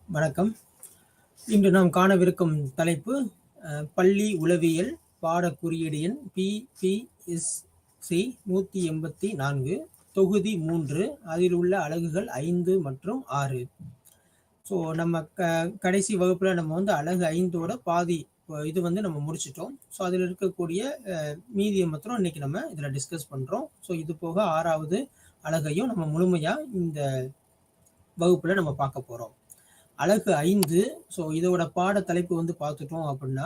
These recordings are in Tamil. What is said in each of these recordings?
வணக்கம். இன்று நாம் காணவிருக்கும் தலைப்பு பள்ளி உளவியல் பாட குறியீடு எண் PPSC 184 தொகுதி 3 அதில் உள்ள அலகுகள் 5 மற்றும் 6. ஸோ நம்ம கடைசி வகுப்புல நம்ம வந்து அலகு 5ஓட பாதி இது வந்து நம்ம முடிச்சிட்டோம். ஸோ அதில் இருக்கக்கூடிய மீதியை மாத்திரம் இன்னைக்கு நம்ம இதில் டிஸ்கஸ் பண்ணுறோம். ஸோ இது போக 6வது அலகையும் நம்ம முழுமையாக இந்த வகுப்புல நம்ம பார்க்க போகிறோம். அலகு 5. ஸோ இதோட பாட தலைப்பு வந்து பார்த்துட்டோம் அப்படின்னா,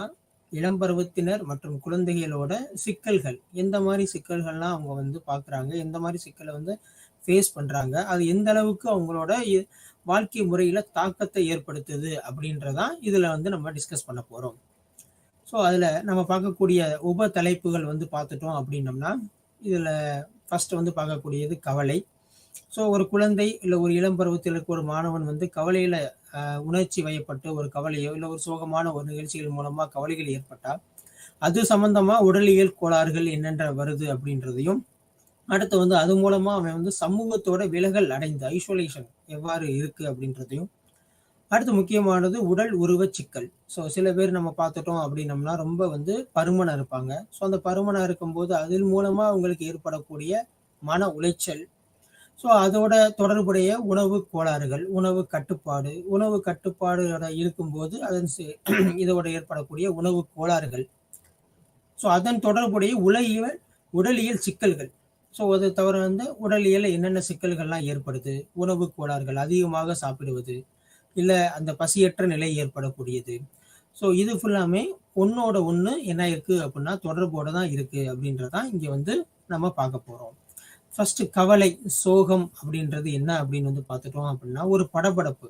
இளம்பருவத்தினர் மற்றும் குழந்தைகளோட சிக்கல்கள், எந்த மாதிரி சிக்கல்கள்லாம் அவங்க வந்து பார்க்குறாங்க, எந்த மாதிரி சிக்கலை வந்து ஃபேஸ் பண்ணுறாங்க, அது எந்த அளவுக்கு அவங்களோட வாழ்க்கை முறையில் தாக்கத்தை ஏற்படுத்துது அப்படின்றதான் இதில் வந்து நம்ம டிஸ்கஸ் பண்ண போகிறோம். ஸோ அதில் நம்ம பார்க்கக்கூடிய உப தலைப்புகள் வந்து பார்த்துட்டோம் அப்படின்னம்னா, இதில் ஃபர்ஸ்ட் வந்து பார்க்கக்கூடியது கவலை. ஸோ ஒரு குழந்தை இல்லை ஒரு இளம் பருவத்தில் இருக்க ஒரு மாணவன் வந்து கவலையில் உணர்ச்சி வயப்பட்டு ஒரு கவலையோ இல்லை ஒரு சோகமான ஒரு நிகழ்ச்சிகள் மூலமாக கவலைகள் ஏற்பட்டால் அது சம்பந்தமாக உடலியல் கோளாறுகள் என்னென்ன வருது அப்படின்றதையும், அடுத்து வந்து அது மூலமாக அவன் வந்து சமூகத்தோட விலகல் அடைந்து ஐசோலேஷன் எவ்வாறு இருக்கு அப்படின்றதையும், அடுத்து முக்கியமானது உடல் உருவ சிக்கல். ஸோ சில பேர் நம்ம பார்த்துட்டோம் அப்படின்னம்னா ரொம்ப வந்து பருமனாக இருப்பாங்க. ஸோ அந்த பருமனாக இருக்கும்போது அதன் மூலமாக அவங்களுக்கு ஏற்படக்கூடிய மன உளைச்சல், ஸோ அதோட தொடர்புடைய உணவு கோளாறுகள், உணவு கட்டுப்பாடு இருக்கும்போது அதன் இதோட ஏற்படக்கூடிய உணவு கோளாறுகள், ஸோ அதன் தொடர்புடைய உடலியல் சிக்கல்கள். ஸோ அதை தவிர வந்து உடலியல் என்னென்ன சிக்கல்கள்லாம் ஏற்படுது, உணவு கோளாறுகள், அதிகமாக சாப்பிடுவது, இல்லை அந்த பசியற்ற நிலை ஏற்படக்கூடியது. ஸோ இது ஃபுல்லாமே ஒன்னோட ஒன்று என்ன இருக்கு அப்படின்னா தொடர்போட தான் இருக்கு அப்படின்றதான் இங்கே வந்து நம்ம பார்க்க போகிறோம். ஃபர்ஸ்ட் கவலை, சோகம் அப்படின்றது என்ன அப்படின்னு வந்து பார்த்துட்டோம் அப்படின்னா ஒரு படபடப்பு.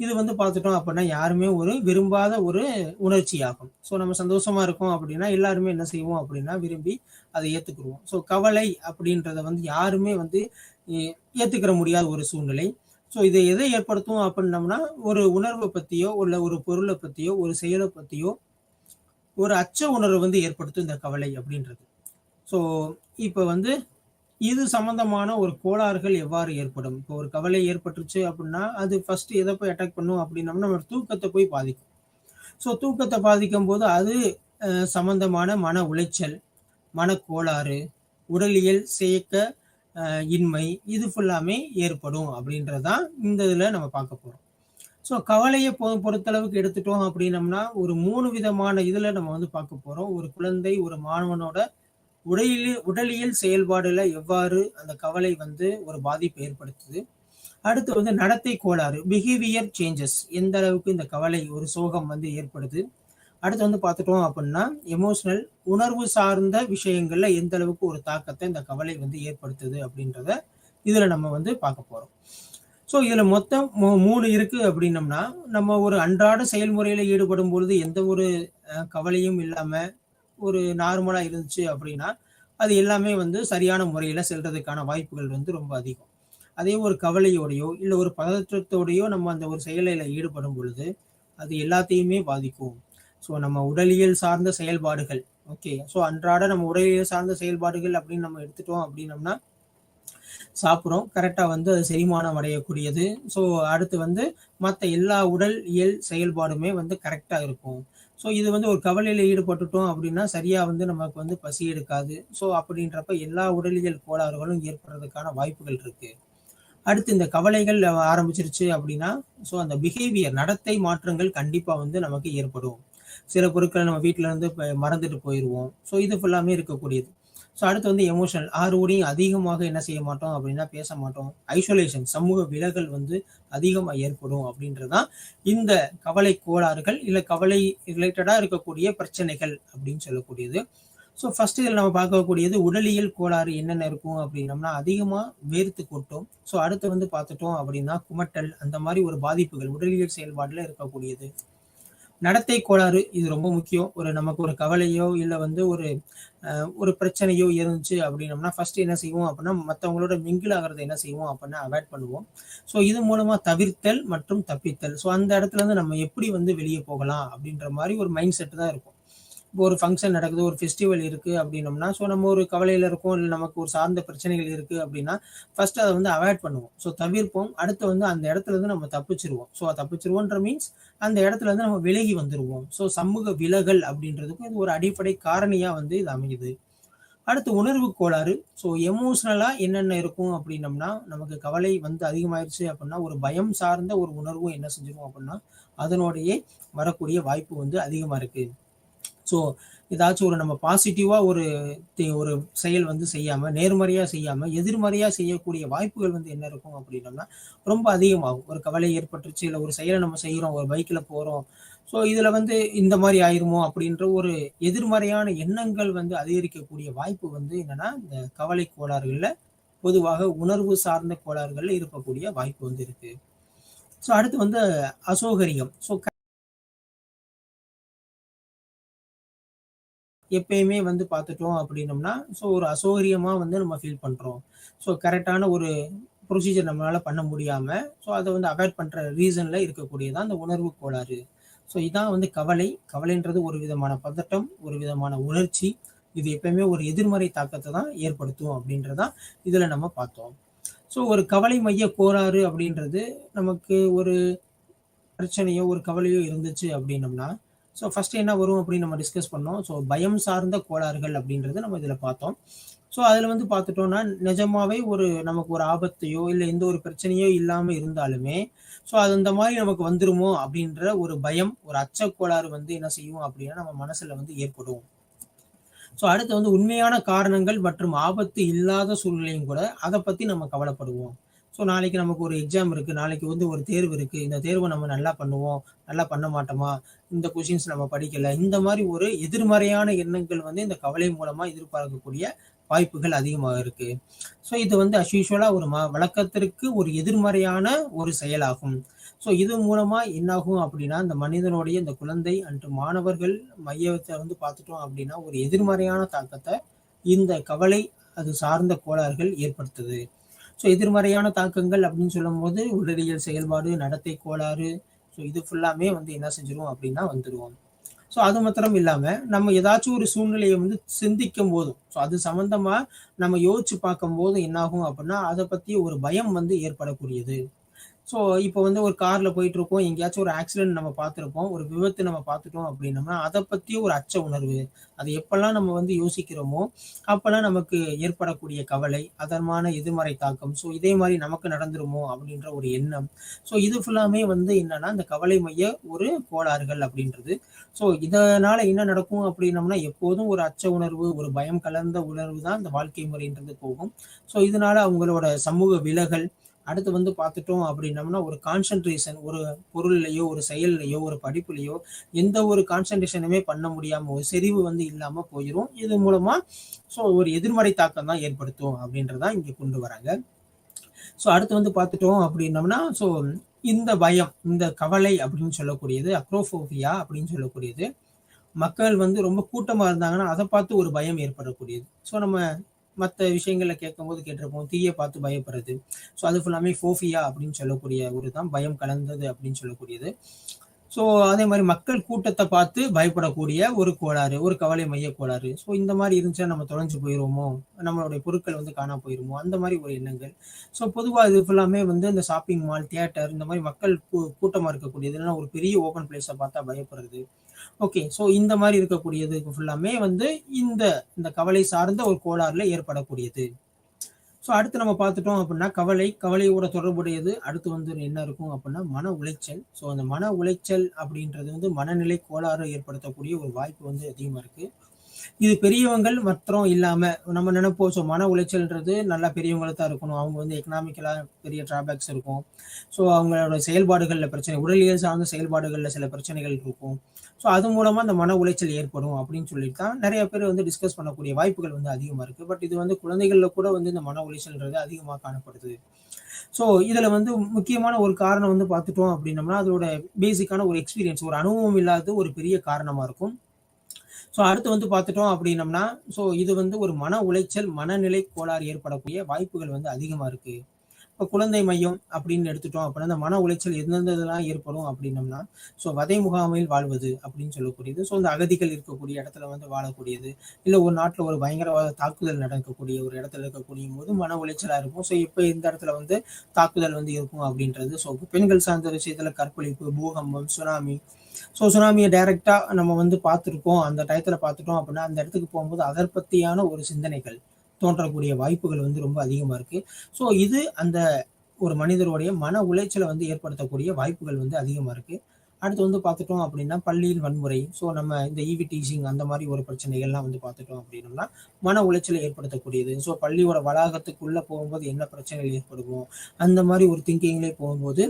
இது வந்து பார்த்துட்டோம் அப்படின்னா யாருமே ஒரு விரும்பாத ஒரு உணர்ச்சி ஆகும். ஸோ நம்ம சந்தோஷமா இருக்கோம் அப்படின்னா எல்லாருமே என்ன செய்வோம் அப்படின்னா விரும்பி அதை ஏற்றுக்குருவோம். ஸோ கவலை அப்படின்றத வந்து யாருமே வந்து ஏற்றுக்கிற முடியாத ஒரு சூழ்நிலை. ஸோ இதை எதை ஏற்படுத்தும் அப்படின்னம்னா ஒரு உணர்வை பற்றியோ இல்லை ஒரு பொருளை பற்றியோ ஒரு செயலை பற்றியோ ஒரு அச்ச உணர்வை வந்து ஏற்படுத்தும் இந்த கவலை அப்படின்றது. ஸோ இப்போ வந்து இது சம்பந்தமான ஒரு கோளாறுகள் எவ்வாறு ஏற்படும். இப்போ ஒரு கவலை ஏற்பட்டுருச்சு அப்படின்னா அது ஃபர்ஸ்ட் எதை போய் அட்டாக் பண்ணும் அப்படின்னம்னா நம்ம தூக்கத்தை போய் பாதிக்கும். ஸோ தூக்கத்தை பாதிக்கும் போது அது சம்பந்தமான மன உளைச்சல், மனக்கோளாறு, உடலியல் செயக்க இன்மை, இது ஃபுல்லாமே ஏற்படும் அப்படின்றதான் இந்த இதில் நம்ம பார்க்க போகிறோம். ஸோ கவலையை பொறுத்தளவுக்கு எடுத்துட்டோம் அப்படின்னம்னா ஒரு 3 விதமான இதில் நம்ம வந்து பார்க்க போகிறோம். ஒரு குழந்தை ஒரு மாணவனோட உடலியல் செயல்பாடுல எவ்வாறு அந்த கவலை வந்து ஒரு பாதிப்பை ஏற்படுத்துது, அடுத்து வந்து நடத்தை கோளாறு, பிஹேவியர் சேஞ்சஸ், எந்த அளவுக்கு இந்த கவலை ஒரு சோகம் வந்து ஏற்படுது, அடுத்து வந்து பார்த்துட்டோம் அப்படின்னா எமோஷனல், உணர்வு சார்ந்த விஷயங்கள்ல எந்த அளவுக்கு ஒரு தாக்கத்தை இந்த கவலை வந்து ஏற்படுத்துது அப்படின்றத இதுல நம்ம வந்து பார்க்க போறோம். ஸோ இதுல மொத்தம் 3 இருக்கு அப்படின்னம்னா நம்ம ஒரு அன்றாட செயல்முறையில ஈடுபடும் பொழுது எந்த ஒரு கவலையும் இல்லாம ஒரு நார்மலா இருந்துச்சு அப்படின்னா அது எல்லாமே வந்து சரியான முறையில செல்றதுக்கான வாய்ப்புகள் வந்து ரொம்ப அதிகம். அதே ஒரு கவலையோடையோ இல்லை ஒரு பதற்றத்தோடையோ நம்ம அந்த ஒரு செயலில் ஈடுபடும் பொழுது அது எல்லாத்தையுமே பாதிக்கும். ஸோ நம்ம உடலியல் சார்ந்த செயல்பாடுகள், ஓகே, ஸோ அன்றாட நம்ம உடலியல் சார்ந்த செயல்பாடுகள் அப்படின்னு நம்ம எடுத்துட்டோம் அப்படின்னம்னா சாப்பிட்றோம், கரெக்டாக வந்து அது செரிமானம் அடையக்கூடியது. ஸோ அடுத்து வந்து மற்ற எல்லா உடல் இயல் செயல்பாடுமே வந்து கரெக்டாக இருக்கும். ஸோ இது வந்து ஒரு கவலையில் ஈடுபட்டுட்டோம் அப்படின்னா சரியாக வந்து நமக்கு வந்து பசி எடுக்காது. ஸோ அப்படின்றப்ப எல்லா உடலியல் கோளாறுகளும் ஏற்படுறதுக்கான வாய்ப்புகள் இருக்குது. அடுத்து இந்த கவலைகள் ஆரம்பிச்சிருச்சு அப்படின்னா ஸோ அந்த பிஹேவியர், நடத்தை மாற்றங்கள் கண்டிப்பாக வந்து நமக்கு ஏற்படும். சில பொருட்களை நம்ம வீட்டில் இருந்து மறந்துட்டு போயிடுவோம். ஸோ இது ஃபுல்லாமே இருக்கக்கூடியது. ஸோ அடுத்து வந்து எமோஷனல், ஆறுபடியும் அதிகமாக என்ன செய்ய மாட்டோம் அப்படின்னா பேச மாட்டோம். ஐசோலேஷன், சமூக விலகல் வந்து அதிகமாக ஏற்படும் அப்படின்றதான் இந்த கவலை கோளாறுகள் இல்லை கவலை ரிலேட்டடாக இருக்கக்கூடிய பிரச்சனைகள் அப்படின்னு சொல்லக்கூடியது. ஸோ ஃபர்ஸ்ட் இதில் நம்ம பார்க்கக்கூடியது உடலியல் கோளாறு என்னென்ன இருக்கும் அப்படின்னம்னா அதிகமாக வேர்த்து கொட்டும். ஸோ அடுத்து வந்து பார்த்துட்டோம் அப்படின்னா குமட்டல், அந்த மாதிரி ஒரு பாதிப்புகள் உடலியல் செயல்பாடுல இருக்கக்கூடியது. நடத்தை கோளாறு, இது ரொம்ப முக்கியம். நமக்கு ஒரு கவலையோ இல்லை வந்து ஒரு பிரச்சனையோ இருந்துச்சு அப்படின்னம்னா ஃபர்ஸ்ட் என்ன செய்வோம் அப்படின்னா மற்றவங்களோட மிங்கிள் ஆகிறத என்ன செய்வோம் அப்படின்னா அவாய்ட் பண்ணுவோம். ஸோ இது மூலமா தவிர்த்தல் மற்றும் தப்பித்தல். ஸோ அந்த இடத்துல இருந்து நம்ம எப்படி வந்து வெளியே போகலாம் அப்படின்ற மாதிரி ஒரு மைண்ட் செட் தான் இருக்கும். இப்போ ஒரு ஃபங்க்ஷன் நடக்குது, ஒரு ஃபெஸ்டிவல் இருக்கு அப்படின்னோம்னா, ஸோ நம்ம ஒரு கவலையில இருக்கோம், இல்ல நமக்கு ஒரு சார்ந்த பிரச்சனைகள் இருக்கு அப்படின்னா, ஃபர்ஸ்ட் அத வந்து அவாய்ட் பண்ணுவோம். ஸோ தவிர்ப்போம். அடுத்து வந்து அந்த இடத்துல இருந்து நம்ம தப்பிச்சுருவோம். ஸோ தப்பிச்சுருவோன்ற மீன்ஸ் அந்த இடத்துல இருந்து நம்ம விலகி வந்துருவோம். ஸோ சமூக விலகல் அப்படின்றதுக்கும் இது ஒரு அடிப்படை காரணியா வந்து இது அமையுது. அடுத்து உணர்வு கோளாறு. ஸோ எமோஷனலா என்னென்ன இருக்கும் அப்படின்னம்னா, நமக்கு கவலை வந்து அதிகமாயிருச்சு அப்படின்னா, ஒரு பயம் சார்ந்த ஒரு உணர்வும் என்ன செஞ்சிரும் அப்படின்னா, அதனோடையே வரக்கூடிய வாய்ப்பு வந்து அதிகமா இருக்கு. ஸோ ஏதாச்சும் ஒரு நம்ம பாசிட்டிவா ஒரு செயல் வந்து செய்யாம, நேர்மறையா செய்யாம, எதிர்மறையா செய்யக்கூடிய வாய்ப்புகள் வந்து என்ன இருக்கும் அப்படின்னம்னா, ரொம்ப அதிகமாகும். ஒரு கவலை ஏற்பட்டுருச்சு, இல்ல ஒரு செயல நம்ம செய்றோம், ஒரு பைக்ல போறோம். ஸோ இதுல வந்து இந்த மாரி ஆயிருமோ அப்படின்ற ஒரு எதிர்மறையான எண்ணங்கள் வந்து அதிகரிக்கக்கூடிய வாய்ப்பு வந்து என்னன்னா, இந்த கவலை கோளாறுகள்ல பொதுவாக உணர்வு சார்ந்த கோளாறுகள்ல இருக்கக்கூடிய வாய்ப்பு வந்து இருக்கு. ஸோ அடுத்து வந்து அசௌகரியம். ஸோ எப்பயுமே வந்து பார்த்துட்டோம் அப்படின்னம்னா, ஸோ ஒரு அசௌகரியமா வந்து நம்ம ஃபீல் பண்றோம். ஸோ கரெக்ட்டான ஒரு ப்ரொசீஜர் நம்மளால பண்ண முடியாம, ஸோ அத வந்து அவாய்ட் பண்ற ரீசன்ல இருக்கக்கூடியது தான் அந்த உணர்வு கோளாறு. ஸோ இதான் வந்து கவலை. கவலைன்றது ஒரு விதமான பதட்டம், ஒரு விதமான உணர்ச்சி. இது எப்பயுமே ஒரு எதிர்மறை தாக்கத்த தான் ஏற்படுத்தும் அப்படின்றத தான் இதுல நம்ம பார்த்தோம். ஸோ ஒரு கவலை மைய கோளாறு அப்படின்றது நமக்கு ஒரு பிரச்சனையோ, ஒரு கவலையோ இருந்துச்சு அப்படின்னம்னா, ஸோ ஃபர்ஸ்ட் என்ன வரும் அப்படின்னு நம்ம டிஸ்கஸ் பண்ணோம். ஸோ பயம் சார்ந்த கோளாறுகள் அப்படின்றத நம்ம இதில பார்த்தோம். ஸோ அதில வந்து பார்த்துட்டோம்னா, நிஜமாவே நமக்கு ஒரு ஆபத்தையோ, இல்ல எந்த ஒரு பிரச்சனையோ இல்லாம இருந்தாலுமே, ஸோ அது அந்த மாரி நமக்கு வந்துருமோ அப்படின்ற ஒரு பயம், ஒரு அச்சக் கோளாறு வந்து என்ன செய்யும் அப்படின்னா, நம்ம மனசுல வந்து ஏற்படும். ஸோ அடுத்து வந்து உண்மையான காரணங்கள் மற்றும் ஆபத்து இல்லாத சூழ்நிலையும் கூட அத பத்தி நம்ம கவலைப்படுவோம். ஸோ நாளைக்கு நமக்கு ஒரு எக்ஸாம் இருக்கு. நாளைக்கு வந்து ஒரு தேர்வு இருக்கு. இந்த தேர்வ நம்ம நல்லா பண்ணுவோம். நல்லா பண்ண மாட்டோமா? இந்த கொஸ்டின்ஸ் நம்ம படிக்கல. இந்த மாரி ஒரு எதிர்மறையான எண்ணங்கள் வந்து இந்த கவலை மூலமா எதிர்பார்க்கக்கூடிய வாய்ப்புகள் அதிகமாக இருக்கு. ஸோ இது வந்து யூசுவலா ஒரு வழக்கத்திற்கு ஒரு எதிர்மறையான ஒரு செயலாகும். ஸோ இது மூலமா என்னாகும் அப்படின்னா, இந்த மனிதனுடைய இந்த குழந்தை அன்று மாணவர்கள் மையத்த வந்து பார்த்துட்டோம் அப்படின்னா, ஒரு எதிர்மறையான தாக்கத்த இந்த கவலை, அது சார்ந்த கோளாறுகள் ஏற்படுத்துது. ஸோ எதிர்மறையான தாக்கங்கள் அப்படின்னு சொல்லும்போது, உடலியல் செயல்பாடு, நடத்தை கோளாறு, ஸோ இது ஃபுல்லாமே வந்து என்ன செஞ்சிரும் அப்படின்னா வந்துரும். ஸோ அது மாத்திரம் இல்லாம, நம்ம ஏதாச்சும் ஒரு சூழ்நிலைய வந்து சிந்திக்கும் போதும், ஸோ அது சம்மந்தமா நம்ம யோசிச்சு பார்க்கும்போது என்னாகும் அப்படின்னா, அத பத்தி ஒரு பயம் வந்து ஏற்படக்கூடியது. ஸோ இப்போ வந்து ஒரு கார்ல போயிட்டுருக்கோம். எங்கேயாச்சும் ஒரு ஆக்சிடென்ட் நம்ம பார்த்துருப்போம். ஒரு விபத்து நம்ம பார்த்துட்டோம் அப்படின்னம்னா, அத பத்தி ஒரு அச்ச உணர்வு. அது எப்பல்லாம் நம்ம வந்து யோசிக்கிறோமோ, அப்பல்லாம் நமக்கு ஏற்படக்கூடிய கவலை, அதற்கான எதிர்மறை தாக்கம். ஸோ இதே மாரி நமக்கு நடந்துருமோ அப்படின்ற ஒரு எண்ணம். ஸோ இது ஃபுல்லாமே வந்து என்னன்னா, இந்த கவலை மைய ஒரு கோளாறுகள் அப்படின்றது. ஸோ இதனால என்ன நடக்கும் அப்படின்னம்னா, எப்போதும் ஒரு அச்ச உணர்வு, ஒரு பயம் கலந்த உணர்வு தான் இந்த வாழ்க்கை முறைன்றது போகும். ஸோ இதனால அவங்களோட சமூக விலகல், அடுத்து வந்து பார்த்துட்டோம் அப்படின்னம்னா, ஒரு கான்சன்ட்ரேஷன், ஒரு பொருள்லயோ, ஒரு செயல்லயோ, ஒரு படிப்புலயோ எந்த ஒரு கான்சன்ட்ரேஷனுமே பண்ண முடியாம, ஒரு செறிவு வந்து இல்லாம போயிரும். இது மூலமா ஸோ ஒரு எதிர்மறை தாக்கம் தான் ஏற்படுத்தும் அப்படின்றத தான் இங்க கொண்டு வராங்க. ஸோ அடுத்து வந்து பார்த்துட்டோம் அப்படின்னம்னா, ஸோ இந்த பயம், இந்த கவலை அப்படின்னு சொல்லக்கூடியது, அக்ரோஃபோபியா அப்படின்னு சொல்லக்கூடியது, மக்கள் வந்து ரொம்ப கூட்டமா இருந்தாங்கன்னா, அத பார்த்து ஒரு பயம் ஏற்படக்கூடியது. ஸோ நம்ம மத்த விஷயங்கள்ல கேட்கும்போது கேட்டிருப்போம். தீய பார்த்து பயப்படுறது. ஸோ அது ஃபுல்லாமே ஃபோபியா அப்படின்னு சொல்லக்கூடிய ஒரு தான் பயம் கலந்தது அப்படின்னு சொல்லக்கூடியது. ஸோ அதே மாரி மக்கள் கூட்டத்த பார்த்து பயப்படக்கூடிய ஒரு கோளாறு, ஒரு கவலை மைய கோளாறு. ஸோ இந்த மாரி இருந்துச்சுன்னா நம்ம தொலைஞ்சு போயிருவோமோ! நம்மளுடைய பொருட்கள் வந்து காணாம போயிருமோ! அந்த மாரி ஒரு எண்ணங்கள். ஸோ பொதுவா இது ஃபுல்லாமே வந்து இந்த ஷாப்பிங் மால், தியேட்டர் இந்த மாரி மக்கள் கூட்டமா இருக்கக்கூடியது. இல்லன்னா ஒரு பெரிய ஓப்பன் பிளேஸ பார்த்தா பயப்படுறது. ஓகே. ஸோ இந்த மாரி இருக்கக்கூடியது ஃபுல்லாமே வந்து இந்த இந்த கவலை சார்ந்த ஒரு கோளாறுல ஏற்படக்கூடியது. ஸோ அடுத்து நம்ம பார்த்துட்டோம் அப்படின்னா, கவலையோட தொடர்புடையது. அடுத்து வந்து என்ன இருக்கும் அப்படின்னா, மன உளைச்சல். ஸோ அந்த மன உளைச்சல் அப்படின்றது வந்து மனநிலை கோளாறு ஏற்படுத்தக்கூடிய ஒரு வாய்ப்பு வந்து அதிகமா இருக்கு. இது பெரியவங்கள் மற்றும் இல்லாம நம்ம நினைப்போம். ஸோ மன உளைச்சல்ன்றது நல்லா பெரியவங்கள தான் இருக்கணும். அவங்க வந்து எக்கனாமிக்கலா பெரிய டிராபேக்ஸ் இருக்கும். ஸோ அவங்களோட செயல்பாடுகள்ல பிரச்சனை, உடலியல் சார்ந்த செயல்பாடுகள்ல சில பிரச்சனைகள் இருக்கும். ஸோ அது மூலமா அந்த மன உளைச்சல் ஏற்படும் அப்படின்னு சொல்லிட்டு தான் நெறைய பேர் வந்து டிஸ்கஸ் பண்ணக்கூடிய வாய்ப்புகள் வந்து அதிகமா இருக்கு. பட் இது வந்து குழந்தைகள்ல கூட வந்து இந்த மன உளைச்சல்ன்றது அதிகமா காணப்படுது. ஸோ இதுல வந்து முக்கியமான ஒரு காரணம் வந்து பார்த்துட்டோம் அப்படின்னம்னா, அதோட பேசிக்கான ஒரு எக்ஸ்பீரியன்ஸ், ஒரு அனுபவம் இல்லாதது ஒரு பெரிய காரணமா இருக்கும். ஸோ அடுத்து வந்து பார்த்துட்டோம் அப்படின்னம்னா, ஸோ இது வந்து ஒரு மன உளைச்சல், மனநிலை கோளாறு ஏற்படக்கூடிய வாய்ப்புகள் வந்து அதிகமா இருக்கு. இப்போ குழந்தை மையம் அப்படின்னு எடுத்துட்டோம் அப்படின்னா அந்த மன உளைச்சல் எந்தெந்த இதெல்லாம் ஏற்படும் அப்படின்னம்னா, ஸோ வதை முகாமில் வாழ்வது அப்படின்னு சொல்லக்கூடியது. ஸோ இந்த அகதிகள் இருக்கக்கூடிய இடத்துல வந்து வாழக்கூடியது, இல்லை ஒரு நாட்டில் ஒரு பயங்கரவாத தாக்குதல் நடக்கக்கூடிய ஒரு இடத்துல இருக்கக்கூடிய போது மன உளைச்சலாக இருக்கும். ஸோ இப்போ இந்த இடத்துல வந்து தாக்குதல் வந்து இருக்கும் அப்படின்றது. ஸோ பெண்கள் சார்ந்த விஷயத்துல கற்பழிப்பு, பூகம்பம், சுனாமி. ஸோ சுனாமியை டைரக்டா நம்ம வந்து பார்த்துருக்கோம், அந்த டயத்துல பார்த்துட்டோம் அப்படின்னா அந்த இடத்துக்கு போகும்போது அதை பத்தியான ஒரு சிந்தனைகள் தோன்றக்கூடிய வாய்ப்புகள் வந்து ரொம்ப அதிகமா இருக்கு. ஸோ இது அந்த ஒரு மனிதருடைய மன உளைச்சலை வந்து ஏற்படுத்தக்கூடிய வாய்ப்புகள் வந்து அதிகமா இருக்கு. அடுத்து வந்து பார்த்துட்டோம் அப்படின்னா பள்ளியில் வன்முறை. ஸோ நம்ம இந்த ஈவி டீசிங் அந்த மாதிரி ஒரு பிரச்சனைகள்லாம் வந்து பார்த்துட்டோம் அப்படின்னம்னா மன உளைச்சலை ஏற்படுத்தக்கூடியது. ஸோ பள்ளியோட வளாகத்துக்குள்ள போகும்போது என்ன பிரச்சனைகள் ஏற்படுமோ அந்த மாதிரி ஒரு திங்கிங்லேயே போகும்போது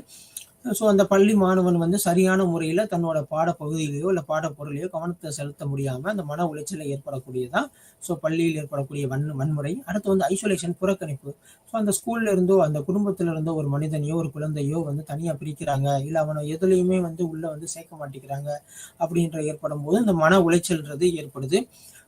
ஸோ அந்த பள்ளி மாணவன் வந்து சரியான முறையில் தன்னோட பாடப்பகுதியிலையோ இல்லை பாடப்பொருளையோ கவனத்தை செலுத்த முடியாமல் அந்த மன உளைச்சலை ஏற்படக்கூடியதான் ஸோ பள்ளியில் ஏற்படக்கூடிய வன்முறை. அடுத்து வந்து ஐசோலேஷன், புறக்கணிப்பு. ஸோ அந்த ஸ்கூல்ல இருந்தோ அந்த குடும்பத்துல இருந்தோ ஒரு மனிதனையோ ஒரு குழந்தையோ வந்து தனியாக பிரிக்கிறாங்க, இல்லை அவனை எதுலையுமே வந்து உள்ள வந்து சேர்க்க மாட்டேங்கிறாங்க அப்படின்ற ஏற்படும் போது இந்த மன உளைச்சல்ன்றது ஏற்படுது.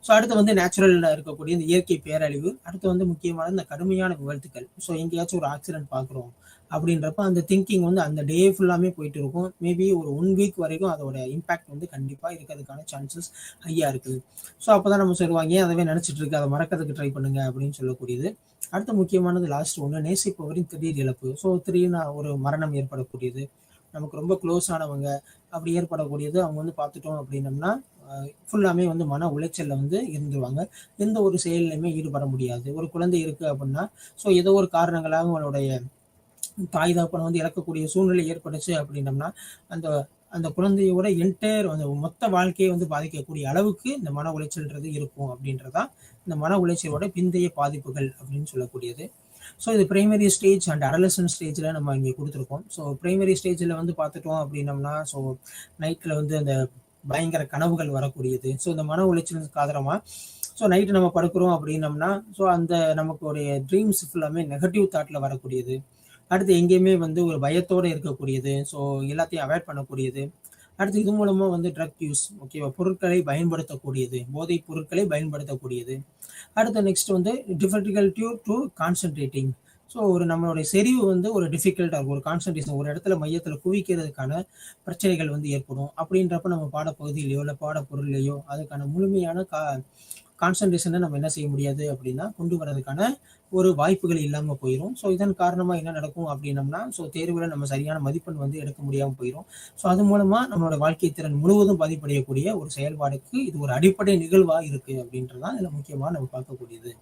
ஸோ அடுத்து வந்து நேச்சுரல்ல இருக்கக்கூடிய இந்த இயற்கை பேரழிவு. அடுத்து வந்து முக்கியமான இந்த கடுமையான விபத்துக்கள். ஸோ எங்கேயாச்சும் ஒரு ஆக்சிடென்ட் பார்க்குறோம் அப்படின்றப்ப அந்த திங்கிங் வந்து அந்த டே ஃபுல்லாமே போயிட்டு இருக்கும். மேபி ஒரு 1 வீக் வரைக்கும் அதோட இம்பாக்ட் வந்து கண்டிப்பாக இருக்கிறதுக்கான சான்சஸ் ஹையா இருக்குது. ஸோ அப்போதான் நம்ம சொல்லுவாங்க, ஏன் அதவே நினச்சிட்டு இருக்கு, அதை மறக்கிறதுக்கு ட்ரை பண்ணுங்க அப்படின்னு சொல்லக்கூடியது. அடுத்த முக்கியமானது லாஸ்ட் ஒன்று, நேசிப்பவரின் திடீர் இழப்பு. ஸோ திடீர்னு ஒரு மரணம் ஏற்படக்கூடியது, நமக்கு ரொம்ப க்ளோஸ் ஆனவங்க அப்படி ஏற்படக்கூடியது. அவங்க வந்து பார்த்துட்டோம் அப்படின்னம்னா ஃபுல்லாமே வந்து மன உளைச்சல்ல வந்து இருந்துருவாங்க. எந்த ஒரு செயல்லையுமே ஈடுபட முடியாது. ஒரு குழந்தை இருக்கு அப்படின்னா ஸோ ஏதோ ஒரு காரணங்களாக அவங்களுடைய தாய் தகப்பனை வந்து இழக்கக்கூடிய சூழ்நிலை ஏற்பட்டுச்சு அப்படின்னம்னா அந்த அந்த குழந்தையோட என்டையர் அந்த மொத்த வாழ்க்கையை வந்து பாதிக்கக்கூடிய அளவுக்கு இந்த மன உளைச்சல்ன்றது இருக்கும் அப்படின்றதான் இந்த மன உளைச்சலோட பிந்தைய பாதிப்புகள் அப்படின்னு சொல்லக்கூடியது. ஸோ இது பிரைமரி ஸ்டேஜ் அண்ட் அடலசன்ட் ஸ்டேஜில் நம்ம இங்கே கொடுத்துருக்கோம். ஸோ பிரைமரி ஸ்டேஜில் வந்து பார்த்துட்டோம் அப்படின்னம்னா ஸோ நைட்டில் வந்து அந்த பயங்கர கனவுகள் வரக்கூடியது. ஸோ இந்த மன உளைச்சலுக்கு காரணமாக ஸோ நைட்டு நம்ம படுக்கிறோம் அப்படின்னம்னா ஸோ அந்த நமக்குடைய ட்ரீம்ஸ் ஃபுல்லாமே நெகட்டிவ் தாட்டில் வரக்கூடியது. அடுத்து எங்கேயுமே வந்து ஒரு பயத்தோடு இருக்கக்கூடியது. ஸோ எல்லாத்தையும் அவாய்ட் பண்ணக்கூடியது. அடுத்து இது மூலமா வந்து ட்ரக் யூஸ், ஓகேவா, பொருட்களை பயன்படுத்தக்கூடியது, போதைப் பொருட்களை பயன்படுத்தக்கூடியது. அடுத்து நெக்ஸ்ட் வந்து டிஃபிகல்ட்டி டு கான்சென்ட்ரேட்டிங். ஸோ ஒரு நம்மளுடைய செறிவு வந்து ஒரு டிஃபிகல்ட்டாக இருக்கும். ஒரு கான்சன்ட்ரேஷன் ஒரு இடத்துல மையத்தில் குவிக்கிறதுக்கான பிரச்சனைகள் வந்து ஏற்படும். அப்படின்றப்ப நம்ம பாடப்பகுதியிலையோ இல்லை பாடப்பொருள்லையோ அதுக்கான முழுமையான கான்சன்ட்ரேஷனை நம்ம என்ன செய்ய முடியாது அப்படின்னா கொண்டு வரதுக்கான ஒரு வாய்ப்புகள் இல்லாமல் போயிடும். ஸோ இதன் காரணமாக என்ன நடக்கும் அப்படின்னம்னா ஸோ தேர்வில் நம்ம சரியான மதிப்பெண் வந்து எடுக்க முடியாமல் போயிடும். ஸோ அது மூலமாக நம்மளோட வாழ்க்கை திறன் முழுவதும் பாதிப்படையக்கூடிய ஒரு செயல்பாடுக்கு இது ஒரு அடிப்படை நிகழ்வாக இருக்குது அப்படின்றதான் இதில் முக்கியமாக நம்ம பார்க்கக்கூடியது.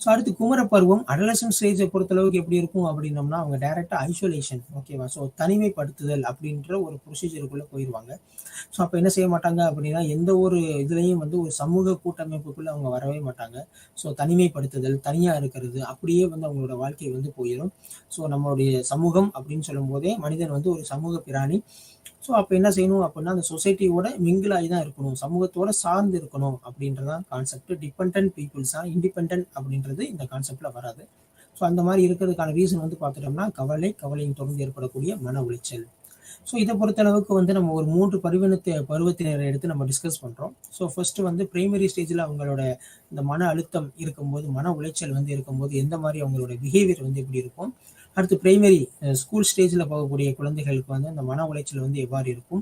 ஸோ அடுத்து குமரப்பருவம் அடலசன்ட் ஸ்டேஜை பொறுத்தளவுக்கு எப்படி இருக்கும் அப்படின்னம்னா அவங்க டைரக்டா ஐசோலேஷன், ஓகேவா, ஸோ தனிமைப்படுத்துதல் அப்படின்ற ஒரு ப்ரொசீஜருக்குள்ள போயிடுவாங்க. ஸோ அப்போ என்ன செய்ய மாட்டாங்க அப்படின்னா எந்த ஒரு இதுலையும் வந்து ஒரு சமூக கூட்டமைப்புக்குள்ள அவங்க வரவே மாட்டாங்க. ஸோ தனிமைப்படுத்துதல், தனியா இருக்கிறது அப்படியே வந்து அவங்களோட வாழ்க்கை வந்து போயிடும். ஸோ நம்மளுடைய சமூகம் அப்படின்னு சொல்லும் போதே மனிதன் வந்து ஒரு சமூக பிராணி. ஸோ அப்போ என்ன செய்யணும் அப்படின்னா அந்த சொசைட்டியோட மிங்கிள் ஆகி தான் இருக்கணும், சமூகத்தோட சார்ந்து இருக்கணும் அப்படின்றதான் கான்செப்ட். டிபெண்டன்ட் பீப்புள்ஸ் தான், இண்டிபெண்டன்ட் அப்படின்றது இந்த கான்செப்ட்ல வராது. ஸோ அந்த மாதிரி இருக்கிறதுக்கான ரீசன் வந்து பார்த்துட்டோம்னா கவலையின் தொடர்ந்து ஏற்படக்கூடிய மன உளைச்சல். ஸோ இதை பொறுத்தளவுக்கு வந்து நம்ம ஒரு 3 பருவத்தினரை எடுத்து நம்ம டிஸ்கஸ் பண்ணுறோம். ஸோ ஃபர்ஸ்ட் வந்து பிரைமரி ஸ்டேஜில் அவங்களோட இந்த மன அழுத்தம் இருக்கும்போது, மன உளைச்சல் வந்து இருக்கும்போது எந்த மாதிரி அவங்களோட பிஹேவியர் வந்து எப்படி இருக்கும். அடுத்து பிரைமரி ஸ்கூல் ஸ்டேஜில் போகக்கூடிய குழந்தைகளுக்கு வந்து இந்த மன உளைச்சல் வந்து எவ்வாறு இருக்கும்.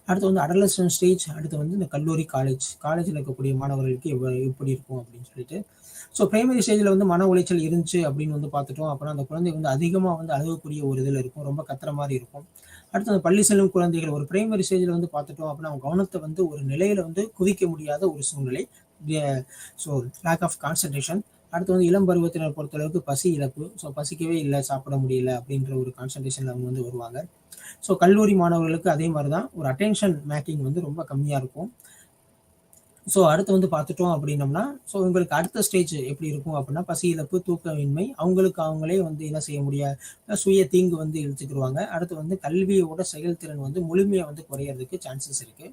அடுத்து வந்து அடலசன்ட் ஸ்டேஜ், அடுத்து வந்து இந்த கல்லூரி காலேஜில் இருக்கக்கூடிய மாணவர்களுக்கு எப்படி இருக்கும் அப்படின்னு சொல்லிட்டு. ஸோ பிரைமரி ஸ்டேஜில் வந்து மன உளைச்சல் இருந்துச்சு அப்படின்னு வந்து பார்த்துட்டோம் அப்படின்னா அந்த குழந்தை வந்து அதிகமாக வந்து அழுகக்கூடிய ஒரு இதில் இருக்கும், ரொம்ப கத்துற மாதிரி இருக்கும். அடுத்து அந்த பள்ளி செல்லும் குழந்தைகள் ஒரு பிரைமரி ஸ்டேஜில் வந்து பார்த்துட்டோம் அப்படின்னா அவங்க கவனத்தை வந்து ஒரு நிலையில வந்து குவிக்க முடியாத ஒரு சூழ்நிலை, ஸோ லேக் ஆஃப் கான்சன்ட்ரேஷன். அடுத்து வந்து இளம் பருவத்தினர் பொறுத்தளவுக்கு பசி இழப்பு, ஸோ பசிக்கவே இல்லை, சாப்பிட முடியல அப்படின்ற ஒரு கான்சன்ட்ரேஷன் அவங்க வந்து வருவாங்க. ஸோ கல்லூரி மாணவர்களுக்கு அதே மாதிரி தான் ஒரு அட்டென்ஷன் மேக்கிங் வந்து ரொம்ப கம்மியாக இருக்கும். ஸோ அடுத்து வந்து பார்த்துட்டோம் அப்படின்னம்னா ஸோ உங்களுக்கு அடுத்த ஸ்டேஜ் எப்படி இருக்கும் அப்படின்னா பசி இழப்பு, தூக்கமின்மை, அவங்களே வந்து என்ன செய்ய முடியாது, சுய தீங்கு வந்து இழுத்துக்கிடுவாங்க. அடுத்து வந்து கல்வியோட செயல்திறன் வந்து முழுமையாக வந்து குறையிறதுக்கு சான்சஸ் இருக்கு.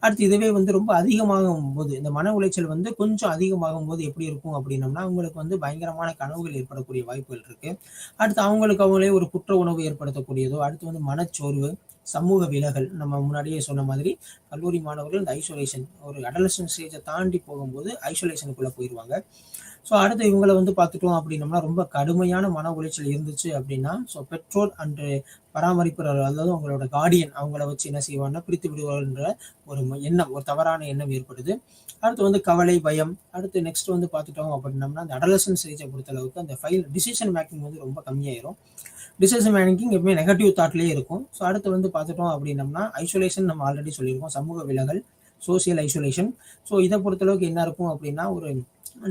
அடுத்து இதுவே வந்து ரொம்ப அதிகமாகும் போது, இந்த மன உளைச்சல் வந்து கொஞ்சம் அதிகமாகும் போது எப்படி இருக்கும் அப்படின்னம்னா அவங்களுக்கு வந்து பயங்கரமான கனவுகள் ஏற்படக்கூடிய வாய்ப்புகள் இருக்கு. அடுத்து அவங்களே ஒரு குற்ற உணர்வு ஏற்படுத்தக்கூடியதோ, அடுத்து வந்து மனச்சோர்வு, சமூக விலகல். நம்ம முன்னாடியே சொன்ன மாதிரி கல்லூரி மாணவர்கள் இந்த ஐசோலேஷன் ஒரு அடலசன்ட் ஸ்டேஜை தாண்டி போகும்போது ஐசோலேஷனுக்குள்ள போயிடுவாங்க. ஸோ அடுத்து இவங்களை வந்து பார்த்துட்டோம் அப்படின்னம்னா ரொம்ப கடுமையான மன உளைச்சல் இருந்துச்சு அப்படின்னா ஸோ பெற்றோர் அன்று பராமரிப்பவர் அதாவது உங்களோட கார்டியன் அவங்கள வச்சு என்ன செய்வாங்கன்னா பிரித்து விடுவார்ன்ற ஒரு எண்ணம் ஒரு தவறான எண்ணம் ஏற்படுது. அடுத்து வந்து கவலை பயம். அடுத்து நெக்ஸ்ட் வந்து பார்த்துட்டோம் அப்படின்னம்னா அந்த அடலசன்ட் ஸ்டேஜை பொறுத்தளவுக்கு அந்த டிசிஷன் மேக்கிங் வந்து ரொம்ப கம்மியாயிரும். டிசிஷன் மேக்கிங் எப்பவுமே நெகட்டிவ் தாட்லேயே இருக்கும். ஸோ அடுத்து வந்து பார்த்துட்டோம் அப்படின்னம்னா ஐசோலேஷன் நம்ம ஆல்ரெடி சொல்லியிருக்கோம், சமூக விலகல், சோசியல் ஐசோலேஷன். ஸோ இதை பொறுத்தளவுக்கு என்ன இருக்கும் அப்படின்னா ஒரு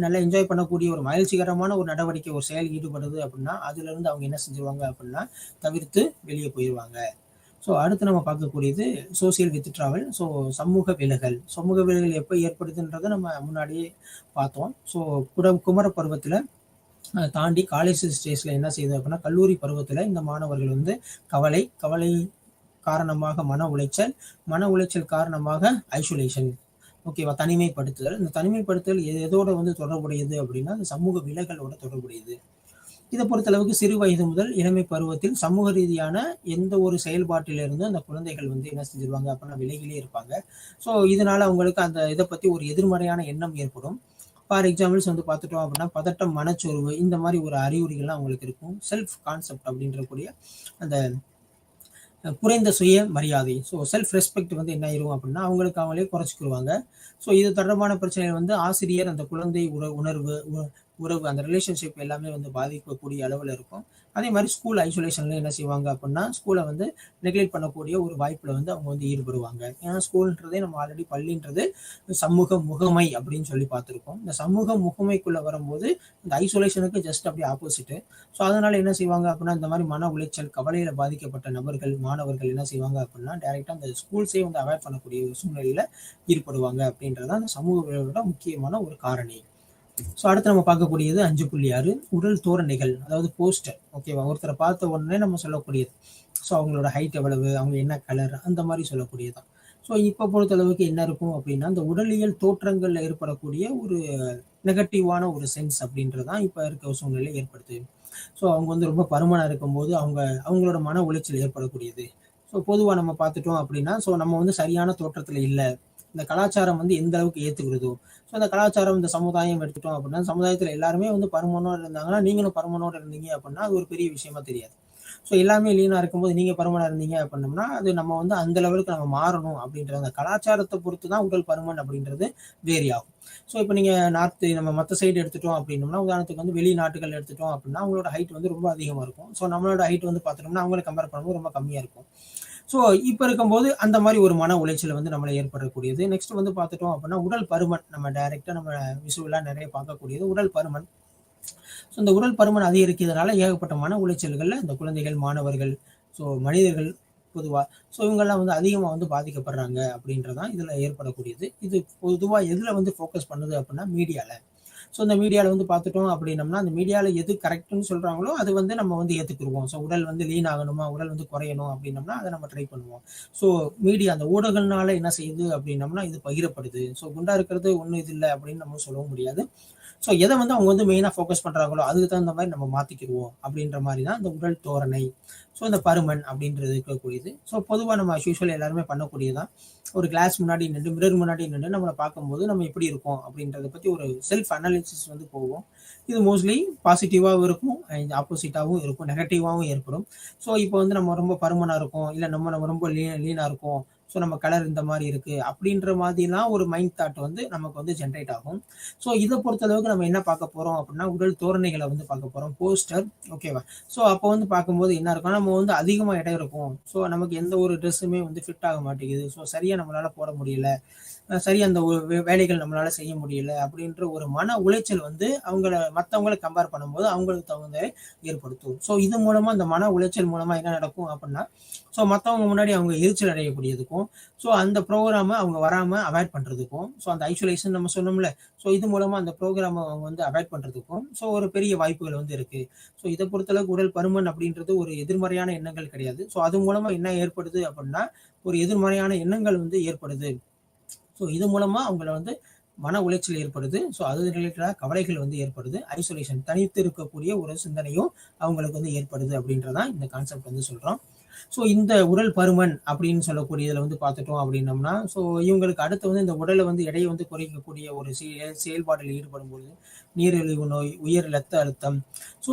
நல்லா என்ஜாய் பண்ணக்கூடிய ஒரு மகிழ்ச்சிகரமான ஒரு நடவடிக்கை ஒரு செயல் ஈடுபடுது அப்படின்னா அதுல இருந்து அவங்க என்ன செஞ்சிருவாங்க அப்படின்னா தவிர்த்து வெளியே போயிடுவாங்க. ஸோ அடுத்து நம்ம பார்க்கக்கூடியது சோசியல் வித்ட்ராவல். ஸோ சமூக விலகல். சமூக விலகல் எப்போ ஏற்படுதுன்றதை நம்ம முன்னாடியே பார்த்தோம். ஸோ குமர பருவத்தில் தாண்டி காலேஜ் ஸ்டேஜ்ல என்ன செய்யுது அப்படின்னா கல்லூரி பருவத்தில் இந்த மாணவர்கள் வந்து கவலை காரணமாக மன உளைச்சல் காரணமாக ஐசோலேஷன், ஓகேவா, தனிமைப்படுத்துதல். இந்த தனிமைப்படுத்துதல் எதோட வந்து தொடர்புடையது அப்படின்னா அந்த சமூக விலகலோட தொடர்புடையது. இதை பொறுத்தளவுக்கு சிறு வயது முதல் இளமை பருவத்தில் சமூக ரீதியான எந்த ஒரு செயல்பாட்டிலிருந்து அந்த குழந்தைகள் வந்து என்ன செஞ்சிருவாங்க அப்படின்னா விலகிலே இருப்பாங்க. ஸோ இதனால அவங்களுக்கு அந்த இதை பத்தி ஒரு எதிர்மறையான எண்ணம் ஏற்படும். ஃபார் எக்ஸாம்பிள்ஸ் வந்து பார்த்துட்டோம் அப்படின்னா பதட்டம், மனச்சோர்வு, இந்த மாதிரி ஒரு அறிகுறிகள்லாம் அவங்களுக்கு இருக்கும். செல்ஃப் கான்செப்ட் அப்படின்ற கூடிய அந்த குறைந்த சுய மரியாதை, ஸோ செல்ஃப் ரெஸ்பெக்ட் வந்து என்ன ஆயிரும் அப்படின்னா அவங்களுக்கு அவங்களே குறைச்சிக்கிடுவாங்க. ஸோ இது தொடர்பான பிரச்சனைகள் வந்து ஆசிரியர் அந்த குழந்தை உறவு அந்த ரிலேஷன்ஷிப் எல்லாமே வந்து பாதிக்கக்கூடிய அளவில் இருக்கும். அதே மாதிரி ஸ்கூல் ஐசோலேஷன்ல என்ன செய்வாங்க அப்படின்னா ஸ்கூலை வந்து நெக்லெக்ட் பண்ணக்கூடிய ஒரு வாய்ப்புல வந்து அவங்க வந்து ஈடுபடுவாங்க. ஏன்னா ஸ்கூல்ன்றதே நம்ம ஆல்ரெடி பள்ளின்றது சமூக முகமை அப்படின்னு சொல்லி பார்த்துருக்கோம். இந்த சமூக முகமைக்குள்ள வரும்போது இந்த ஐசோலேஷனுக்கு ஜஸ்ட் அப்படி ஆப்போசிட். ஸோ அதனால என்ன செய்வாங்க அப்படின்னா இந்த மாதிரி மன உளைச்சல் கவலையில பாதிக்கப்பட்ட நபர்கள் மாணவர்கள் என்ன செய்வாங்க அப்படின்னா டைரக்டா அந்த ஸ்கூல்ஸே வந்து அவாய்ட் பண்ணக்கூடிய ஒரு சூழ்நிலையில ஈடுபடுவாங்க அப்படின்றதான் அந்த சமூக விளைவோட முக்கியமான ஒரு காரணி. ஸோ அடுத்து நம்ம பார்க்கக்கூடியது 5.6 உடல் தோரணைகள், அதாவது போஸ்டர். ஓகேவா, ஒருத்தரை பார்த்த உடனே நம்ம சொல்லக்கூடியது. ஸோ அவங்களோட ஹைட் எவ்வளவு, அவங்க என்ன கலர், அந்த மாதிரி சொல்லக்கூடியதான். ஸோ இப்போ பொறுத்தளவுக்கு என்ன இருக்கும் அப்படின்னா இந்த உடலியல் தோற்றங்கள்ல ஏற்படக்கூடிய ஒரு நெகட்டிவான ஒரு சென்ஸ் அப்படின்றதான் இப்போ இருக்க சூழ்நிலை ஏற்படுது. ஸோ அவங்க வந்து ரொம்ப பருமனா இருக்கும்போது அவங்களோட மன உளைச்சல் ஏற்படக்கூடியது. ஸோ பொதுவாக நம்ம பார்த்துட்டோம் அப்படின்னா ஸோ நம்ம வந்து சரியான தோற்றத்தில் இல்லை, இந்த கலாச்சாரம் வந்து எந்த அளவுக்கு ஏற்றுக்கிறதோ. ஸோ இந்த கலாச்சாரம் இந்த சமுதாயம் எடுத்துட்டோம் அப்படின்னா சமுதாயத்தில் எல்லாருமே வந்து பருமனோடு இருந்தாங்கன்னா நீங்களும் பருமனோடு இருந்தீங்க அப்படின்னா அது ஒரு பெரிய விஷயமா தெரியாது. ஸோ எல்லாமே லீனா இருக்கும்போது நீங்க பருமனா இருந்தீங்க அப்படின்னோம்னா அது நம்ம வந்து அந்த லெவலுக்கு நம்ம மாறணும் அப்படின்ற அந்த கலாச்சாரத்தை பொறுத்து தான் உடல் பருமன் அப்படின்றது வேரி ஆகும். ஸோ இப்போ நீங்க நார்த்து நம்ம மற்ற சைடு எடுத்துட்டோம் அப்படின்னோம்னா உதாரணத்துக்கு வந்து வெளிநாட்டுகள் எடுத்துட்டோம் அப்படின்னா அவங்களோட ஹைட் வந்து ரொம்ப அதிகமாக இருக்கும். ஸோ நம்மளோட ஹைட் வந்து பார்த்துட்டோம்னா அவங்களை கம்பேர் பண்ணும்போது ரொம்ப கம்மியாக இருக்கும். ஸோ இப்போ இருக்கும்போது அந்த மாதிரி ஒரு மன உளைச்சல் வந்து நம்மளை ஏற்படக்கூடியது. நெக்ஸ்ட் வந்து பார்த்துட்டோம் அப்படின்னா உடல் பருமன், நம்ம டைரக்டா நம்ம விசுவலா நிறைய பார்க்கக்கூடியது உடல் பருமன். ஸோ இந்த உடல் பருமன் அதிகரிக்கிறதுனால ஏகப்பட்ட மன உளைச்சல்கள்ல இந்த குழந்தைகள் மாணவர்கள் ஸோ மனிதர்கள் பொதுவா ஸோ இவங்கெல்லாம் வந்து அதிகமாக வந்து பாதிக்கப்படுறாங்க அப்படின்றதான் இதுல ஏற்படக்கூடியது. இது பொதுவா எதுல வந்து ஃபோக்கஸ் பண்ணுது அப்படின்னா மீடியால. ஸோ இந்த மீடியாவில் வந்து பார்த்துட்டோம் அப்படின்னம்னா அந்த மீடியாவில் எது கரெக்ட்னு சொல்கிறாங்களோ அது வந்து நம்ம வந்து ஏற்றுக்குருவோம். ஸோ உடல் வந்து லீன் ஆகணுமா, உடல் வந்து குறையணும் அப்படின்னம்னா அதை நம்ம ட்ரை பண்ணுவோம். ஸோ மீடியா அந்த ஊடகங்கள்னால என்ன செய்யுது அப்படின்னம்னா இது பகிரப்படுது. ஸோ குண்டா இருக்கிறது ஒன்றும் இது இல்லை அப்படின்னு நம்ம சொல்லவும் முடியாது. ஸோ எதை வந்து அவங்க வந்து மெயினாக ஃபோக்கஸ் பண்ணுறாங்களோ அதுக்கு தகுந்த மாதிரி நம்ம மாற்றிக்கிடுவோம் அப்படின்ற மாதிரி தான் இந்த உடல் தோரணை. ஸோ இந்த பருமன் அப்படின்றது இருக்கக்கூடியது. ஸோ பொதுவாக நம்ம யூஸ்வலி எல்லாருமே பண்ணக்கூடியதான். ஒரு கிளாஸ் முன்னாடி நின்று மிரர் முன்னாடி நின்று நம்மளை பார்க்கும்போது நம்ம எப்படி இருக்கோம் அப்படின்றத பற்றி ஒரு செல்ஃப் அனாலிசிஸ் வந்து போவோம். இது மோஸ்ட்லி பாசிட்டிவாகவும் இருக்கும், ஆப்போசிட்டாகவும் இருக்கும், நெகட்டிவாகவும் ஏற்படும். ஸோ இப்போ வந்து நம்ம ரொம்ப பருமனாக இருக்கும், இல்லை நம்ம ரொம்ப லீனாக இருக்கும், ஸோ நம்ம கலர் இந்த மாதிரி இருக்கு அப்படின்ற மாதிரிலாம் ஒரு மைண்ட் தாட் வந்து நமக்கு வந்து ஜென்ரேட் ஆகும். ஸோ இதை பொறுத்தளவுக்கு நம்ம என்ன பார்க்க போறோம் அப்படின்னா உடல் தோரணைகளை வந்து பார்க்க போறோம், போஸ்டர். ஓகேவா, ஸோ அப்போ வந்து பார்க்கும்போது என்ன இருக்கும், நம்ம வந்து அதிகமாக இடம் இருக்கும். ஸோ நமக்கு எந்த ஒரு ட்ரெஸ்ஸுமே வந்து ஃபிட் ஆக மாட்டேங்குது. ஸோ சரியா நம்மளால போட முடியல, சரி அந்த வேலைகள் நம்மளால செய்ய முடியல அப்படின்ற ஒரு மன உளைச்சல் வந்து மற்றவங்களை கம்பேர் பண்ணும்போது அவங்களுக்கு தகுந்த ஏற்படுத்தும். ஸோ இது மூலமா அந்த மன உளைச்சல் மூலமா என்ன நடக்கும் அப்படின்னா ஸோ மற்றவங்க முன்னாடி அவங்க எரிச்சல் அடையக்கூடியதுக்கும் ஸோ அந்த ப்ரோக்ராமை அவங்க வராம அவாய்ட் பண்றதுக்கும் ஸோ அந்த ஐசோலேஷன் நம்ம சொன்னோம்ல, ஸோ இது மூலமா அந்த ப்ரோக்ராமை அவங்க வந்து அவாய்ட் பண்றதுக்கும் ஸோ ஒரு பெரிய வாய்ப்புகள் வந்து இருக்கு. ஸோ இதை பொறுத்தளவுக்கு உடல் பருமன் அப்படின்றது ஒரு எதிர்மறையான எண்ணங்கள் கிடையாது. ஸோ அது மூலமா என்ன ஏற்படுது அப்படின்னா ஒரு எதிர்மறையான எண்ணங்கள் வந்து ஏற்படுது. ஸோ இது மூலமா அவங்கள வந்து மன உளைச்சல் ஏற்படுது. ஸோ அது ரிலேட்டடாக கவலைகள் வந்து ஏற்படுது. ஐசோலேஷன் தனித்து இருக்கக்கூடிய ஒரு சிந்தனையும் அவங்களுக்கு வந்து ஏற்படுது அப்படின்றதான் இந்த கான்செப்ட் வந்து சொல்றோம். ஸோ இந்த உடல் பருமன் அப்படின்னு சொல்லக்கூடியதில் வந்து பார்த்துட்டோம் அப்படின்னம்னா, ஸோ இவங்களுக்கு அடுத்து வந்து இந்த உடலை வந்து எடையை வந்து குறைக்கக்கூடிய ஒரு செயல்பாட்டில் ஈடுபடும் பொழுது நீரிழிவு நோய், உயர் இரத்த அழுத்தம், ஸோ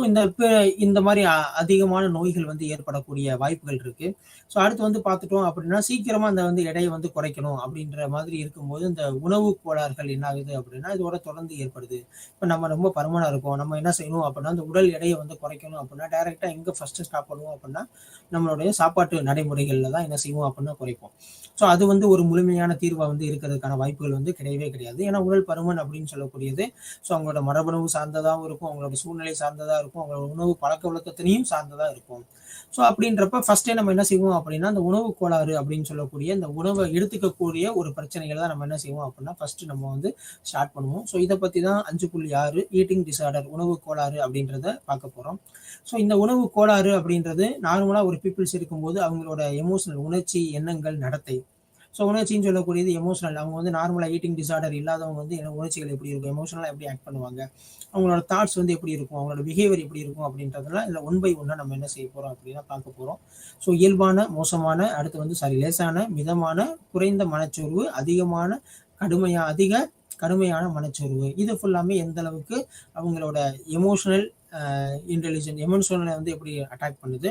இந்த மாதிரி அதிகமான நோய்கள் வந்து ஏற்படக்கூடிய வாய்ப்புகள் இருக்கு. ஸோ அடுத்து வந்து பார்த்துட்டோம் அப்படின்னா சீக்கிரமா அந்த வந்து எடையை வந்து குறைக்கணும் அப்படின்ற மாதிரி இருக்கும்போது இந்த உணவு கோளாறுகள் என்ன ஆகுது அப்படின்னா இதோட தொடர்ந்து ஏற்படுது. இப்போ நம்ம ரொம்ப பருமனா இருக்கோம், நம்ம என்ன செய்யணும் அப்படின்னா அந்த உடல் எடையை வந்து குறைக்கணும் அப்படின்னா டைரக்டா எங்க ஃபர்ஸ்ட் ஸ்டாப் பண்ணுவோம் அப்படின்னா நம்மளுடைய சாப்பாட்டு நடைமுறைகள்ல தான் என்ன செய்வோம் அப்படின்னா குறைப்போம். ஸோ அது வந்து ஒரு முழுமையான தீர்வா வந்து இருக்கிறதுக்கான வாய்ப்புகள் வந்து கிடையவே கிடையாது. ஏன்னா உடல் பருமன் அப்படின்னு சொல்லக்கூடியது ஸோ அவங்களோட மரபணுவு சார்ந்ததாகவும் இருக்கும், அவங்களோட சூழ்நிலை சார்ந்ததா இருக்கும், அவங்களோட உணவு பழக்க வழக்கத்தினையும் சார்ந்ததா இருக்கும். ஸோ அப்படின்றப்ப ஃபர்ஸ்டே நம்ம என்ன செய்வோம் அப்படின்னா அந்த உணவு கோளாறு அப்படின்னு சொல்லக்கூடிய இந்த உணவை எடுத்துக்கக்கூடிய ஒரு பிரச்சனைகளை தான் நம்ம என்ன செய்வோம் அப்படின்னா ஃபர்ஸ்ட் நம்ம வந்து ஸ்டார்ட் பண்ணுவோம். ஸோ இதை பத்தி தான் 5.6 ஈட்டிங் டிசார்டர் உணவு கோளாறு அப்படின்றத பார்க்க போறோம். ஸோ இந்த உணவு கோளாறு அப்படின்றது நார்மலா ஒரு பீப்புள்ஸ் இருக்கும்போது அவங்களோட எமோஷனல் உணர்ச்சி, எண்ணங்கள், நடத்தை. ஸோ உணர்ச்சின்னு சொல்லக்கூடியது எமோஷனல். அவங்க வந்து நார்மலா ஈட்டிங் டிசார்டர் இல்லாதவங்க வந்து உணர்ச்சிகள் எப்படி இருக்கும், எமோஷனலா எப்படி ஆக்ட் பண்ணுவாங்க, அவங்களோட தாட்ஸ் வந்து எப்படி இருக்கும், அவங்களோட பிஹேவியர் எப்படி இருக்கும் அப்படின்றதெல்லாம் இதில் 1 by 1 நம்ம என்ன செய்ய போறோம் அப்படின்னா பார்க்க போறோம். ஸோ இயல்பான, மோசமான, அடுத்து வந்து லேசான, மிதமான, குறைந்த மனச்சோர்வு, அதிக கடுமையான மனச்சோர்வு. இது ஃபுல்லாமே எந்த அளவுக்கு அவங்களோட எமோஷனல் இன்டெலிஜென்ட் எமோஷனலை வந்து எப்படி அட்டாக் பண்ணுது.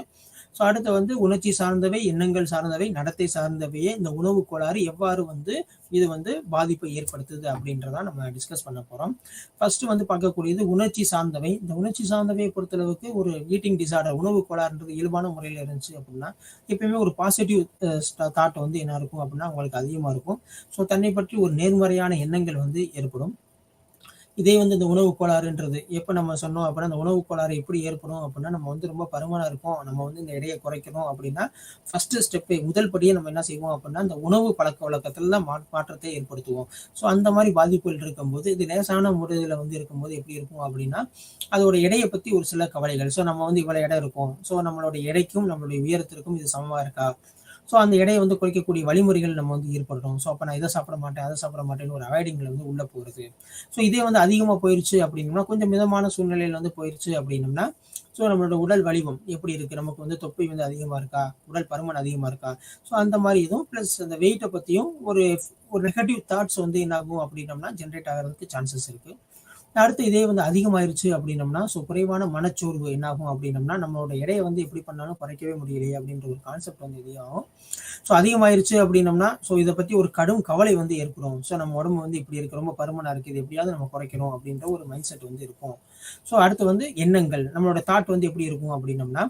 ஸோ அடுத்து வந்து உணர்ச்சி சார்ந்தவை, எண்ணங்கள் சார்ந்தவை, நடத்தை சார்ந்தவையே இந்த உணவு கோளாறு எவ்வாறு வந்து இது வந்து பாதிப்பை ஏற்படுத்துது அப்படின்றத நம்ம டிஸ்கஸ் பண்ண போறோம். ஃபர்ஸ்ட் வந்து பார்க்கக்கூடியது உணர்ச்சி சார்ந்தவை. இந்த உணர்ச்சி சார்ந்தவையை பொறுத்தளவுக்கு ஒரு ஈட்டிங் டிசார்டர் உணவு கோளாறுன்றது இயல்பான முறையில் இருந்துச்சு அப்படின்னா எப்பயுமே ஒரு பாசிட்டிவ் தாட் வந்து என்ன இருக்கும் அப்படின்னா உங்களுக்கு அதிகமா இருக்கும். ஸோ தன்னை பற்றி ஒரு நேர்மறையான எண்ணங்கள் வந்து ஏற்படும். இதே வந்து இந்த உணவு கோளாறுன்றது எப்போ நம்ம சொன்னோம் அப்படின்னா அந்த உணவு கோளாறு எப்படி ஏற்படும் அப்படின்னா நம்ம வந்து ரொம்ப பருமனா இருக்கோம், நம்ம வந்து இந்த எடையை குறைக்கணும் அப்படின்னா ஃபர்ஸ்ட் ஸ்டெப்பே முதல் படியே நம்ம என்ன செய்வோம் அப்படின்னா இந்த உணவு பழக்க வழக்கத்துல தான் மாற்றத்தை ஏற்படுத்துவோம். ஸோ அந்த மாதிரி பாதிப்புகள் இருக்கும்போது இது லேசான முறையில் வந்து இருக்கும்போது எப்படி இருக்கும் அப்படின்னா அதோட எடையை பத்தி ஒரு சில கவலைகள். ஸோ நம்ம வந்து இவ்வளவு எடை இருக்கும், ஸோ நம்மளோட எடைக்கும் நம்மளுடைய உயரத்திற்கும் இது சமமா இருக்கா, ஸோ அந்த எடையை வந்து குறைக்கக்கூடிய வழிமுறைகள் நம்ம வந்து ஈடுபடுறோம். ஸோ அப்போ நான் இதை சாப்பிட மாட்டேன், அதை சாப்பிட மாட்டேன்னு ஒரு அவாய்டிங்கில் வந்து உள்ளே போகிறது. ஸோ இதே வந்து அதிகமாக போயிருச்சு அப்படின்னோம்னா கொஞ்சம் மிதமான சூழ்நிலையில் வந்து போயிருச்சு அப்படின்னோம்னா ஸோ நம்மளோட உடல் வலிவம் எப்படி இருக்குது, நமக்கு வந்து தொப்பை வந்து அதிகமாக இருக்கா, உடல் பருமன் அதிகமாக இருக்கா, ஸோ அந்த மாதிரி இதுவும் ப்ளஸ் அந்த வெயிட்டை பற்றியும் ஒரு நெகட்டிவ் தாட்ஸ் வந்து என்ன ஆகும் அப்படின்னோம்னா ஜென்ரேட் ஆகிறதுக்கு சான்சஸ் இருக்குது. அடுத்து இதே வந்து அதிகமாயிருச்சு அப்படின்னம்னா ஸோ குறைவான மனச்சோர்வு என்ன ஆகும் அப்படின்னம்னா நம்மளோட எடையை வந்து எப்படி பண்ணாலும் குறைக்கவே முடியலையே அப்படின்ற ஒரு கான்செப்ட் வந்து இதாகும். ஸோ அதிகமாயிருச்சு அப்படின்னம்னா ஸோ இதை பற்றி ஒரு கடும் கவலை வந்து ஏற்படும். ஸோ நம்ம உடம்பு வந்து இப்படி இருக்கு, ரொம்ப பருமனா இருக்கு, இது எப்படியாவது நம்ம குறைக்கணும் அப்படின்ற ஒரு மைண்ட் செட் வந்து இருக்கும். ஸோ அடுத்து வந்து எண்ணங்கள், நம்மளோட தாட் வந்து எப்படி இருக்கும் அப்படின்னம்னா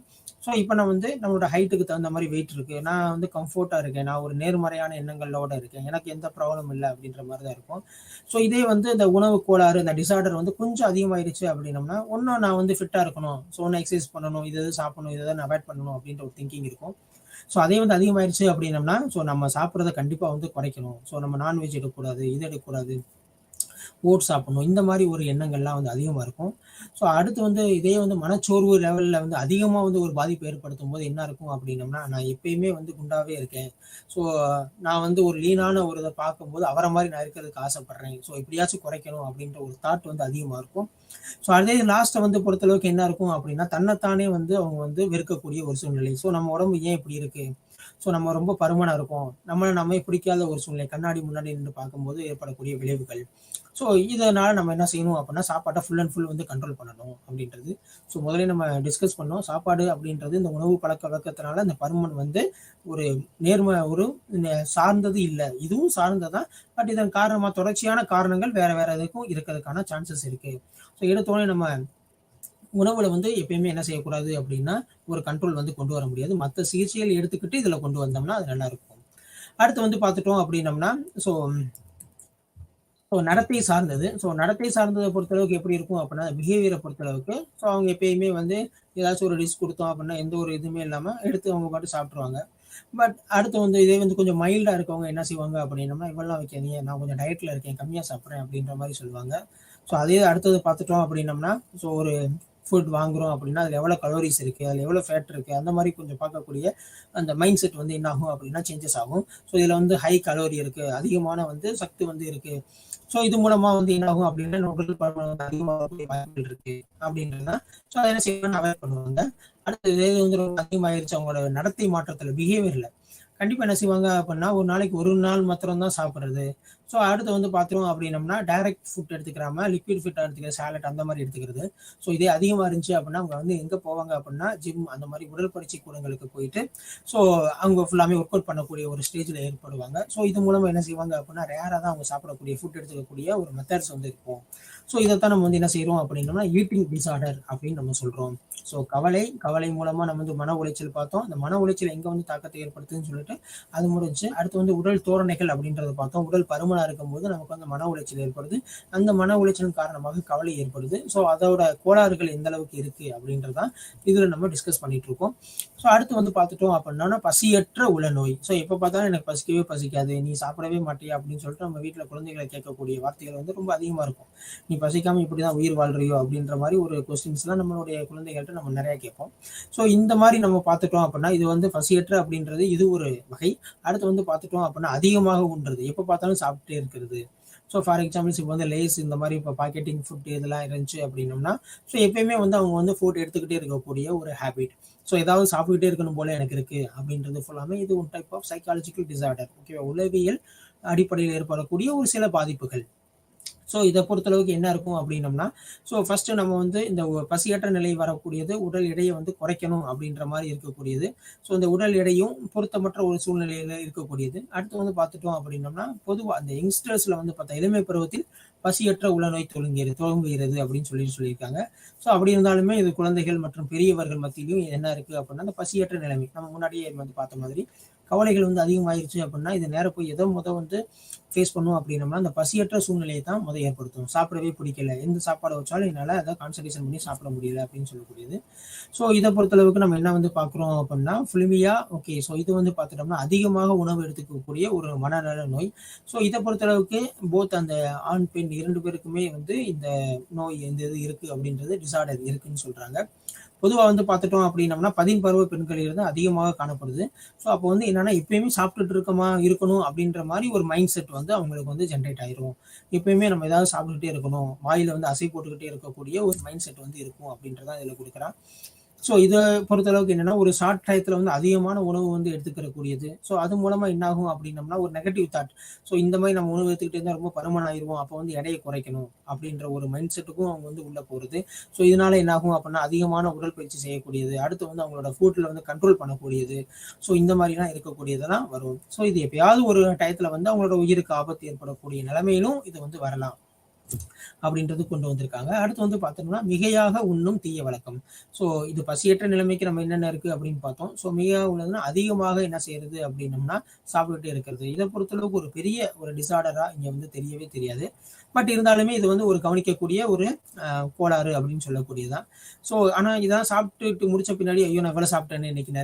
ஸோ இப்போ நான் வந்து நம்மளோட ஹைட்டுக்கு தகுந்த மாதிரி வெயிட் இருக்கு, நான் வந்து கம்ஃபர்ட்டாக இருக்கேன், நான் ஒரு நேர்மறையான எண்ணங்களோட இருக்கேன், எனக்கு எந்த ப்ராப்ளம் இல்லை அப்படின்ற மாதிரி தான் இருக்கும். ஸோ இதே வந்து இந்த உணவு கோளாறு இந்த டிசார்டர் வந்து கொஞ்சம் அதிகமாயிருச்சு அப்படின்னம்னா ஒன்றும் நான் வந்து ஃபிட்டாக இருக்கணும், ஸோ ஒன்று எக்ஸசைஸ் பண்ணணும், இது சாப்பிடணும், இதை நான் அவாய்ட் பண்ணணும் அப்படின்ற ஒரு திங்கிங் இருக்கும். ஸோ அதே வந்து அதிகமாயிருச்சு அப்படின்னம்னா ஸோ நம்ம சாப்பிட்றத கண்டிப்பாக வந்து குறைக்கணும், ஸோ நம்ம நான்வெஜ் எடுக்கக்கூடாது, இது எடுக்கக்கூடாது, ஓட்ஸ் சாப்பிடணும், இந்த மாதிரி ஒரு எண்ணங்கள்லாம் வந்து அதிகமாக இருக்கும். ஸோ அடுத்து வந்து இதே வந்து மனச்சோர்வு லெவலில் வந்து அதிகமாக வந்து ஒரு பாதிப்பு ஏற்படுத்தும் போது என்ன இருக்கும் அப்படின்னம்னா நான் எப்பயுமே வந்து குண்டாவே இருக்கேன், ஸோ நான் வந்து ஒரு லீனான ஒரு இதை பார்க்கும்போது அவரை மாதிரி நான் இருக்கிறதுக்கு ஆசைப்படுறேன், ஸோ எப்படியாச்சும் குறைக்கணும் அப்படின்ற ஒரு தாட் வந்து அதிகமாக இருக்கும். ஸோ அதே லாஸ்ட்டை வந்து பொறுத்தளவுக்கு என்ன இருக்கும் அப்படின்னா தன்னைத்தானே வந்து அவங்க வந்து வெறுக்கக்கூடிய ஒரு சூழ்நிலை. ஸோ நம்ம உடம்பு ஏன் இப்படி இருக்கு, ஸோ நம்ம ரொம்ப பருமனா இருக்கும், நம்மளே பிடிக்காத ஒரு சூழ்நிலை, கண்ணாடி முன்னாடி நின்று பார்க்கும்போது ஏற்படக்கூடிய விளைவுகள். ஸோ இதனால நம்ம என்ன செய்யணும் அப்படின்னா சாப்பாட்டை ஃபுல் அண்ட் ஃபுல் வந்து கண்ட்ரோல் பண்ணணும் அப்படின்றது. ஸோ முதலே நம்ம டிஸ்கஸ் பண்ணோம், சாப்பாடு அப்படின்றது இந்த உணவு பழக்க வழக்கத்தினால இந்த பருமன் வந்து ஒரு ஒரு சார்ந்தது இல்லை, இதுவும் சார்ந்ததான், பட் இதன் காரணமாக தொடர்ச்சியான காரணங்கள் வேற வேற இதுக்கும் இருக்கிறதுக்கான சான்சஸ் இருக்கு. ஸோ எடுத்தோடனே நம்ம உணவுல வந்து எப்பயுமே என்ன செய்யக்கூடாது அப்படின்னா ஒரு கண்ட்ரோல் வந்து கொண்டு வர முடியாது, மற்ற சிகிச்சைகள் எடுத்துக்கிட்டு இதுல கொண்டு வந்தோம்னா அது நல்லா இருக்கும். அடுத்து வந்து பார்த்துட்டோம் அப்படின்னம்னா ஸோ நடத்தை சார்ந்தது. ஸோ நடத்தை சார்ந்ததை பொறுத்தளவுக்கு எப்படி இருக்கும் அப்படின்னா பிஹேவியரை பொறுத்தளவுக்கு ஸோ அவங்க எப்பயுமே வந்து ஏதாச்சும் ஒரு டிஷ் கொடுத்தோம் அப்படின்னா எந்த ஒரு இதுவுமே இல்லாமல் எடுத்து அவங்க பாட்டு சாப்பிட்ருவாங்க. பட் அடுத்து வந்து இதே வந்து கொஞ்சம் மைல்டாக இருக்கவங்க என்ன செய்வாங்க அப்படின்னம்னா இவெல்லாம் வைக்காதீங்க, நான் கொஞ்சம் டயட்டில் இருக்கேன், கம்மியாக சாப்பிட்றேன் அப்படின்ற மாதிரி சொல்லுவாங்க. ஸோ அதே அடுத்தது பார்த்துட்டோம் அப்படின்னம்னா ஸோ ஒரு ஃபுட் வாங்குறோம் அப்படின்னா அதில் எவ்வளோ கலோரிஸ் இருக்குது, அதில் எவ்வளோ ஃபேட் இருக்குது, அந்த மாதிரி கொஞ்சம் பார்க்கக்கூடிய அந்த மைண்ட் செட் வந்து என்ன ஆகும் அப்படின்னா சேஞ்சஸ் ஆகும். ஸோ இதில் வந்து ஹை கலோரி இருக்குது, அதிகமான வந்து சக்தி வந்து இருக்குது. ஸோ இது மூலமா வந்து என்ன ஆகும் அப்படின்னா உடல் பருமன் வந்து அதிகமாகக்கூடிய வாய்ப்புகள் இருக்கு அப்படின்றதுதான். ஸோ அதை என்ன செய்யணும்னு அவாய்ட் பண்ணுவாங்க. அடுத்து இதே வந்து ரொம்ப அதிகமாயிருச்சு அவங்களோட நடத்தை மாற்றத்துல, பிஹேவியர்ல கண்டிப்பா என்ன செய்வாங்க அப்படின்னா ஒரு நாளைக்கு ஒரு நாள் மாத்திரம் தான் சாப்பிட்றது. ஸோ அடுத்து வந்து பார்த்துருவோம் அப்படின்னம்னா டைரக்ட் ஃபுட் எடுத்துக்கிறாம லிக்விட் ஃபுட் எடுத்துக்கிறது, சாலட் அந்த மாதிரி எடுத்துக்கிறது. ஸோ இதே அதிகமாக இருந்துச்சு அப்படின்னா அவங்க வந்து எங்கே போவாங்க அப்படின்னா ஜிம் அந்த மாதிரி உடற்பயிற்சி கூடங்களுக்கு போயிட்டு ஸோ அவங்க ஃபுல்லாமே ஒர்க் அவுட் பண்ணக்கூடிய ஒரு ஸ்டேஜில் ஏற்படுவாங்க. ஸோ இது மூலமாக என்ன செய்வாங்க அப்படின்னா ரேராக தான் அவங்க சாப்பிடக்கூடிய ஃபுட் எடுத்துக்கக்கூடிய ஒரு மெத்தட்ஸ் வந்து இருக்கும். ஸோ இதைத்தான் நம்ம வந்து என்ன செய்கிறோம் அப்படின்னோம்னா ஈட்டிங் டிஸார்டர் அப்படின்னு நம்ம சொல்கிறோம். ஸோ கவலை மூலமாக நம்ம வந்து மன உளைச்சல் பார்த்தோம். அந்த மன உளைச்சல் எங்கே வந்து தாக்கத்தை ஏற்படுத்துதுன்னு சொல்லிட்டு அது முடிஞ்சு. அடுத்து வந்து உடல் தோரணைகள் அப்படின்றத பார்த்தோம். உடல் பருமனா இருக்கும்போது நமக்கு வந்து மன உளைச்சல் ஏற்படுது. அந்த மன உளைச்சலின் காரணமாக கவலை ஏற்படுது. ஸோ அதோட கோளாறுகள் எந்த அளவுக்கு இருக்கு அப்படின்றதான் இதுல நம்ம டிஸ்கஸ் பண்ணிட்டு இருக்கோம். ஸோ அடுத்து வந்து பார்த்துட்டோம் அப்படின்னா பசியற்ற உளநோய். ஸோ எப்போ பார்த்தாலும் எனக்கு பசிக்கவே பசிக்காது, நீ சாப்பிடவே மாட்டியா அப்படின்னு சொல்லிட்டு நம்ம வீட்டில் குழந்தைகளை கேட்கக்கூடிய வார்த்தைகள் வந்து ரொம்ப அதிகமா இருக்கும். நீ பசிக்காம இப்படிதான் உயிர் வாழ்றியோ அப்படின்ற மாதிரி ஒரு கொஸ்டின்ஸ்லாம் நம்மளுடைய குழந்தைகள்கிட்ட நம்ம நிறைய கேட்போம். ஸோ இந்த மாதிரி நம்ம பார்த்துட்டோம் அப்படின்னா இது வந்து பசியற்ற அப்படின்றது இது ஒரு வகை. அடுத்து வந்து பார்த்துட்டோம் அப்படின்னா அதிகமாக உண்றது, எப்போ பார்த்தாலும் சாப்பிட்டே இருக்கிறது. ஸோ ஃபார் எக்ஸாம்பிள்ஸ் இப்போ வந்து லேஸ் இந்த மாதிரி இப்போ பாக்கெட்டிங் ஃபுட் இதெல்லாம் இருந்துச்சு அப்படின்னம்னா ஸோ எப்பயுமே வந்து அவங்க வந்து ஃபுட் எடுத்துக்கிட்டே இருக்கக்கூடிய ஒரு ஹேபிட். ஸோ ஏதாவது சாப்பிட்டுக்கிட்டே இருக்கணும் போல எனக்கு இருக்கு அப்படின்றது ஃபுல்லாமே இது ஒரு டைப் ஆஃப் சைக்காலஜிக்கல் டிசார்டர். ஓகேவா, உளவியல் அடிப்படையில் ஏற்படக்கூடிய ஒரு சில பாதிப்புகள். ஸோ இதை பொறுத்தளவுக்கு என்ன இருக்கும் அப்படின்னம்னா ஸோ ஃபர்ஸ்ட் நம்ம வந்து இந்த பசியற்ற நிலை வரக்கூடியது உடல் எடையை வந்து குறைக்கணும் அப்படின்ற மாதிரி இருக்கக்கூடியது. ஸோ இந்த உடல் எடையும் பொருத்தமற்ற ஒரு சூழ்நிலையில இருக்கக்கூடியது. அடுத்து வந்து பார்த்துட்டோம் அப்படின்னம்னா பொதுவாக அந்த யங்ஸ்டர்ஸ்ல வந்து பார்த்தா இளமை பருவத்தில் பசியற்ற உளநோய் துவங்குகிறது அப்படின்னு சொல்லியிருக்காங்க. ஸோ அப்படி இருந்தாலுமே இது குழந்தைகள் மற்றும் பெரியவர்கள் மத்தியிலும் என்ன இருக்கு அப்படின்னா அந்த பசியற்ற நிலைமை நம்ம முன்னாடியே வந்து பார்த்த மாதிரி கவலைகள் வந்து அதிகமாயிருச்சு அப்படின்னா இது நேரம் போய் எதோ வந்து ஃபேஸ் பண்ணுவோம் அப்படின்னம்னா அந்த பசியற்ற சூழ்நிலையை தான் ஏற்படுத்தும். சாப்பிடவே பிடிக்கல, எந்த சாப்பாடு வச்சாலும் என்னால் அதை கான்சன்ட்ரேஷன் பண்ணி சாப்பிட முடியல அப்படின்னு சொல்லக்கூடியது. ஸோ இதை பொறுத்தளவுக்கு நம்ம என்ன வந்து பார்க்குறோம் அப்படின்னா புலிமியா. ஓகே, ஸோ இது வந்து பார்த்துட்டோம்னா அதிகமாக உணவு எடுத்துக்கக்கூடிய ஒரு மனநல நோய். ஸோ இதை பொறுத்தளவுக்கு போத் அந்த ஆண் பெண் 2 பேருக்குமே வந்து இந்த நோய் இந்த இது இருக்கு அப்படின்றது டிசார்டர் இருக்குன்னு சொல்றாங்க. பொதுவாக வந்து பார்த்துட்டோம் அப்படின்னம்னா 10 பருவ பெண்களில் இருந்து அதிகமாக காணப்படுது. ஸோ அப்போ வந்து என்னன்னா எப்பயுமே சாப்பிட்டுட்டு இருக்கணும் அப்படின்ற மாதிரி ஒரு மைண்ட் செட் வந்து அவங்களுக்கு வந்து ஜென்ரேட் ஆயிரும். எப்பயுமே நம்ம ஏதாவது சாப்பிட்டுக்கிட்டே இருக்கணும், வாயில வந்து அசை போட்டுக்கிட்டே இருக்கக்கூடிய ஒரு மைண்ட் செட் வந்து இருக்கும் அப்படின்றதான் இதில் கொடுக்குறான். ஸோ இதை பொறுத்தளவுக்கு என்னன்னா ஒரு ஷார்ட் டயத்தில் வந்து அதிகமான உணவு வந்து எடுத்துக்கிறக்கூடியது. ஸோ அது மூலமா என்ன ஆகும் அப்படின்னம்னா ஒரு நெகட்டிவ் தாட். ஸோ இந்த மாதிரி நம்ம உணவு எடுத்துக்கிட்டே இருந்தால் ரொம்ப பருமன் ஆயிடுவோம், அப்போ வந்து எடையை குறைக்கணும் அப்படின்ற ஒரு மைண்ட் செட்டுக்கும் அவங்க வந்து உள்ள போறது. ஸோ இதனால என்ன ஆகும் அப்படின்னா அதிகமான உடற்பயிற்சி செய்யக்கூடியது, அடுத்து வந்து அவங்களோட ஃபுட்ல வந்து கண்ட்ரோல் பண்ணக்கூடியது. ஸோ இந்த மாதிரிலாம் இருக்கக்கூடியதெல்லாம் வரும். ஸோ இது எப்பயாவது ஒரு டயத்துல வந்து அவங்களோட உயிருக்கு ஆபத்து ஏற்படக்கூடிய நிலைமையிலும் இது வந்து வரலாம் அப்படின்றது கொண்டு வந்திருக்காங்க. அடுத்து வந்து பார்த்தோம்னா மிகையாக உண்ணும் தீய வழக்கம். ஸோ இது பசியற்ற நிலைமைக்கு நம்ம என்னென்ன இருக்கு அப்படின்னு பார்த்தோம். ஸோ மிகையாக உள்ளதுன்னா அதிகமாக என்ன செய்யறது அப்படின்னம்னா சாப்பிட்டுட்டே இருக்கிறது. இதை பொறுத்தளவுக்கு ஒரு பெரிய ஒரு டிசார்டரா இங்க வந்து தெரியவே தெரியாது. பட் இருந்தாலுமே இது வந்து ஒரு கவனிக்கக்கூடிய ஒரு கோளாறு அப்படின்னு சொல்லக்கூடியதான். ஸோ ஆனா இதான் சாப்பிட்டுட்டு முடிச்ச பின்னாடி ஐயோ நான் எவ்வளவு சாப்பிட்டேன்னு இன்னைக்கு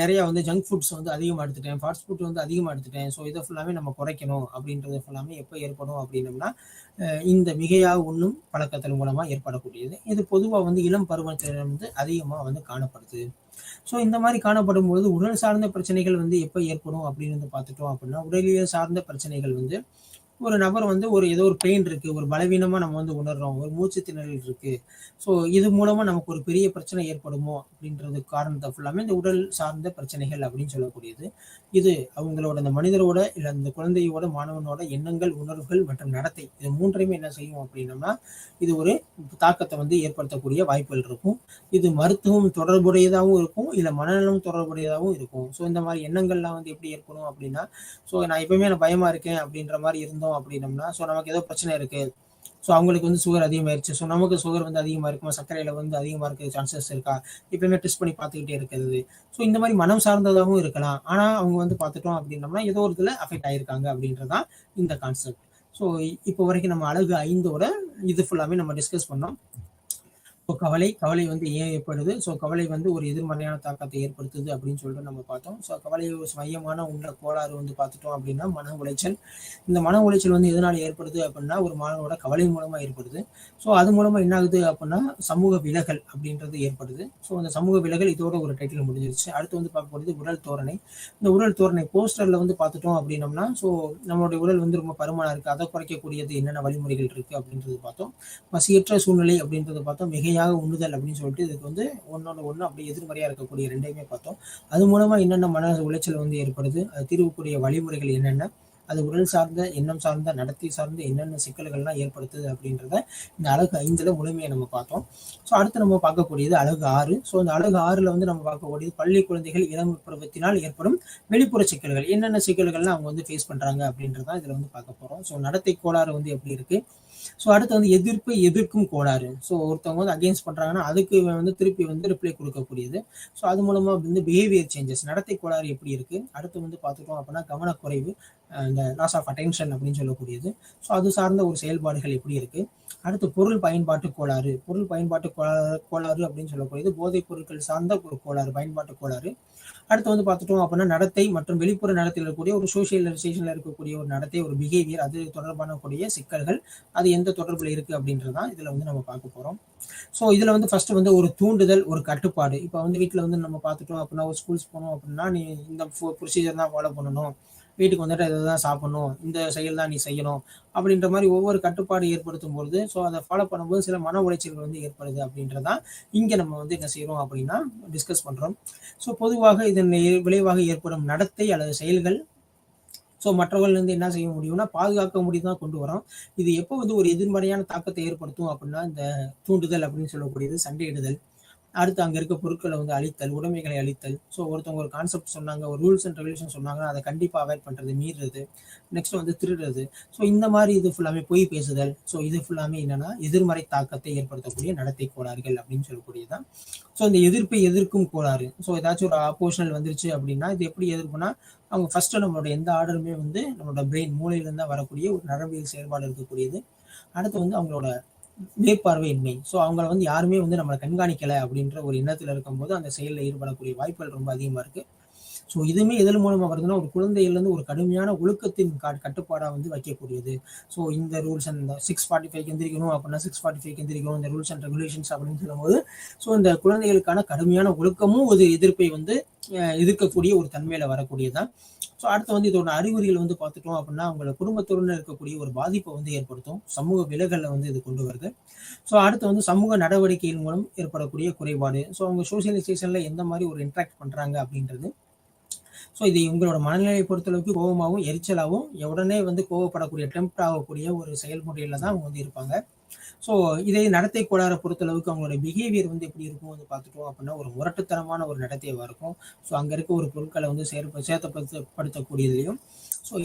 நிறைய வந்து ஜங்க் ஃபுட்ஸ் வந்து அதிகமாக எடுத்துட்டேன், ஃபாஸ்ட் ஃபுட் வந்து அதிகமாக எடுத்துட்டேன். ஸோ இதை ஃபுல்லாமே நம்ம குறைக்கணும் அப்படின்றது ஃபுல்லாமே எப்போ ஏற்படும் அப்படின்னம்னா இந்த மிகையாக உண்ணும் பழக்கத்தின் மூலமா ஏற்படக்கூடியது. இது பொதுவாக வந்து இளம் பருவத்தில் வந்து அதிகமாக வந்து காணப்படுது. ஸோ இந்த மாதிரி காணப்படும் பொழுது உடல் சார்ந்த பிரச்சனைகள் வந்து எப்போ ஏற்படும் அப்படின்னு வந்து பார்த்துட்டோம் அப்படின்னா உடலியல் சார்ந்த பிரச்சனைகள் வந்து ஒரு நபர் வந்து ஏதோ ஒரு பெயின் இருக்கு, ஒரு பலவீனமா நம்ம வந்து உணர்றோம், ஒரு மூச்சு திணறல் இருக்கு. ஸோ இது மூலமா நமக்கு ஒரு பெரிய பிரச்சனை ஏற்படுமோ அப்படின்றது காரணத்தை ஃபுல்லாமே இந்த உடல் சார்ந்த பிரச்சனைகள் அப்படின்னு சொல்லக்கூடியது. இது அவங்களோட அந்த மனிதரோட இல்லை அந்த குழந்தையோட மாணவனோட எண்ணங்கள், உணர்வுகள் மற்றும் நடத்தை இது மூன்றையுமே என்ன செய்யும் அப்படின்னம்னா இது ஒரு தாக்கத்தை வந்து ஏற்படுத்தக்கூடிய வாய்ப்புகள் இருக்கும். இது மருத்துவம் தொடர்புடையதாகவும் இருக்கும், இல்லை மனநலம் தொடர்புடையதாகவும் இருக்கும். ஸோ இந்த மாதிரி எண்ணங்கள்லாம் வந்து எப்படி ஏற்படும் அப்படின்னா ஸோ நான் எப்பவுமே நான் பயமா இருக்கேன் அப்படின்ற மாதிரி இருந்தோம் அப்படின்னம்னா ஸோ நமக்கு ஏதோ பிரச்சனை இருக்கு, ஸோ அவங்களுக்கு வந்து சுகர் அதிகமாயிருச்சு, ஸோ நமக்கு சுகர் வந்து அதிகமாக இருக்குமா, சர்க்கரையில வந்து அதிகமாக இருக்க சான்சஸ் இருக்கா, எப்பயுமே டெஸ்ட் பண்ணி பார்த்துக்கிட்டே இருக்கிறது. ஸோ இந்த மாதிரி மனம் சார்ந்ததாகவும் இருக்கலாம். ஆனால் அவங்க வந்து பார்த்துட்டோம் அப்படின்னம்னா ஏதோ ஒரு இதில் அஃபெக்ட் ஆயிருக்காங்க அப்படின்றதான் இந்த கான்செப்ட். ஸோ இப்போ வரைக்கும் நம்ம அழகு 5ஓட இது ஃபுல்லாமே நம்ம டிஸ்கஸ் பண்ணோம். கவலை வந்து ஏன் ஏற்படுது? கவலை வந்து ஒரு எதிர்மறையான தாக்கத்தை ஏற்படுத்துது அப்படின்னு சொல்லிட்டு நம்ம பார்த்தோம். கவலை ஒரு மையமான உள்ள கோளாறு வந்து பார்த்துட்டோம் அப்படின்னா மன உளைச்சல். இந்த மன உளைச்சல் வந்து எதனால ஏற்படுது அப்படின்னா ஒரு மாணவனோட கவலை மூலமா ஏற்படுது. அது மூலமா என்ன ஆகுது அப்படின்னா சமூக விலகல் அப்படின்றது ஏற்படுது. அந்த சமூக விலகல் இதோட ஒரு டைட்டில் முடிஞ்சிருச்சு. அடுத்து வந்து பார்க்கக்கூடியது உடல் தோரணை. இந்த உடல் தோரணை போஸ்டர்ல வந்து பார்த்துட்டோம் அப்படின்னம்னா நம்மளுடைய உடல் வந்து ரொம்ப பருமனா இருக்கு. அதை குறைக்கக்கூடியது என்னென்ன வழிமுறைகள் இருக்கு அப்படின்றது பார்த்தோம். பசியற்ற சூழ்நிலை அப்படின்றத பார்த்தோம். மிகையாக உண்ணுதல் அப்படின்னு சொல்லிட்டு இதுக்கு வந்து ஒன்னோட ஒன்று அப்படியே எதிர்மறையா இருக்கக்கூடிய ரெண்டையுமே பார்த்தோம். அது மூலமா என்னென்ன மன உளைச்சல் வந்து ஏற்படுது, அது தீர்வுக்குரிய வழிமுறைகள் என்னென்ன, அது உடல் சார்ந்த, எண்ணம் சார்ந்த, நடத்தை சார்ந்த என்னென்ன சிக்கல்கள்லாம் ஏற்படுத்துது அப்படின்றத இந்த அழகு 5ல முழுமையை நம்ம பார்த்தோம். அடுத்து நம்ம பார்க்கக்கூடியது அழகு 6. அந்த அழகு 6ல வந்து நம்ம பார்க்கக்கூடியது பள்ளி குழந்தைகள் இளம் பருவத்தினால் ஏற்படும் வெளிப்புற சிக்கல்கள். என்னென்ன சிக்கல்கள்லாம் அவங்க வந்து ஃபேஸ் பண்றாங்க அப்படின்றதான் இதுல வந்து பார்க்க போறோம். நடத்தை கோளாறு வந்து எப்படி இருக்கு, அடுத்து வந்து எதிர்க்கும் கோளாறு. ஒருத்தவங்க வந்து அகெயின்ஸ்ட் பண்றாங்கன்னா அதுக்கு வந்து திருப்பி வந்து ரிப்ளை கொடுக்கக்கூடியது. அது மூலமா வந்து பிஹேவியர் சேஞ்சஸ், நடத்தை கோளாறு எப்படி இருக்கு. அடுத்து வந்து பார்த்துட்டோம் அப்படின்னா கவனக்குறைவு, இந்த லாஸ் ஆஃப் அட்டென்ஷன் அப்படின்னு சொல்லக்கூடியது. அது சார்ந்த ஒரு செயல்பாடுகள் எப்படி இருக்கு. அடுத்து பொருள் பயன்பாட்டு கோளாறு. பொருள் பயன்பாட்டு கோளாறு அப்படின்னு சொல்லக்கூடியது போதைப் பொருட்கள் சார்ந்த ஒரு கோளாறு, பயன்பாட்டு கோளாறு. அடுத்து வந்து பார்த்துட்டோம் அப்படின்னா நடத்தை மற்றும் வெளிப்புற நடத்தையில் இருக்கக்கூடிய ஒரு சோசியலைசேஷன்ல இருக்கக்கூடிய ஒரு நடத்தை, ஒரு பிஹேவியர், அது தொடர்பான கூடிய சிக்கல்கள், அது எந்த தொடர்புல இருக்கு அப்படின்றதான் இதுல வந்து நம்ம பார்க்க போறோம். இதுல வந்து ஃபர்ஸ்ட் வந்து ஒரு தூண்டுதல், ஒரு கட்டுப்பாடு. இப்ப வந்து வீட்டுல வந்து நம்ம பார்த்துட்டோம் அப்படின்னா ஒரு ஸ்கூல்ஸ் போனோம் அப்படின்னா நீ இந்த ப்ரொசீஜர் தான் ஃபாலோ பண்ணணும், வீட்டுக்கு வந்துட்டு இதுதான் சாப்பிடணும், இந்த செயல் தான் நீ செய்யணும் அப்படின்ற மாதிரி ஒவ்வொரு கட்டுப்பாடு ஏற்படுத்தும் பொழுது அதை ஃபாலோ பண்ணும்போது சில மன உளைச்சல்கள் வந்து ஏற்படுது அப்படின்றதான் இங்க நம்ம வந்து என்ன செய்யறோம் அப்படின்னா டிஸ்கஸ் பண்றோம். பொதுவாக இதன் விளைவாக ஏற்படும் நடத்தை அல்லது செயல்கள் மற்றவர்கள் வந்து என்ன செய்ய முடியும்னா பாதுகாக்க முடியுதான் கொண்டு வரோம். இது எப்போ வந்து ஒரு எதிர்மறையான தாக்கத்தை ஏற்படுத்தும் அப்படின்னா இந்த தூண்டுதல் அப்படின்னு சொல்லக்கூடியது, சண்டையிடுதல், அடுத்து அங்க இருக்க பொருட்களை வந்து அழித்தல், உடைமைகளை அழித்தல். ஒருத்தவங்க ஒரு கான்செப்ட் சொன்னாங்க, ஒரு ரூல்ஸ் அண்ட் ரெகுலேஷன் சொன்னாங்கன்னா அதை கண்டிப்பா அவாய்ட் பண்றது, மீறுறது. நெக்ஸ்ட் வந்து திருடுறது. இந்த மாதிரி இது ஃபுல்லாமே பொய் பேசுதல். இது ஃபுல்லாமே என்னன்னா எதிர்மறை தாக்கத்தை ஏற்படுத்தக்கூடிய நடத்தை கோளாறுகள் அப்படின்னு சொல்லக்கூடியதான். இந்த எதிர்ப்பை எதிர்க்கும் கோளாறு. ஏதாச்சும் ஒரு ஆப்போஷனல் வந்துருச்சு அப்படின்னா இது எப்படி எதிர்ப்புனா அவங்க ஃபர்ஸ்ட் நம்மளோட எந்த ஆர்டருமே வந்து நம்மளோட பிரெயின் மூளையிலிருந்து தான் வரக்கூடிய ஒரு நரம்பியல் செயல்பாடு இருக்கக்கூடியது. அடுத்து வந்து அவங்களோட மேற்பார்வையின்மை. அவங்கள வந்து யாருமே வந்து நம்மளை கண்காணிக்கல அப்படின்ற ஒரு எண்ணத்துல இருக்கும்போது அந்த செயலில் ஈடுபடக்கூடிய வாய்ப்புகள் ரொம்ப அதிகமா இருக்கு. இதுவுமே எதன் மூலமா வருதுன்னா ஒரு குழந்தையிலிருந்து ஒரு கடுமையான ஒழுக்கத்தின் கட்டுப்பாடா வந்து வைக்கக்கூடியது. இந்த ரூல்ஸ் அண்ட் 6:45 எந்திரிக்கணும் அப்படின்னா 6:45 எந்திரிக்கணும், இந்த ரூல்ஸ் அண்ட் ரெகுலேஷன்ஸ் அப்படின்னு சொல்லும்போது இந்த குழந்தைகளுக்கான கடுமையான ஒழுக்கமும் ஒரு எதிர்ப்பை வந்து எதிர்க்கக்கூடிய ஒரு தன்மையில வரக்கூடியதான். அடுத்து வந்து இதோட அறிகுறிகள் வந்து பார்த்துட்டோம் அப்படின்னா அவங்களோட குடும்பத்துடன் இருக்கக்கூடிய ஒரு பாதிப்பை வந்து ஏற்படுத்தும். சமூக விலகல்ல வந்து இது கொண்டு வருது. அடுத்து வந்து சமூக நடவடிக்கையின் மூலம் ஏற்படக்கூடிய குறைபாடு. அவங்க சோசியலைசேஷன்ல எந்த மாதிரி ஒரு இன்ட்ராக்ட் பண்றாங்க அப்படின்றது. இது உங்களோட மனநிலையை பொறுத்தளவுக்கு கோபமாகவும் எரிச்சலாகவும் உடனே வந்து கோவப்படக்கூடிய டெம்ப்ட் ஆகக்கூடிய ஒரு செயல்முறையில தான் அவங்க வந்து இருப்பாங்க. இதே நடத்தை கோளாறை பொறுத்தளவுக்கு அவங்களோட பிஹேவியர் வந்து எப்படி இருக்கும் வந்து பார்த்துட்டோம் அப்படின்னா ஒரு முரட்டுத்தனமான ஒரு நடத்தையவா இருக்கும். அங்க இருக்க ஒரு பொருட்களை வந்து சேர்த்தப்படுத்தக்கூடியதுலையும்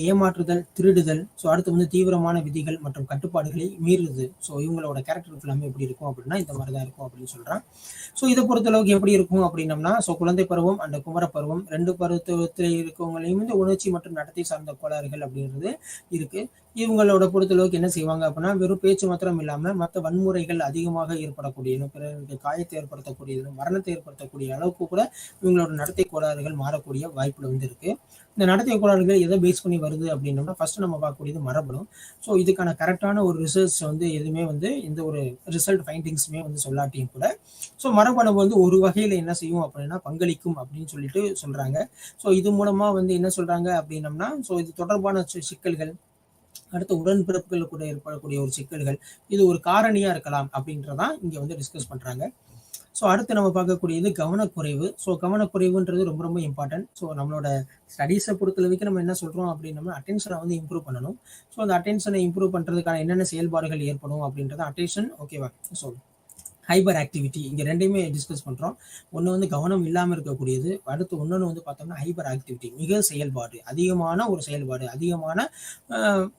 ஏமாற்றுதல், திருடுதல், அடுத்து வந்து தீவிரமான விதிகள் மற்றும் கட்டுப்பாடுகளை மீறுது. இவங்களோட கேரக்டர் ஃபுல்லாமே எப்படி இருக்கும் அப்படின்னா இந்த மாதிரிதான் இருக்கும் அப்படின்னு சொல்றான். இதை பொறுத்தளவுக்கு எப்படி இருக்கும் அப்படின்னம்னா குழந்தை பருவம் அந்த குமர பருவம் 2 பருவத்தில் இருக்கவங்களையும் வந்து உணர்ச்சி மற்றும் நடத்தை சார்ந்த கோளாறுகள் அப்படின்றது இருக்கு. இவங்களோட பொறுத்தளவுக்கு என்ன செய்வாங்க அப்படின்னா வெறும் பேச்சு மாத்திரம் இல்லாம மற்ற வன்முறைகள் அதிகமாக ஏற்படக்கூடியதும், பிறருக்கு காயத்தை ஏற்படுத்தக்கூடியதும், மரணத்தை ஏற்படுத்தக்கூடிய அளவுக்கு கூட இவங்களோட நடத்தை கோளாறுகள் மாறக்கூடிய வாய்ப்புல வந்து இருக்கு. இந்த நடத்தை கோளாறுகள் எதை பேஸ் பண்ணி வருது அப்படின்னோம்னா ஃபர்ஸ்ட் நம்ம பார்க்கக்கூடியது மரபணு. இதுக்கான கரெக்டான ஒரு ரிசர்ச் வந்து எதுவுமே வந்து எந்த ஒரு ரிசல்ட் ஃபைண்டிங்ஸுமே வந்து சொல்லாட்டியும் கூட மரபணு வந்து ஒரு வகையில என்ன செய்யும் அப்படின்னா பங்களிக்கும் அப்படின்னு சொல்லிட்டு சொல்றாங்க. இது மூலமா வந்து என்ன சொல்றாங்க அப்படின்னம்னா இது தொடர்பான சிக்கல்கள், அடுத்த உடன்பிறப்புகள் கூட ஏற்படக்கூடிய ஒரு சிக்கல்கள், இது ஒரு காரணியா இருக்கலாம் அப்படின்றதான் இங்க வந்து டிஸ்கஸ் பண்றாங்க. அடுத்து நம்ம பார்க்கக்கூடியது கவனக்குறைவு. கவனக்குறைவுன்றது ரொம்ப ரொம்ப இம்பார்ட்டன்ட். நம்மளோட ஸ்டடீஸை பொறுத்தளவுக்கு நம்ம என்ன சொல்றோம் அப்படின்னா அட்டென்ஷனை வந்து இம்ப்ரூவ் பண்ணணும். அந்த அட்டென்ஷனை இம்ப்ரூவ் பண்றதுக்கான என்னென்ன செயல்பாடுகள் ஏற்படும் அப்படின்றத அட்டென்ஷன் ஓகேவா. ஹைபர் ஆக்டிவிட்டி, இங்க ரெண்டையுமே டிஸ்கஸ் பண்றோம். ஒண்ணு வந்து கவனம் இல்லாம இருக்கக்கூடியது, அடுத்து ஒன்னொன்னு வந்து பார்த்தோம்னா ஹைபர் ஆக்டிவிட்டி, மிக செயல்பாடு, அதிகமான ஒரு செயல்பாடு, அதிகமான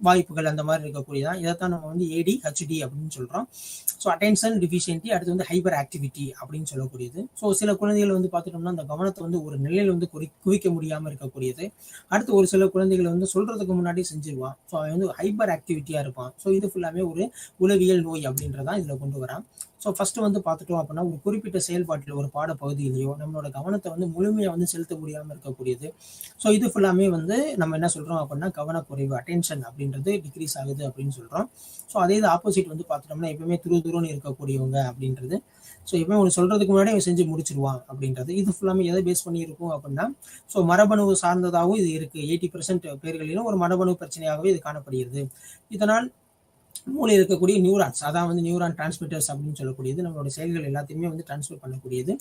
வாய்ப்புகள் அந்த மாதிரி இருக்கக்கூடியதான். இதைத்தான் நம்ம வந்து ADHD அப்படின்னு சொல்றோம். அட்டென்ஷன் டிஃபிஷியன்சி, அடுத்து வந்து ஹைபர் ஆக்டிவிட்டி அப்படின்னு சொல்லக்கூடியது. சில குழந்தைகள் வந்து பார்த்துட்டோம்னா அந்த கவனத்தை வந்து ஒரு நிலையில வந்து குவிக்க முடியாம இருக்கக்கூடியது. அடுத்து ஒரு சில குழந்தைகள் வந்து சொல்றதுக்கு முன்னாடி செஞ்சிருவான். அவன் வந்து ஹைபர் ஆக்டிவிட்டியா இருப்பான். இது ஃபுல்லாமே ஒரு உளவியல் நோய் அப்படின்றதான் இதுல கொண்டு வரான். ஃபர்ஸ்ட் ஃபர்ஸ்ட் வந்து பார்த்துட்டோம் அப்படின்னா ஒரு குறிப்பிட்ட செயல்பாட்டில் ஒரு பாட பகுதியிலையோ நம்மளோட கவனத்தை வந்து முழுமையாக வந்து செலுத்த முடியாமல் இருக்கக்கூடியது. ஸோ இது ஃபுல்லாமே வந்து நம்ம என்ன சொல்கிறோம் அப்படின்னா கவனக்குறைவு, அட்டென்ஷன் அப்படின்றது டிக்ரீஸ் ஆகுது அப்படின்னு சொல்கிறோம். ஸோ அதே இது ஆப்போசிட் வந்து பார்த்துட்டோம்னா எப்பவுமே துருதுருன்னு இருக்கக்கூடியவங்க அப்படின்றது. ஸோ எப்பவுமே ஒன்று சொல்கிறதுக்கு முன்னாடி அவன் செஞ்சு முடிச்சிருவான் அப்படின்றது. இது ஃபுல்லாமே எதை பேஸ் பண்ணி இருக்கும் அப்படின்னா ஸோ மரபணு சார்ந்ததாகவும் இது இருக்குது. 80% பேர்களிலும் ஒரு மரபணு பிரச்சனையாகவே இது காணப்படுகிறது. இதனால் மூளையில் இருக்கக்கூடிய நியூரான்ஸ், அதான் வந்து நியூரான் டிரான்ஸ்மிட்டர்ஸ் அப்படின்னு சொல்லக்கூடியது, நம்மளோட செயல்கள் எல்லாத்தையுமே வந்து டிரான்ஸ்ஃபர் பண்ணக்கூடியது.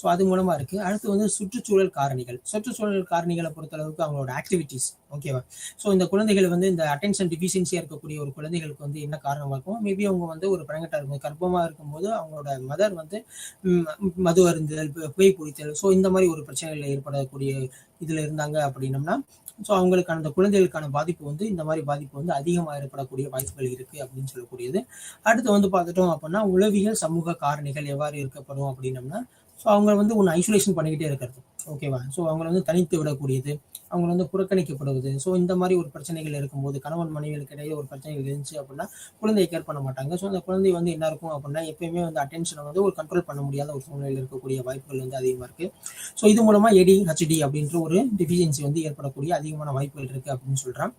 ஸோ அது மூலமா இருக்கு. அடுத்து வந்து சுற்றுச்சூழல் காரணிகள். சுற்றுச்சூழல் காரணிகளை பொறுத்தளவுக்கு அவங்களோட ஆக்டிவிட்டிஸ், ஓகேவா. ஸோ இந்த குழந்தைகள் வந்து இந்த அட்டென்ஷன் டிஃபிஷியன்சியா இருக்கக்கூடிய ஒரு குழந்தைகளுக்கு வந்து என்ன காரணமா இருக்கும், மேபி அவங்க வந்து ஒரு பிரெக்னெண்டா இருக்கும், கர்ப்பமா இருக்கும்போது அவங்களோட மதர் வந்து மது அருந்துதல், புகை பிடித்தல், ஸோ இந்த மாதிரி ஒரு பிரச்சனைகள் ஏற்படக்கூடிய இதுல இருந்தாங்க அப்படின்னம்னா ஸோ அவங்களுக்கான அந்த குழந்தைகளுக்கான பாதிப்பு வந்து இந்த மாதிரி பாதிப்பு வந்து அதிகமாக ஏற்படக்கூடிய வாய்ப்புகள் இருக்கு அப்படின்னு சொல்லக்கூடியது. அடுத்து வந்து பார்த்துட்டோம் அப்படின்னா உளவியல் சமூக காரணிகள் எவ்வாறு இருக்கப்படும் அப்படின்னம்னா ஸோ அவங்க வந்து ஒன்று ஐசோலேஷன் பண்ணிக்கிட்டே இருக்கிறது, ஓகேவா. ஸோ அவங்களை வந்து தனித்து விடக்கூடியது, அவங்க வந்து புறக்கணிக்கப்படுவது. ஸோ இந்த மாதிரி ஒரு பிரச்சனைகள் இருக்கும்போது கணவன் மனைவிகளுக்கு இடையே ஒரு பிரச்சனைகள் இருந்துச்சு அப்படின்னா குழந்தையை கேர் பண்ண மாட்டாங்க. ஸோ அந்த குழந்தை வந்து என்ன இருக்கும் அப்படின்னா எப்பயுமே வந்து அட்டென்ஷனை வந்து ஒரு கண்ட்ரோல் பண்ண முடியாத ஒரு சூழ்நிலையில் இருக்கக்கூடிய வாய்ப்புகள் வந்து அதிகமாக இருக்கு. ஸோ இது மூலமா ADHD அப்படின்ற ஒரு டெஃபிஷியன்சி வந்து ஏற்படக்கூடிய அதிகமான வாய்ப்புகள் இருக்கு அப்படின்னு சொல்றான்.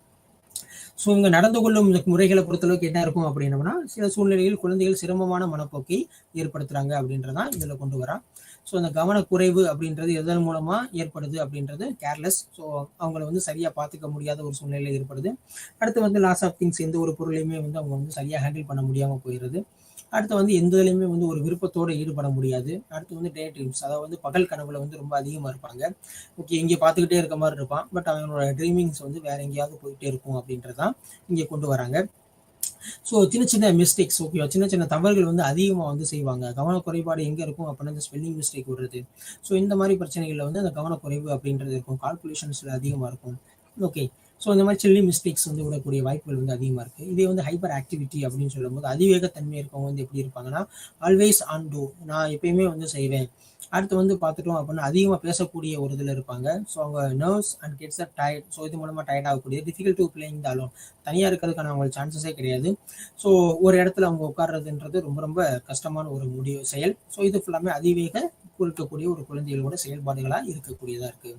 ஸோ இங்க நடந்து கொள்ளும் முறைகளை பொறுத்தளவுக்கு என்ன இருக்கும் அப்படின்னம்னா சில சூழ்நிலையில் குழந்தைகள் சிரமமான மனப்போக்கை ஏற்படுத்துறாங்க அப்படின்றதான் இதுல கொண்டு வரான். ஸோ அந்த கவனக்குறைவு அப்படின்றது எதன் மூலமா ஏற்படுது அப்படின்றது கேர்லெஸ். ஸோ அவங்களை வந்து சரியா பார்த்துக்க முடியாத ஒரு சூழ்நிலை ஏற்படுது. அடுத்து வந்து லாஸ் ஆஃப் திங்ஸ், எந்த ஒரு பொருளையுமே வந்து அவங்க வந்து சரியா ஹேண்டில் பண்ண முடியாம போயிடுது. அடுத்து வந்து எந்த இதுலையுமே வந்து ஒரு விருப்பத்தோடு ஈடுபட முடியாது. அடுத்து வந்து டே ட்ரீம்ஸ், அதாவது வந்து பகல் கனவுல வந்து ரொம்ப அதிகமா இருப்பாங்க. ஓகே, இங்கே பார்த்துக்கிட்டே இருக்க மாதிரி இருப்பான், பட் அவனோட ட்ரீமிங்ஸ் வந்து வேற எங்கேயாவது போயிட்டே இருக்கும் அப்படின்றதான் இங்கே கொண்டு வராங்க. ஸோ சின்ன சின்ன மிஸ்டேக்ஸ், ஓகேவா, சின்ன சின்ன தவறுகள் வந்து அதிகமாக வந்து செய்வாங்க. கவனக்குறைபாடு எங்கே இருக்கும் அப்படின்னா இந்த ஸ்பெல்லிங் மிஸ்டேக் விடுறது. ஸோ இந்த மாதிரி பிரச்சனைகளில் வந்து அந்த கவனக்குறைவு அப்படின்றது இருக்கும், கால்குலேஷன்ஸில் அதிகமாக இருக்கும். ஓகே, ஸோ இந்த மாதிரி சில்லி மிஸ்டேக்ஸ் வந்து விடக்கூடிய வாய்ப்புகள் வந்து அதிகமாக இருக்குது. இதே வந்து ஹைப்பர் ஆக்டிவிட்டி அப்படின்னு சொல்லும்போது அதிவேகத்தன்மை இருக்கவங்க வந்து எப்படி இருப்பாங்கன்னா ஆல்வேஸ் ஆன் டூ, நான் எப்பயுமே வந்து செய்வேன். அடுத்து வந்து பார்த்துட்டோம் அப்படின்னா அதிகமாக பேசக்கூடிய ஒரு இதில் இருப்பாங்க. ஸோ அவங்க nerves and gets a tired, so இது மூலமாக டயர்ட் ஆகக்கூடிய, difficult to playing the alone, தனியாக இருக்கிறதுக்கான அவங்களுக்கு சான்சஸே கிடையாது. ஸோ ஒரு இடத்துல அவங்க உட்கார்றதுன்றது ரொம்ப ரொம்ப கஷ்டமான ஒரு செயல். ஸோ இது ஃபுல்லாமே அதிவேக இருக்கக்கூடிய ஒரு குழந்தைகளோட செயல்பாடுகளாக இருக்கக்கூடியதாக இருக்குது.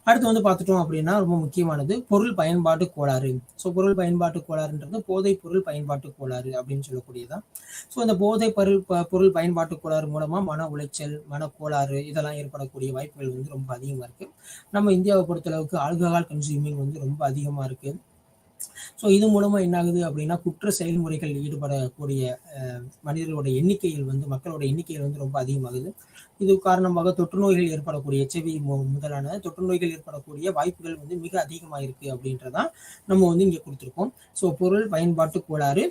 அடுத்து வந்து பார்த்துட்டோம் அப்படின்னா ரொம்ப முக்கியமானது பொருள் பயன்பாட்டு கோளாறு. ஸோ பொருள் பயன்பாட்டு கோளாறுன்றது போதைப் பொருள் பயன்பாட்டு கோளாறு அப்படின்னு சொல்லக்கூடியதான். ஸோ இந்த போதைப் பொருள் பயன்பாட்டு கோளாறு மூலமா மன உளைச்சல், மன கோளாறு இதெல்லாம் ஏற்படக்கூடிய வாய்ப்புகள் வந்து ரொம்ப அதிகமாக இருக்கு. நம்ம இந்தியாவை பொறுத்தளவுக்கு ஆல்கஹால் கன்சியூமிங் வந்து ரொம்ப அதிகமாக இருக்கு. ஸோ இது மூலமா என்ன ஆகுது அப்படின்னா குற்ற செயல்முறைகள் ஈடுபடக்கூடிய மனிதர்களோட எண்ணிக்கைகள் வந்து மக்களோட எண்ணிக்கைகள் வந்து ரொம்ப அதிகமாகுது. இது காரணமாக தொற்று நோய்கள் ஏற்படக்கூடிய HIV முதலான தொற்று நோய்கள் ஏற்படக்கூடிய வாய்ப்புகள் வந்து மிக அதிகமாக இருக்கு அப்படின்றதான் நம்ம வந்து இங்கே கொடுத்துருக்கோம். ஸோ பொருள் பயன்பாட்டு கோளாறு,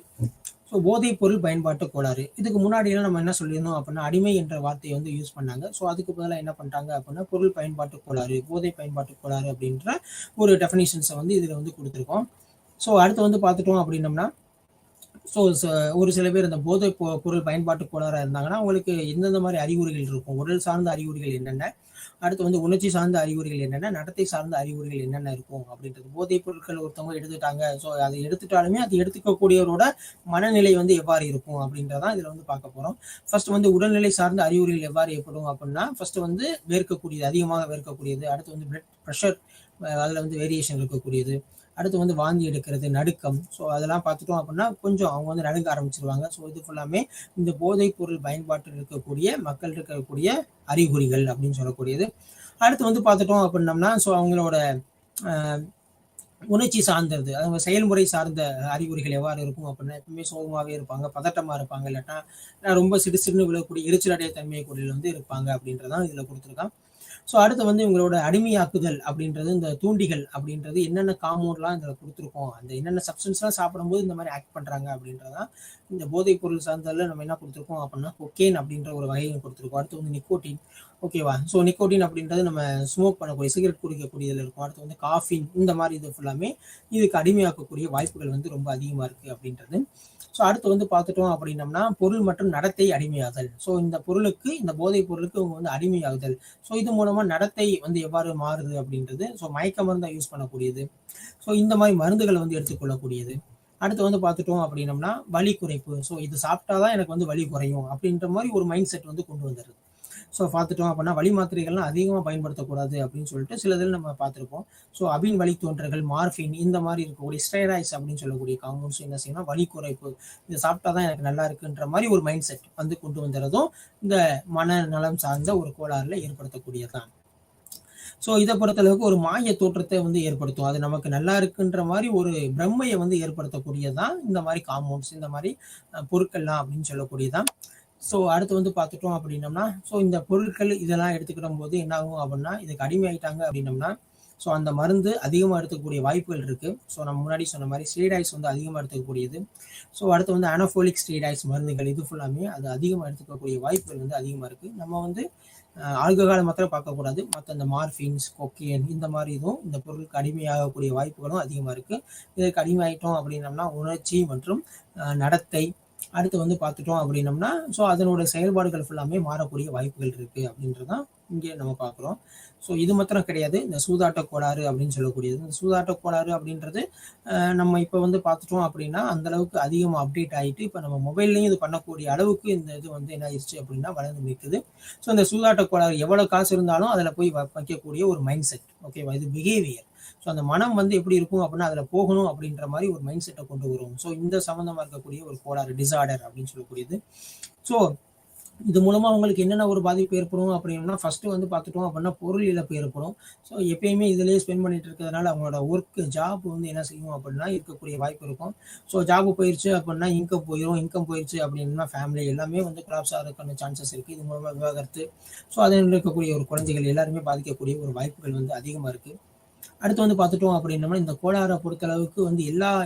ஸோ போதைப் பொருள் பயன்பாட்டு கோளாறு. இதுக்கு முன்னாடியெல்லாம் நம்ம என்ன சொல்லியிருந்தோம் அப்படின்னா அடிமை என்ற வார்த்தையை வந்து யூஸ் பண்ணாங்க. ஸோ அதுக்கு பதிலாக என்ன பண்ணிட்டாங்க அப்படின்னா பொருள் பயன்பாட்டு கோளாறு, போதை பயன்பாட்டு கோளாறு அப்படின்ற ஒரு டெஃபினிஷன்ஸை வந்து இதில் வந்து கொடுத்துருக்கோம். ஸோ அடுத்து வந்து பார்த்துட்டோம் அப்படின்னம்னா ஸோ ஒரு சில பேர் இந்த போதை பொருள் பயன்பாட்டு கோளாறாக இருந்தாங்கன்னா அவங்களுக்கு எந்தெந்த மாதிரி அறிகுறிகள் இருக்கும், உடல் சார்ந்த அறிகுறிகள் என்னென்ன, அடுத்து வந்து உணர்ச்சி சார்ந்த அறிகுறிகள் என்னென்ன, நடத்தை சார்ந்த அறிகுறிகள் என்னென்ன இருக்கும் அப்படின்றது. போதைப் பொருட்கள் ஒருத்தவங்க எடுத்துட்டாங்க, ஸோ அதை எடுத்துட்டாலுமே அது எடுத்துக்கக்கூடியவரோட மனநிலை வந்து எவ்வாறு இருக்கும் அப்படின்றதான் இதில் வந்து பார்க்க போகிறோம். ஃபர்ஸ்ட் வந்து உடல்நிலை சார்ந்த அறிகுறிகள் எவ்வாறு ஏற்படும் அப்படின்னா ஃபர்ஸ்ட் வந்து வேர்க்கக்கூடியது, அதிகமாக வேர்க்கக்கூடியது. அடுத்து வந்து பிளட் ப்ரெஷர், அதில் வந்து வேரியேஷன் இருக்கக்கூடியது. அடுத்து வந்து வாந்தி எடுக்கிறது, நடுக்கம். ஸோ அதெல்லாம் பார்த்துட்டோம் அப்படின்னா கொஞ்சம் அவங்க வந்து நடுங்க ஆரம்பிச்சிருவாங்க. ஸோ இது ஃபுல்லாமே இந்த போதைப் பொருள் பயன்பாட்டில் இருக்கக்கூடிய மக்கள் இருக்கக்கூடிய அறிகுறிகள் அப்படின்னு சொல்லக்கூடியது. அடுத்து வந்து பார்த்துட்டோம் அப்படின்னம்னா ஸோ அவங்களோட உணர்ச்சி சார்ந்தது, அவங்க செயல்முறை சார்ந்த அறிகுறிகள் எவ்வாறு இருக்கும் அப்படின்னா எப்பவுமே சோகமாகவே இருப்பாங்க, பதட்டமாக இருப்பாங்க, இல்லாட்டா ரொம்ப சிடுசிடுன்னு விழக்கூடிய எரிச்சலடைய தன்மை கூடியில் வந்து இருப்பாங்க அப்படின்றதான் இதில் கொடுத்துருக்கான். ஸோ அடுத்து வந்து இவங்களோட அடிமையாக்குதல் அப்படின்றது, இந்த தூண்டிகள் அப்படின்றது என்னென்ன காம்பவுண்ட்லாம் இதில் கொடுத்துருக்கோம், அந்த என்னென்ன சப்ஸ்டன்ஸ்லாம் சாப்பிடும்போது இந்த மாதிரி ஆக்ட் பண்ணுறாங்க அப்படின்றதான் இந்த போதைப் பொருள் சார்ந்ததில் நம்ம என்ன கொடுத்துருக்கோம் அப்படின்னா கொக்கேன் அப்படின்ற ஒரு வகையை கொடுத்துருக்கோம். அடுத்து வந்து நிக்கோட்டின், ஓகேவா. ஸோ நிக்கோட்டின் அப்படின்றது நம்ம ஸ்மோக் பண்ணக்கூடிய சிகரெட் குடிக்கக்கூடியதில் இருக்கும். அடுத்து வந்து காஃபின், இந்த மாதிரி இது ஃபுல்லாமே இதுக்கு அடிமையாக்கக்கூடிய வாய்ப்புகள் வந்து ரொம்ப அதிகமாக இருக்குது அப்படின்றது. ஸோ அடுத்து வந்து பார்த்துட்டோம் அப்படின்னம்னா பொருள் மற்றும் நடத்தை அடிமையாதல். ஸோ இந்த பொருளுக்கு, இந்த போதைப் பொருளுக்கு அவங்க வந்து அடிமையாகுதல். ஸோ இது மூலமா நடத்தை வந்து எவ்வாறு மாறுது அப்படின்றது. ஸோ மயக்க மருந்தை யூஸ் பண்ணக்கூடியது, ஸோ இந்த மாதிரி மருந்துகளை வந்து எடுத்துக்கொள்ளக்கூடியது. அடுத்து வந்து பார்த்துட்டோம் அப்படின்னம்னா வலி குறைப்பு. ஸோ இது சாப்பிட்டா தான் எனக்கு வந்து வலி குறையும் அப்படின்ற மாதிரி ஒரு மைண்ட் செட் வந்து கொண்டு வந்துடுது. ஸோ பார்த்துட்டோம் அப்படின்னா வலி மாத்திரைகள்லாம் அதிகமாக பயன்படுத்தக்கூடாது அப்படின்னு சொல்லிட்டு சிலதில் நம்ம பார்த்துருப்போம். ஸோ அபின் வலி தோன்றல்கள், மார்பின் இந்த மாதிரி இருக்கக்கூடிய ஸ்டெராய்ட்ஸ் அப்படின்னு சொல்லக்கூடிய காம்பவுண்ட்ஸ் என்ன செய்யணும், வலி குறைப்பு, இதை சாப்பிட்டா தான் எனக்கு நல்லா இருக்குன்ற மாதிரி ஒரு மைண்ட் செட் வந்து கொண்டு வந்துடுறதும் இந்த மனநலம் சார்ந்த ஒரு கோளாறுல ஏற்படுத்தக்கூடியதான். ஸோ இதை பொறுத்தளவுக்கு ஒரு மாய தோற்றத்தை வந்து ஏற்படுத்தும். அது நமக்கு நல்லா இருக்குன்ற மாதிரி ஒரு பிரம்மையை வந்து ஏற்படுத்தக்கூடியதான் இந்த மாதிரி காம்பவுண்ட்ஸ், இந்த மாதிரி பொருட்கள்லாம் அப்படின்னு சொல்லக்கூடியதான். ஸோ அடுத்து வந்து பார்த்துட்டோம் அப்படின்னம்னா, ஸோ இந்த பொருட்கள் இதெல்லாம் எடுத்துக்கிற போது என்ன ஆகும் அப்படின்னா, இதுக்கு அடிமையாயிட்டாங்க அப்படின்னம்னா, ஸோ அந்த மருந்து அதிகமாக எடுத்துக்கக்கூடிய வாய்ப்புகள் இருக்கு. ஸோ நம்ம முன்னாடி சொன்ன மாதிரி ஸ்டீராய்ட்ஸ் வந்து அதிகமாக எடுத்துக்கக்கூடியது. ஸோ அடுத்து வந்து அனோஃபோலிக் ஸ்டீராய்ட்ஸ் மருந்துகள், இது ஃபுல்லாமே அது அதிகமாக எடுத்துக்கக்கூடிய வாய்ப்புகள் வந்து அதிகமாக இருக்கு. நம்ம வந்து ஆல்கஹாலை மாத்திரம் பார்க்கக்கூடாது, மற்ற இந்த மார்பின்ஸ், கொக்கைன் இந்த மாதிரி இதுவும் இந்த பொருளுக்கு அடிமையாகக்கூடிய வாய்ப்புகளும் அதிகமாக இருக்கு. இதற்கு அடிமையாயிட்டோம் அப்படின்னம்னா உணர்ச்சி மற்றும் நடத்தை, அடுத்து வந்து பார்த்துட்டோம் அப்படின்னம்னா ஸோ அதனோட செயல்பாடுகள் ஃபுல்லாமே மாறக்கூடிய வாய்ப்புகள் இருக்கு அப்படின்றதான் இங்கே நம்ம பார்க்குறோம். ஸோ இது மாத்திரம் கிடையாது, இந்த சூதாட்ட கோளாறு அப்படின்னு சொல்லக்கூடியது. இந்த சூதாட்ட கோளாறு அப்படின்றது நம்ம இப்போ வந்து பார்த்துட்டோம் அப்படின்னா அந்த அளவுக்கு அதிகமாக அப்டேட் ஆகிட்டு இப்போ நம்ம மொபைல்லையும் இது பண்ணக்கூடிய அளவுக்கு இந்த இது வந்து என்ன ஆயிடுச்சு அப்படின்னா வளர்ந்து நிற்குது. ஸோ இந்த சூதாட்ட கோளாறு எவ்வளோ காசு இருந்தாலும் அதில் போய் வைக்கக்கூடிய ஒரு மைண்ட் செட், ஓகேவா, இது பிஹேவியர். ஸோ அந்த மனம் வந்து எப்படி இருக்கும் அப்படின்னா அதில் போகணும் அப்படின்ற மாதிரி ஒரு மைண்ட் செட்டை கொண்டு வரும். ஸோ இந்த சம்மந்தமாக இருக்கக்கூடிய ஒரு கோளாறு, டிசார்டர் அப்படின்னு சொல்லக்கூடியது. ஸோ இது மூலமா அவங்களுக்கு என்னென்ன ஒரு பாதிப்பு ஏற்படும் அப்படின்னா, ஃபர்ஸ்ட் வந்து பார்த்துட்டோம் அப்படின்னா பொருள் இழப்பு ஏற்படும். ஸோ எப்பயுமே இதுலேயே ஸ்பெண்ட் பண்ணிட்டு இருக்கிறதுனால அவங்களோட ஒர்க் ஜாப் வந்து என்ன செய்யும் அப்படின்னா இருக்கக்கூடிய வாய்ப்பு இருக்கும். ஸோ ஜாப் போயிடுச்சு அப்படின்னா இன்கம் போயிடும், இன்கம் போயிடுச்சு அப்படின்னா ஃபேமிலி எல்லாமே வந்து கொலாப்ஸ் ஆகிறதுக்கான சான்சஸ் இருக்குது. இது மூலமாக விவாகரத்து, ஸோ அதில் இருக்கக்கூடிய ஒரு குழந்தைகள் எல்லாருமே பாதிக்கக்கூடிய ஒரு வாய்ப்புகள் வந்து அதிகமாக இருக்குது. அடுத்து வந்து பார்த்துட்டோம் அப்படின்னம்னா இந்த கோளாறை பொறுத்தளவுக்கு வந்து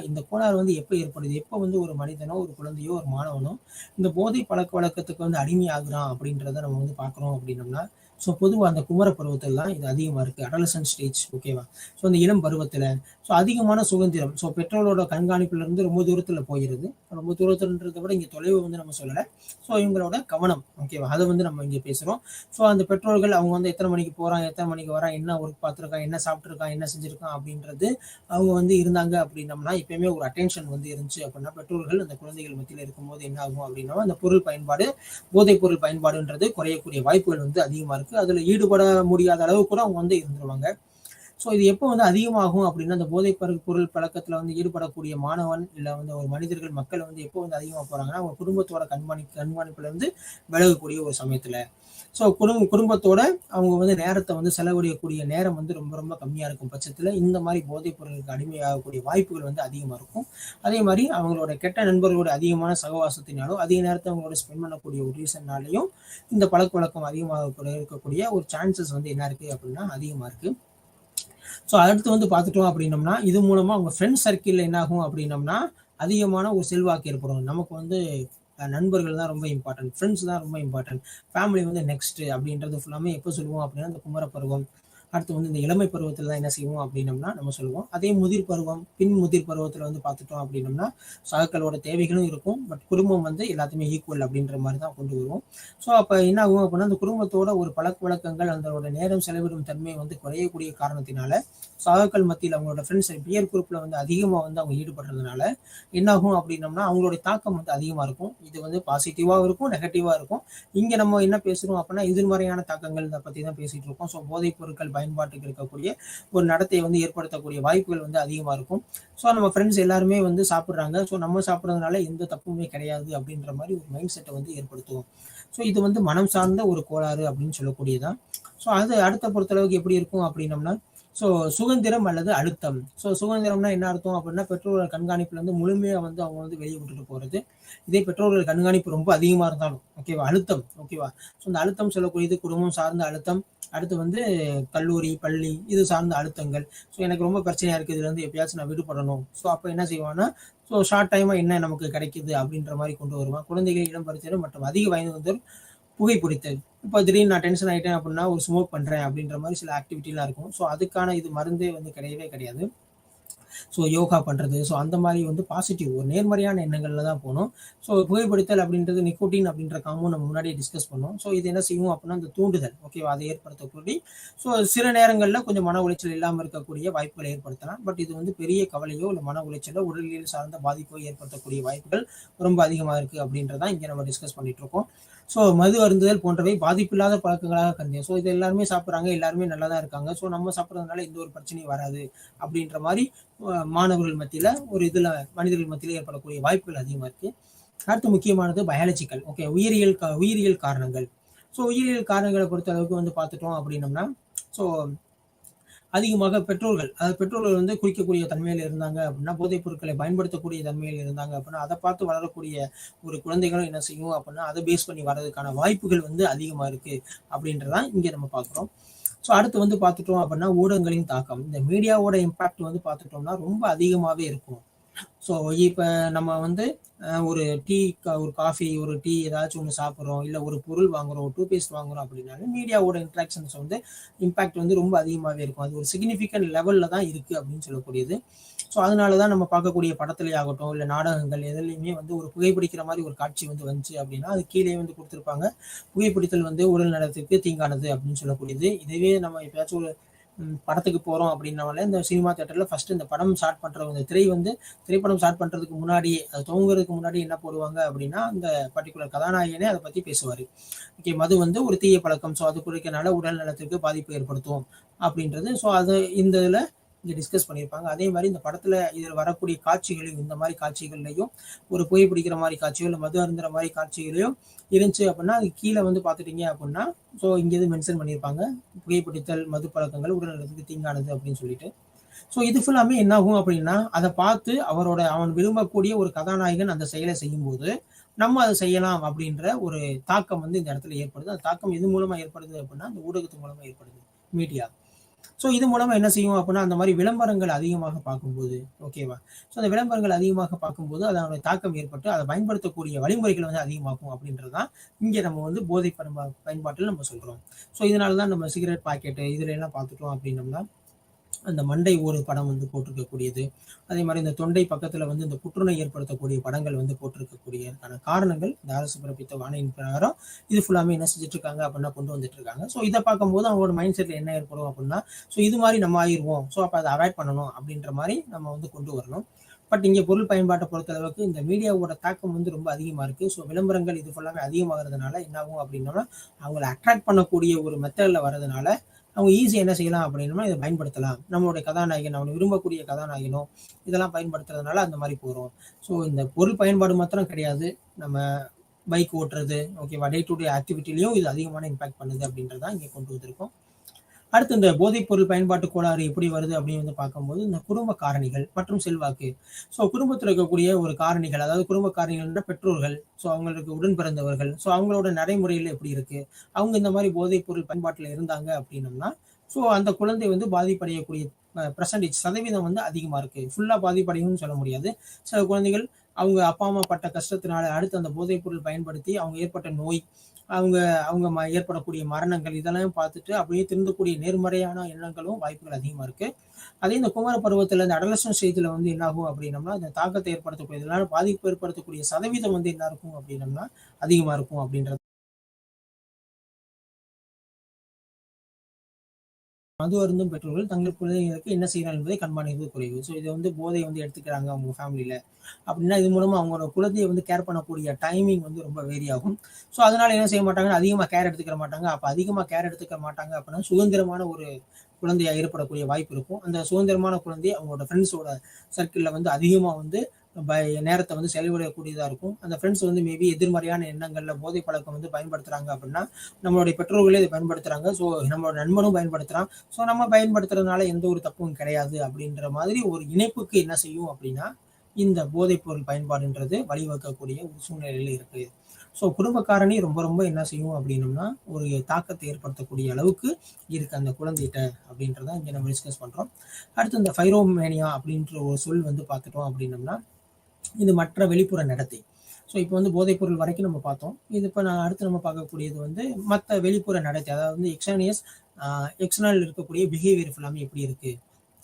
இந்த கோளாறு வந்து எப்போ ஏற்படுது, எப்போ வந்து ஒரு மனிதனோ ஒரு குழந்தையோ ஒரு மாணவனோ இந்த போதை பழக்க வழக்கத்துக்கு வந்து அடிமையாகிறான் அப்படின்றத நம்ம வந்து பார்க்குறோம் அப்படின்னம்னா, ஸோ பொதுவாக அந்த குமர பருவத்தில் தான் இது அதிகமாக இருக்குது, அடலசன்ட் ஸ்டேஜ், ஓகேவா. ஸோ அந்த இளம் பருவத்தில் ஸோ அதிகமான சுதந்திரம், ஸோ பெற்றோரோட கண்காணிப்புலேருந்து ரொம்ப தூரத்தில் போயிடுது. ரொம்ப தூரத்துன்றதை விட இங்கே தொலைவு வந்து நம்ம சொல்லலை. ஸோ இவங்களோட கவனம், ஓகேவா, அதை வந்து நம்ம இங்கே பேசுகிறோம். ஸோ அந்த பெற்றோர்கள் அவங்க வந்து எத்தனை மணிக்கு போகிறான், எத்தனை மணிக்கு வரான், என்ன ஒர்க் பார்த்துருக்கான், என்ன சாப்பிட்ருக்கான், என்ன செஞ்சுருக்கான் அப்படின்றது அவங்க வந்து இருந்தாங்க அப்படின்னம்னா, எப்பயுமே ஒரு அட்டென்ஷன் வந்து இருந்துச்சு அப்படின்னா பெற்றோர்கள் அந்த குழந்தைகள் மத்தியில் இருக்கும்போது என்ன ஆகும் அப்படின்னா அந்த பொருள் பயன்பாடு, போதைப் பொருள் பயன்பாடுன்றது குறையக்கூடிய வாய்ப்புகள் வந்து அதிகமாக இருக்குது. அதில் ஈடுபட முடியாத அளவு கூட அவங்க வந்து இருந்துருவாங்க. ஸோ இது எப்போ வந்து அதிகமாகும் அப்படின்னா அந்த போதைப் பொருள் பழக்கத்தில் வந்து ஈடுபடக்கூடிய மாணவன் இல்லை வந்து ஒரு மனிதர்கள், மக்கள் வந்து எப்போ வந்து அதிகமாக போகிறாங்கன்னா அவங்க குடும்பத்தோட கண்காணிப்புல இருந்து விலகக்கூடிய ஒரு சமயத்தில். ஸோ குடும்பத்தோட அவங்க வந்து நேரத்தை வந்து செலவழிக்கக்கூடிய நேரம் வந்து ரொம்ப ரொம்ப கம்மியாக இருக்கும் பட்சத்தில் இந்த மாதிரி போதைப் பொருளுக்கு அடிமையாகக்கூடிய வாய்ப்புகள் வந்து அதிகமாக இருக்கும். அதே மாதிரி அவங்களோட கெட்ட நண்பர்களோட அதிகமான சகவாசத்தினாலும் அதிக நேரத்தை அவங்களோட ஸ்பெண்ட் பண்ணக்கூடிய ஒரு ரீசன்னாலையும் இந்த பழக்க வழக்கம் அதிகமாக இருக்கக்கூடிய ஒரு சான்சஸ் வந்து என்ன இருக்குது அப்படின்னா அதிகமாக இருக்குது. ஸோ அடுத்து வந்து பார்த்துட்டோம் அப்படின்னம்னா இது மூலமாக அவங்க ஃப்ரெண்ட்ஸ் சர்க்கிளில் என்ன ஆகும் அப்படின்னம்னா அதிகமான ஒரு செல்வாக்கு ஏற்படும். நமக்கு வந்து நண்பர்கள் தான் ரொம்ப இம்பார்ட்டன்ட், ஃப்ரெண்ட்ஸ் தான் ரொம்ப இம்பார்ட்டன்ட், ஃபேமிலி வந்து நெக்ஸ்ட் அப்படின்றது ஃபுல்லாமே எப்போ சொல்லுவோம் அப்படின்னா இந்த குமர பருவம், அடுத்து வந்து இந்த இளமை பருவத்தில் தான் என்ன செய்வோம் அப்படின்னம்னா நம்ம சொல்லுவோம். அதே முதிர் பருவம், பின் முதிர் பருவத்தில் வந்து பார்த்துட்டோம் அப்படின்னம்னா சகக்களோட தேவைகளும் இருக்கும், பட் குடும்பம் வந்து எல்லாத்தையுமே ஈக்குவல் அப்படின்ற மாதிரி தான் கொண்டு வருவோம். ஸோ அப்போ என்ன ஆகும் அப்படின்னா அந்த குடும்பத்தோட ஒரு பழக்க வழக்கங்கள் அதோட நேரம் செலவிடும் தன்மை வந்து குறையக்கூடிய காரணத்தினால சகக்கள் மத்தியில் அவங்களோட ஃப்ரெண்ட்ஸ் பியர் குரூப்பில் வந்து அதிகமாக வந்து அவங்க ஈடுபடுறதுனால என்ன ஆகும் அப்படின்னம்னா அவங்களுடைய தாக்கம் வந்து அதிகமாக இருக்கும். இது வந்து பாசிட்டிவாக இருக்கும், நெகட்டிவாக இருக்கும். இங்கே நம்ம என்ன பேசுகிறோம் அப்படின்னா எதிர்மறையான தாக்கங்கள் இதை பற்றி தான் பேசிகிட்டு இருக்கோம். ஸோ போதைப் பொருட்கள் பயன்பாட்டுக்கு இருக்கக்கூடிய ஒரு நடத்தை வந்து ஏற்படுத்தக்கூடிய வாய்ப்புகள் வந்து அதிகமாக இருக்கும். ஸோ நம்ம ஃப்ரெண்ட்ஸ் எல்லாருமே வந்து சாப்பிட்றாங்க, ஸோ நம்ம சாப்பிட்றதுனால எந்த தப்புமே கிடையாது அப்படின்ற மாதிரி ஒரு மைண்ட் செட்டை வந்து ஏற்படுத்துவோம். ஸோ இது வந்து மனம் சார்ந்த ஒரு கோளாறு அப்படின்னு சொல்லக்கூடியதான். ஸோ அது அடுத்த பொறுத்தளவுக்கு எப்படி இருக்கும் அப்படின்னம்னா ஸோ சுதந்திரம் அல்லது அழுத்தம். ஸோ சுதந்திரம்னா என்ன அர்த்தம் அப்படின்னா பெற்றோர்கள் கண்காணிப்புல இருந்து முழுமையாக வந்து அவங்க வந்து வெளியே விட்டுட்டு போகிறது. இதே பெற்றோர்கள் கண்காணிப்பு ரொம்ப அதிகமாக இருந்தாலும் ஓகேவா அழுத்தம், ஓகேவா. ஸோ இந்த அழுத்தம் சொல்லக்கூடியது குடும்பம் சார்ந்த அழுத்தம், அடுத்து வந்து கல்லூரி, பள்ளி இது சார்ந்த அழுத்தங்கள். ஸோ எனக்கு ரொம்ப பிரச்சனையாக இருக்குது, இதுலேருந்து எப்பயாச்சும் நான் விடுபடணும். ஸோ அப்போ என்ன செய்வான்னா ஸோ ஷார்ட் டைமாக என்ன நமக்கு கிடைக்குது அப்படின்ற மாதிரி கொண்டு வருவான். குழந்தைகள், இளம் பருவத்தினர் மற்றும் அதிக வயது வந்தோர் புகைப்பிடித்தல். இப்போ திடீர்னு நான் டென்ஷன் ஆகிட்டேன் அப்படின்னா ஒரு ஸ்மோக் பண்ணுறேன் அப்படின்ற மாதிரி சில ஆக்டிவிட்டிலாம் இருக்கும். ஸோ அதுக்கான இது மருந்தே வந்து கிடையவே கிடையாது. ஸோ யோகா பண்ணுறது, ஸோ அந்த மாதிரி வந்து பாசிட்டிவ் ஒரு நேர்மறையான எண்ணங்களில் தான் போகணும். ஸோ புகைப்பிடித்தல் அப்படின்றது நிக்கோட்டின் அப்படின்ற காம்பவுண்ட் நம்ம முன்னாடியே டிஸ்கஸ் பண்ணோம். ஸோ இது என்ன செய்யும் அப்படின்னா அந்த தூண்டுதல், ஓகேவா, அதை ஏற்படுத்தக்கூடிய ஸோ சில நேரங்களில் கொஞ்சம் மன உளைச்சல் இல்லாமல் இருக்கக்கூடிய வாய்ப்புகளை ஏற்படுத்தலாம். பட் இது வந்து பெரிய கவலையோ இல்லை மன உளைச்சலோ உடலியல் சார்ந்த பாதிப்போ ஏற்படுத்தக்கூடிய வாய்ப்புகள் ரொம்ப அதிகமாக இருக்குது அப்படின்றதான் இங்கே நம்ம டிஸ்கஸ் பண்ணிட்டு இருக்கோம். ஸோ மது அருந்துதல் போன்றவை பாதிப்பில்லாத பழக்கங்களாக கருது. ஸோ இது எல்லாருமே சாப்பிட்றாங்க, எல்லாருமே நல்லா தான் இருக்காங்க, ஸோ நம்ம சாப்பிட்றதுனால எந்த ஒரு பிரச்சனையும் வராது அப்படின்ற மாதிரி மாணவர்கள் மத்தியில் ஒரு இதில் மனிதர்கள் மத்தியில் ஏற்படக்கூடிய வாய்ப்புகள் அதிகமாக இருக்குது. அடுத்து முக்கியமானது பயாலஜிக்கல், ஓகே, உயிரியல் காரணங்கள். ஸோ உயிரியல் காரணங்களை பொறுத்த அளவுக்கு வந்து பார்த்துட்டோம் அப்படின்னம்னா, ஸோ அதிகமாக பெற்றோர்கள் வந்து குடிக்கக்கூடிய தன்மையில் இருந்தாங்க அப்படின்னா, போதைப் பொருட்களை பயன்படுத்தக்கூடிய தன்மையில் இருந்தாங்க அப்படின்னா, அதை பார்த்து வளரக்கூடிய ஒரு குழந்தைகளும் என்ன செய்யும் அப்படின்னா, அதை பேஸ் பண்ணி வர்றதுக்கான வாய்ப்புகள் வந்து அதிகமாக இருக்கு அப்படின்றதான் இங்கே நம்ம பார்க்குறோம். ஸோ அடுத்து வந்து பார்த்துட்டோம் அப்படின்னா ஊடகங்களின் தாக்கம், இந்த மீடியாவோட இம்பாக்ட் வந்து பார்த்துட்டோம்னா ரொம்ப அதிகமாகவே இருக்கும். ஸோ இப்போ நம்ம வந்து ஒரு ஒரு காஃபி, ஒரு டீ ஏதாச்சும் ஒன்று சாப்பிட்றோம், இல்லை ஒரு பொருள் வாங்குறோம், டூத்பேஸ்ட் வாங்குறோம் அப்படின்னாலும் மீடியாவோட இன்ட்ராக்ஷன்ஸ் வந்து இம்பாக்ட் வந்து ரொம்ப அதிகமாகவே இருக்கும். அது ஒரு சிக்னிஃபிகண்ட் லெவலில் தான் இருக்குது அப்படின்னு சொல்லக்கூடியது. ஸோ அதனால தான் நம்ம பார்க்கக்கூடிய படத்துலேயே ஆகட்டும், இல்லை நாடகங்கள் எதுலையுமே வந்து ஒரு புகைப்பிடிக்கிற மாதிரி ஒரு காட்சி வந்து வந்துச்சு அப்படின்னா அது கீழே வந்து கொடுத்துருப்பாங்க, புகைப்பிடித்தல் வந்து உடல் நலத்துக்கு தீங்கானது அப்படின்னு சொல்லக்கூடியது. இதுவே நம்ம எப்பயாச்சும் ஒரு படத்துக்கு போகிறோம் அப்படின்னால இந்த சினிமா தேட்டரில் ஃபஸ்ட்டு இந்த படம் ஸ்டார்ட் பண்ணுறவங்க, இந்த திரைப்படம் ஸ்டார்ட் பண்ணுறதுக்கு முன்னாடியே, அது துவங்குறதுக்கு முன்னாடி என்ன போடுவாங்க அப்படின்னா அந்த பர்டிகுலர் கதாநாயகனே அதை பற்றி பேசுவார். ஓகே, மது வந்து ஒரு தீய பழக்கம், ஸோ அது குறைக்கனால உடல் நலத்திற்கு பாதிப்பு ஏற்படுத்தும் அப்படின்றது. ஸோ அது இந்த இதில் இங்கே டிஸ்கஸ் பண்ணியிருப்பாங்க. அதே மாதிரி இந்த படத்தில் இதில் வரக்கூடிய காட்சிகளையும், இந்த மாதிரி காட்சிகள்லையும் ஒரு புகைப்பிடிக்கிற மாதிரி காட்சியோ இல்லை மது அருந்துற மாதிரி காட்சிகளையும் இருந்துச்சு அப்படின்னா அது கீழே வந்து பார்த்துட்டீங்க அப்படின்னா ஸோ இங்கேருந்து மென்ஷன் பண்ணியிருப்பாங்க, புகைப்பிடித்தல், மது பழக்கங்கள் உடல் நலத்துக்கு தீங்கானது அப்படின்னு சொல்லிட்டு. ஸோ இது ஃபுல்லாமே என்ன ஆகும் அப்படின்னா அதை பார்த்து அவன் விரும்பக்கூடிய ஒரு கதாநாயகன் அந்த செயலை செய்யும்போது நம்ம அதை செய்யலாம் அப்படின்ற ஒரு தாக்கம் வந்து இந்த இடத்துல ஏற்படுது. அந்த தாக்கம் எது மூலமா ஏற்படுது அப்படின்னா அந்த ஊடகத்து மூலமா ஏற்படுது, மீடியா. ஸோ இது மூலமா என்ன செய்யும் அப்படின்னா அந்த மாதிரி விளம்பரங்கள் அதிகமாக பார்க்கும்போது, ஓகேவா, ஸோ அந்த விளம்பரங்கள் அதிகமாக பார்க்கும்போது அதனுடைய தாக்கம் ஏற்பட்டு அதை பயன்படுத்தக்கூடிய வழிமுறைகள் வந்து அதிகமாகும் அப்படின்றதான் இங்கே நம்ம வந்து போதை பயன்பாட்டில் நம்ம சொல்றோம். ஸோ இதனால தான் நம்ம சிகரெட் பாக்கெட்டு இதுல எல்லாம் பார்த்துட்டோம் அப்படின்னம்னா அந்த மண்டை ஒரு படம் வந்து போட்டிருக்கக்கூடியது, அதே மாதிரி இந்த தொண்டை பக்கத்துல வந்து இந்த புற்றுநோய் ஏற்படுத்தக்கூடிய படங்கள் வந்து போட்டிருக்கக்கூடியதுக்கான காரணங்கள் இந்த அரசு பிறப்பித்த ஆணையின் பிரகாரம் இது ஃபுல்லாமே என்ன செஞ்சுட்டு இருக்காங்க அப்படின்னா கொண்டு வந்துட்டு இருக்காங்க. ஸோ இதை பார்க்கும்போது அவங்களோட மைண்ட் செட்ல என்ன ஏற்படும் அப்படின்னா ஸோ இது மாதிரி நம்ம ஆயிடுவோம், ஸோ அப்போ அதை அவாய்ட் பண்ணணும் அப்படின்ற மாதிரி நம்ம வந்து கொண்டு வரணும். பட் இங்கே பொருள் பயன்பாட்டை பொறுத்த அளவுக்கு இந்த மீடியாவோட தாக்கம் வந்து ரொம்ப அதிகமாக இருக்குது. ஸோ விளம்பரங்கள் இது ஃபுல்லாமே அதிகமாகிறதுனால என்ன ஆகும் அப்படின்னா அவங்கள அட்ராக்ட் பண்ணக்கூடிய ஒரு மெத்தடில் வர்றதுனால அவங்க ஈஸியாக என்ன செய்யலாம் அப்படின்னா இதை பயன்படுத்தலாம். நம்மளுடைய கதாநாயகன், அவனை விரும்பக்கூடிய கதாநாயகனோ இதெல்லாம் பயன்படுத்துறதுனால அந்த மாதிரி போகிறோம். ஸோ இந்த பொருள் பயன்பாடு மாத்திரம் கிடையாது, நம்ம பைக் ஓட்டுறது, ஓகேவா, டே டு டே ஆக்டிவிட்டிலையும் இது அதிகமான இம்பாக்ட் பண்ணுது அப்படின்றதான் இங்கே கொண்டு வந்திருக்கோம். அடுத்து இந்த போதைப் பொருள் பயன்பாட்டு கோளாறு எப்படி வருது அப்படின்னு வந்து பார்க்கும்போது இந்த குடும்ப காரணிகள் மற்றும் செல்வாக்கு. ஸோ குடும்பத்தில் இருக்கக்கூடிய ஒரு காரணிகள், அதாவது குடும்ப காரணிகள்ன்ற பெற்றோர்கள், ஸோ அவங்களுக்கு உடன் பிறந்தவர்கள், ஸோ அவங்களோட நடைமுறையில் எப்படி இருக்கு, அவங்க இந்த மாதிரி போதைப் பொருள் பயன்பாட்டில் இருந்தாங்க அப்படின்னம்னா ஸோ அந்த குழந்தை வந்து பாதிப்படையக்கூடிய சதவீதம் வந்து அதிகமாக இருக்கு. ஃபுல்லாக பாதிப்படையும்னு சொல்ல முடியாது. சில குழந்தைகள் அவங்க அப்பா அம்மா பட்ட கஷ்டத்தினால அடுத்து அந்த போதைப் பொருள் பயன்படுத்தி அவங்க ஏற்பட்ட நோய், அவங்க அவங்க ஏற்படக்கூடிய மரணங்கள் இதெல்லாம் பார்த்துட்டு அப்படியே திருந்தக்கூடிய நேர்மறையான எண்ணங்களும் வாய்ப்புகள் அதிகமா இருக்கு. அதே இந்த குமர பருவத்துல இந்த அடலசன் ஸ்டேஜ்ல வந்து என்ன ஆகும் அப்படின்னம்னா இந்த தாக்கத்தை ஏற்படுத்தக்கூடிய இதனால பாதிப்பு ஏற்படுத்தக்கூடிய சதவீதம் வந்து என்ன இருக்கும் அப்படின்னம்னா அதிகமா இருக்கும் அப்படின்றது. மது அருந்தும் பெற்றோர்கள் தங்கள் குழந்தைகளுக்கு என்ன செய்யறாங்க என்பதை கண்காணிப்பது குறைவு. ஸோ இதை வந்து போதை வந்து எடுத்துக்கிறாங்க அவங்க ஃபேமிலியில அப்படின்னா இது மூலமா அவங்களோட குழந்தையை வந்து கேர் பண்ணக்கூடிய டைமிங் வந்து ரொம்ப வேரி ஆகும். ஸோ அதனால என்ன செய்ய மாட்டாங்கன்னா அதிகமாக கேர் எடுத்துக்கிற மாட்டாங்க. அப்போ அதிகமாக கேர் எடுத்துக்க மாட்டாங்க அப்படின்னா சுதந்திரமான ஒரு குழந்தையா ஏற்படக்கூடிய வாய்ப்பு இருக்கும். அந்த சுதந்திரமான குழந்தை அவங்களோட ஃப்ரெண்ட்ஸோட சர்க்கிளில் வந்து அதிகமாக வந்து நேரத்தை வந்து செலவிடக்கூடியதாக இருக்கும். அந்த ஃப்ரெண்ட்ஸ் வந்து மேபி எதிர்மறையான எண்ணங்கள்ல போதை பழக்கம் வந்து பயன்படுத்துறாங்க அப்படின்னா நம்மளுடைய பெற்றோர்களே இதை பயன்படுத்துறாங்க. ஸோ நம்மளோட நண்பனும் பயன்படுத்துறான். ஸோ நம்ம பயன்படுத்துறதுனால எந்த ஒரு தப்பும் கிடையாது அப்படின்ற மாதிரி ஒரு இணைப்புக்கு என்ன செய்யும் அப்படின்னா இந்த போதைப் பொருள் பயன்பாடுன்றது வழிவகுக்கக்கூடிய ஒரு சூழ்நிலையில இருக்கு. ஸோ குடும்ப காரணி ரொம்ப ரொம்ப என்ன செய்யும் அப்படின்னம்னா ஒரு தாக்கத்தை ஏற்படுத்தக்கூடிய அளவுக்கு இருக்கு அந்த குழந்தைகிட்ட அப்படின்றத இங்கே நம்ம டிஸ்கஸ் பண்றோம். அடுத்து இந்த ஃபைரோமேனியா அப்படின்ற ஒரு சொல் வந்து பார்த்துட்டோம் அப்படின்னம்னா இது மற்ற வெளிப்புற நடத்தை. ஸோ இப்போ வந்து போதைப் பொருள் வரைக்கும் நம்ம பார்த்தோம். இது இப்போ நான் அடுத்து நம்ம பார்க்கக்கூடியது வந்து மற்ற வெளிப்புற நடத்தை, அதாவது வந்து எக்ஸ்டர்னல் இருக்கக்கூடிய பிஹேவியர் ஃபுல்லாமே எப்படி இருக்கு.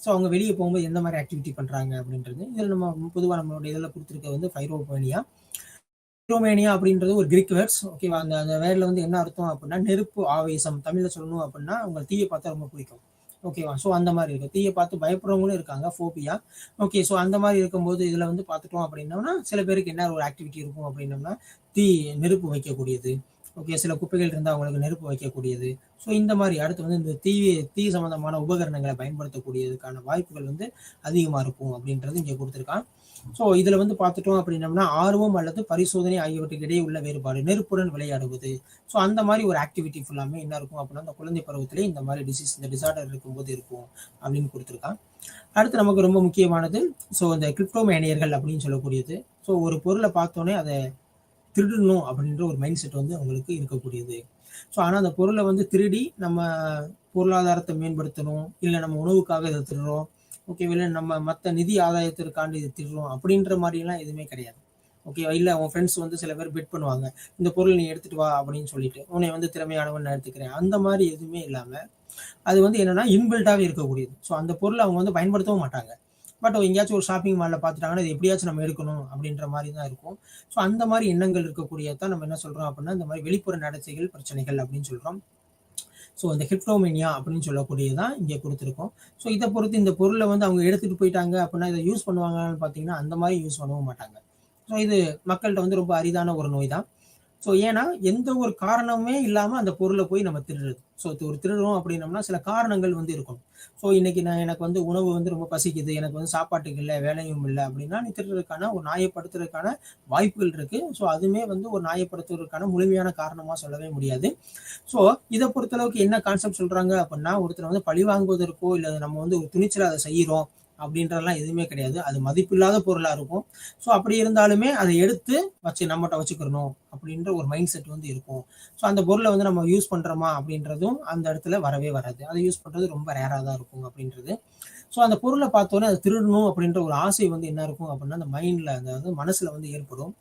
ஸோ அவங்க வெளியே போகும்போது எந்த மாதிரி ஆக்டிவிட்டி பண்ணுறாங்க அப்படின்றது. இதில் நம்ம பொதுவாக நம்மளோட இதில் கொடுத்துருக்க வந்து பைரோமேனியா. பைரோமேனியா அப்படின்றது ஒரு கிரீக் வேர்ட்ஸ். ஓகேவா, அந்த அந்த வேர்டில் வந்து என்ன அர்த்தம் அப்படின்னா நெருப்பு ஆவேசம். தமிழில் சொல்லணும் அப்படின்னா உங்கள் தீயை பார்த்தா ரொம்ப பிடிக்கும். ஓகேவா, ஸோ அந்த மாதிரி இருக்கும். தீயை பார்த்து பயப்படுறவங்களும் இருக்காங்க, ஃபோபியா. ஓகே, ஸோ அந்த மாதிரி இருக்கும்போது இதில் வந்து பார்த்துட்டோம் அப்படின்னோம்னா சில பேருக்கு என்ன ஒரு ஆக்டிவிட்டி இருக்கும் அப்படின்னோம்னா தீ நெருப்பு வைக்கக்கூடியது. ஓகே, சில குப்பைகள் இருந்தால் அவங்களுக்கு நெருப்பு வைக்கக்கூடியது. ஸோ இந்த மாதிரி அடுத்து வந்து இந்த தீ சம்பந்தமான உபகரணங்களை பயன்படுத்தக்கூடியதுக்கான வாய்ப்புகள் வந்து அதிகமாக இருக்கும் அப்படின்றது இங்கே கொடுத்துருக்கான். ஸோ இதில் வந்து பார்த்துட்டோம் அப்படின்னம்னா ஆர்வம் அல்லது பரிசோதனை ஆகியவற்றுக்கு இடையே உள்ள வேறுபாடு, நெருப்புடன் விளையாடுவது. ஸோ அந்த மாதிரி ஒரு ஆக்டிவிட்டி ஃபுல்லாமே என்ன இருக்கும் அப்படின்னா அந்த குழந்தை பருவத்திலே இந்த மாதிரி இந்த டிசார்டர் இருக்கும்போது இருக்கும் அப்படின்னு கொடுத்துருக்கான். அடுத்து நமக்கு ரொம்ப முக்கியமானது ஸோ இந்த கிரிப்டோமேனியர்கள் அப்படின்னு சொல்லக்கூடியது. ஸோ ஒரு பொருளை பார்த்தோன்னே அதை திருடணும் அப்படின்ற ஒரு மைண்ட் செட் வந்து அவங்களுக்கு இருக்கக்கூடியது. ஸோ ஆனால் அந்த பொருளை வந்து திருடி நம்ம பொருளாதாரத்தை மேம்படுத்தணும், இல்லை நம்ம உணவுக்காக இதை திருடுறோம், ஓகே, இல்லை நம்ம மற்ற நிதி ஆதாயத்திற்காண்டி இதை திருடுறோம் அப்படின்ற மாதிரிலாம் எதுவுமே கிடையாது. ஓகேவா, இல்லை அவங்க ஃப்ரெண்ட்ஸ் வந்து சில பேர் பெட் பண்ணுவாங்க, இந்த பொருள் நீ எடுத்துட்டு வா அப்படின்னு சொல்லிட்டு, உன்னை வந்து திறமையானவன் நான் எடுத்துக்கிறேன், அந்த மாதிரி எதுவுமே இல்லாமல் அது வந்து என்னன்னா இன்பில்ட்டாகவே இருக்கக்கூடியது. ஸோ அந்த பொருளை அவங்க வந்து பயன்படுத்தவும் மாட்டாங்க. பட் எங்கேயாச்சும் ஒரு ஷாப்பிங் மாலில் பார்த்துட்டாங்கன்னா இது எப்படியாச்சும் நம்ம எடுக்கணும் அப்படின்ற மாதிரி தான் இருக்கும். ஸோ அந்த மாதிரி எண்ணங்கள் இருக்கக்கூடியதான் நம்ம என்ன சொல்கிறோம் அப்படின்னா இந்த மாதிரி வெளிப்புற நடத்தைகள் பிரச்சனைகள் அப்படின்னு சொல்கிறோம். ஸோ இந்த கிரிப்டோமேனியா அப்படின்னு சொல்லக்கூடியதான் இங்கே கொடுத்துருக்கோம். ஸோ இதை பொறுத்து இந்த பொருளை வந்து அவங்க எடுத்துகிட்டு போயிட்டாங்க அப்படின்னா இதை யூஸ் பண்ணுவாங்கன்னு பார்த்தீங்கன்னா அந்த மாதிரி யூஸ் பண்ணவும் மாட்டாங்க. ஸோ இது மக்கள்கிட்ட வந்து ரொம்ப அரிதான ஒரு நோய் தான். ஸோ ஏன்னா எந்த ஒரு காரணமே இல்லாமல் அந்த பொருளை போய் நம்ம திருடுறது. ஸோ ஒரு திருடுறோம் அப்படின்னம்னா சில காரணங்கள் வந்து இருக்கும். ஸோ இன்னைக்கு எனக்கு வந்து உணவு வந்து ரொம்ப பசிக்குது, எனக்கு வந்து சாப்பாட்டுக்கு இல்லை, வேலையும் இல்லை அப்படின்னா நீ திருடுறதுக்கான ஒரு நியாயப்படுத்துறதுக்கான வாய்ப்புகள் இருக்கு. ஸோ அதுவுமே வந்து ஒரு நியாயப்படுத்துவதற்கான முழுமையான காரணமாக சொல்லவே முடியாது. ஸோ இதை பொறுத்தளவுக்கு என்ன கான்செப்ட் சொல்றாங்க அப்படின்னா ஒருத்தர் வந்து பழி வாங்குவதற்கோ இல்லை நம்ம வந்து ஒரு துணிச்சலை அதை செய்கிறோம் அப்படின்றதெல்லாம் எதுவுமே கிடையாது. அது மதிப்பில்லாத பொருளாக இருக்கும். ஸோ அப்படி இருந்தாலுமே அதை எடுத்து நம்மகிட்ட வச்சுக்கிறணும் அப்படின்ற ஒரு மைண்ட் செட் வந்து இருக்கும். ஸோ அந்த பொருளை வந்து நம்ம யூஸ் பண்ணுறோமா அப்படின்றதும் அந்த இடத்துல வரவே வராது. அதை யூஸ் பண்ணுறது ரொம்ப ரேராக தான் இருக்கும் அப்படின்றது. ஸோ அந்த பொருளை பார்த்தோன்னே அதை திருடணும் அப்படின்ற ஒரு ஆசை வந்து என்ன இருக்கும் அப்படின்னா அந்த மைண்டில், அதாவது மனசில் வந்து ஏற்படும்.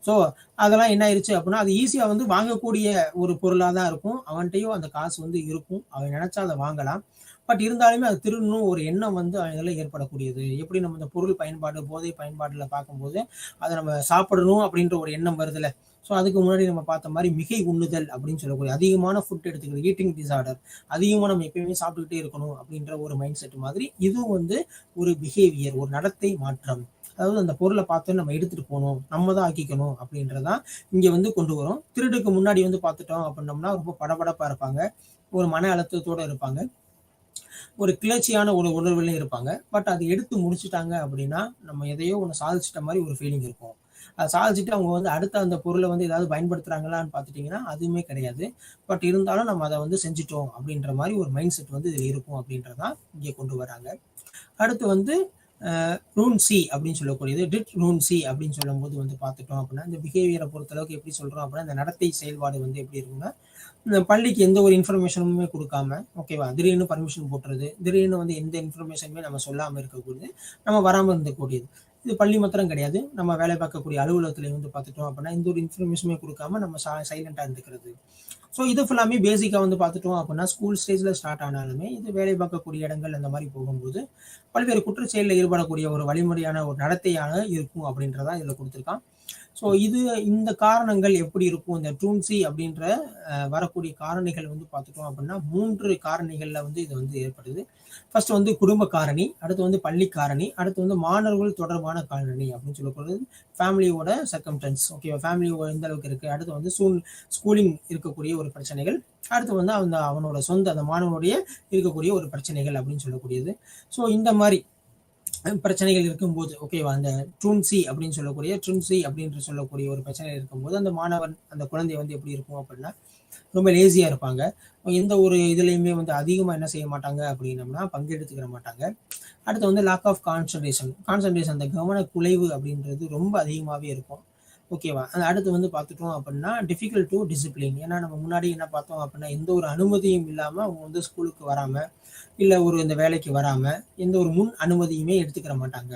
ஸோ அதெல்லாம் என்ன ஆயிடுச்சு அப்படின்னா அது ஈஸியாக வந்து வாங்கக்கூடிய ஒரு பொருளாக தான் இருக்கும். அவன்கிட்டையும் அந்த காசு வந்து இருக்கும், அவன் நினைச்சா அதை வாங்கலாம். பட் இருந்தாலுமே அது திருடணும் ஒரு எண்ணம் வந்து அதில் ஏற்படக்கூடியது. எப்படி நம்ம இந்த பொருள் பயன்பாடு, போதை பயன்பாடுல பார்க்கும்போது அதை நம்ம சாப்பிடணும் அப்படின்ற ஒரு எண்ணம் வருதுல்ல. ஸோ அதுக்கு முன்னாடி நம்ம பார்த்த மாதிரி மிகை உண்ணுதல் அப்படின்னு சொல்லக்கூடிய அதிகமான ஃபுட் எடுத்துக்கிறது, ஈட்டிங் டிசார்டர், அதிகமாக நம்ம எப்பயுமே சாப்பிட்டுக்கிட்டே இருக்கணும் அப்படின்ற ஒரு மைண்ட் செட் மாதிரி இதுவும் வந்து ஒரு பிஹேவியர், ஒரு நடத்தை மாற்றம். அதாவது அந்த பொருளை பார்த்து நம்ம எடுத்துட்டு போகணும், நம்ம தான் ஆக்கிக்கணும் அப்படின்றதான் இங்க வந்து கொண்டு வரும். திருடுக்கு முன்னாடி வந்து பார்த்துட்டோம் அப்படின்னோம்னா ரொம்ப படபடப்பா இருப்பாங்க, ஒரு மன அழுத்தத்தோட இருப்பாங்க, ஒரு கிளர்ச்சியான ஒரு உணர்வுலையும் இருப்பாங்க. பட் அது எடுத்து முடிச்சுட்டாங்க அப்படின்னா நம்ம எதையோ ஒன்று சாதிச்சிட்ட மாதிரி ஒரு ஃபீலிங் இருக்கும். அதை சாதிச்சுட்டு அவங்க வந்து அடுத்த அந்த பொருளை வந்து ஏதாவது பயன்படுத்துறாங்களான்னு பார்த்துட்டிங்கன்னா அதுவுமே கிடையாது. பட் இருந்தாலும் நம்ம அதை வந்து செஞ்சுட்டோம் அப்படின்ற மாதிரி ஒரு மைண்ட் செட் வந்து இதில் இருக்கும் அப்படின்றதான் இங்கே கொண்டு வராங்க. அடுத்து வந்து ரூன் சி அப்படின்னு சொல்லக்கூடியது. டிட் ரூன் சி அப்படின்னு சொல்லும்போது வந்து பார்த்துட்டோம் அப்படின்னா இந்த பிஹேவியரை பொறுத்தளவுக்கு எப்படி சொல்கிறோம் அப்படின்னா இந்த நடத்தை செயல்பாடு வந்து எப்படி இருக்குன்னா இந்த பள்ளிக்கு எந்த ஒரு இன்ஃபர்மேஷனுமே கொடுக்காம, ஓகேவா, திடீர்னு பர்மிஷன் போட்டுறது, திடீர்னு வந்து எந்த இன்ஃபர்மேஷனுமே நம்ம சொல்லாமல் இருக்கக்கூடியது, நம்ம வராமல் இருந்தக்கூடியது. இது பள்ளி மாத்திரம் கிடையாது, நம்ம வேலை பார்க்கக்கூடிய அலுவலகத்துல வந்து பார்த்துட்டோம் அப்படின்னா இந்த ஒரு இன்ஃபர்மேஷனுமே கொடுக்காம நம்ம சைலண்டாக இருந்துக்கிறது. ஸோ இது ஃபுல்லாமே பேசிக்காக வந்து பார்த்துட்டோம் அப்படின்னா ஸ்கூல் ஸ்டேஜில் ஸ்டார்ட் ஆனாலுமே இது வேலை பார்க்கக்கூடிய இடங்கள் அந்த மாதிரி போகும்போது பல்வேறு குற்றச்செயலில் ஈடுபடக்கூடிய ஒரு வழிமுறையான ஒரு நடத்தையான இருக்கும் அப்படின்றதான் இதில் கொடுத்துருக்கான். ஸோ இந்த காரணங்கள் எப்படி இருக்கும், இந்த டூன்சி அப்படின்ற வரக்கூடிய காரணிகள் வந்து பார்த்துட்டோம் அப்படின்னா 3 காரணிகளில் வந்து இது வந்து ஏற்படுது. ஃபர்ஸ்ட் வந்து குடும்ப காரணி, அடுத்து வந்து பள்ளி காரணி, அடுத்து வந்து மாணவர்கள் தொடர்பான காரணி அப்படின்னு சொல்லப்படுறது ஃபேமிலியோட சர்க்கம்டன்ஸ். ஓகே, ஃபேமிலி எந்த அளவுக்கு இருக்கு, அடுத்து வந்து ஸ்கூலிங் இருக்கக்கூடிய ஒரு பிரச்சனைகள், அடுத்து வந்து அவனோட சொந்த அந்த மாணவனுடைய இருக்கக்கூடிய ஒரு பிரச்சனைகள் அப்படின்னு சொல்லக்கூடியது. ஸோ இந்த மாதிரி பிரச்சனைகள் இருக்கும்போது, ஓகேவா, அந்த ட்ரூன்சி அப்படின்னு சொல்லக்கூடிய ஒரு பிரச்சனை இருக்கும்போது அந்த மாணவன், அந்த குழந்தை வந்து எப்படி இருக்கும் அப்படின்னா ரொம்ப லேசியா இருப்பாங்க. எந்த ஒரு இதுலையுமே வந்து அதிகமாக என்ன செய்ய மாட்டாங்க அப்படின்னம்னா பங்கெடுத்துக்கிற மாட்டாங்க. அடுத்து வந்து லாக் ஆஃப் கான்சன்ட்ரேஷன், அந்த கவன குலைவு அப்படின்றது ரொம்ப அதிகமாகவே இருக்கும். ஓகேவா, அடுத்து வந்து பார்த்துட்டோம் அப்படின்னா டிஃபிகல்ட் டு டிசிப்ளின். ஏன்னா நம்ம முன்னாடி என்ன பார்த்தோம் அப்படின்னா எந்த ஒரு அனுமதியும் இல்லாமல் அவங்க வந்து ஸ்கூலுக்கு வராமல் இல்லை இந்த வேலைக்கு வராமல் எந்த ஒரு முன் அனுமதியுமே எடுத்துக்கிற மாட்டாங்க.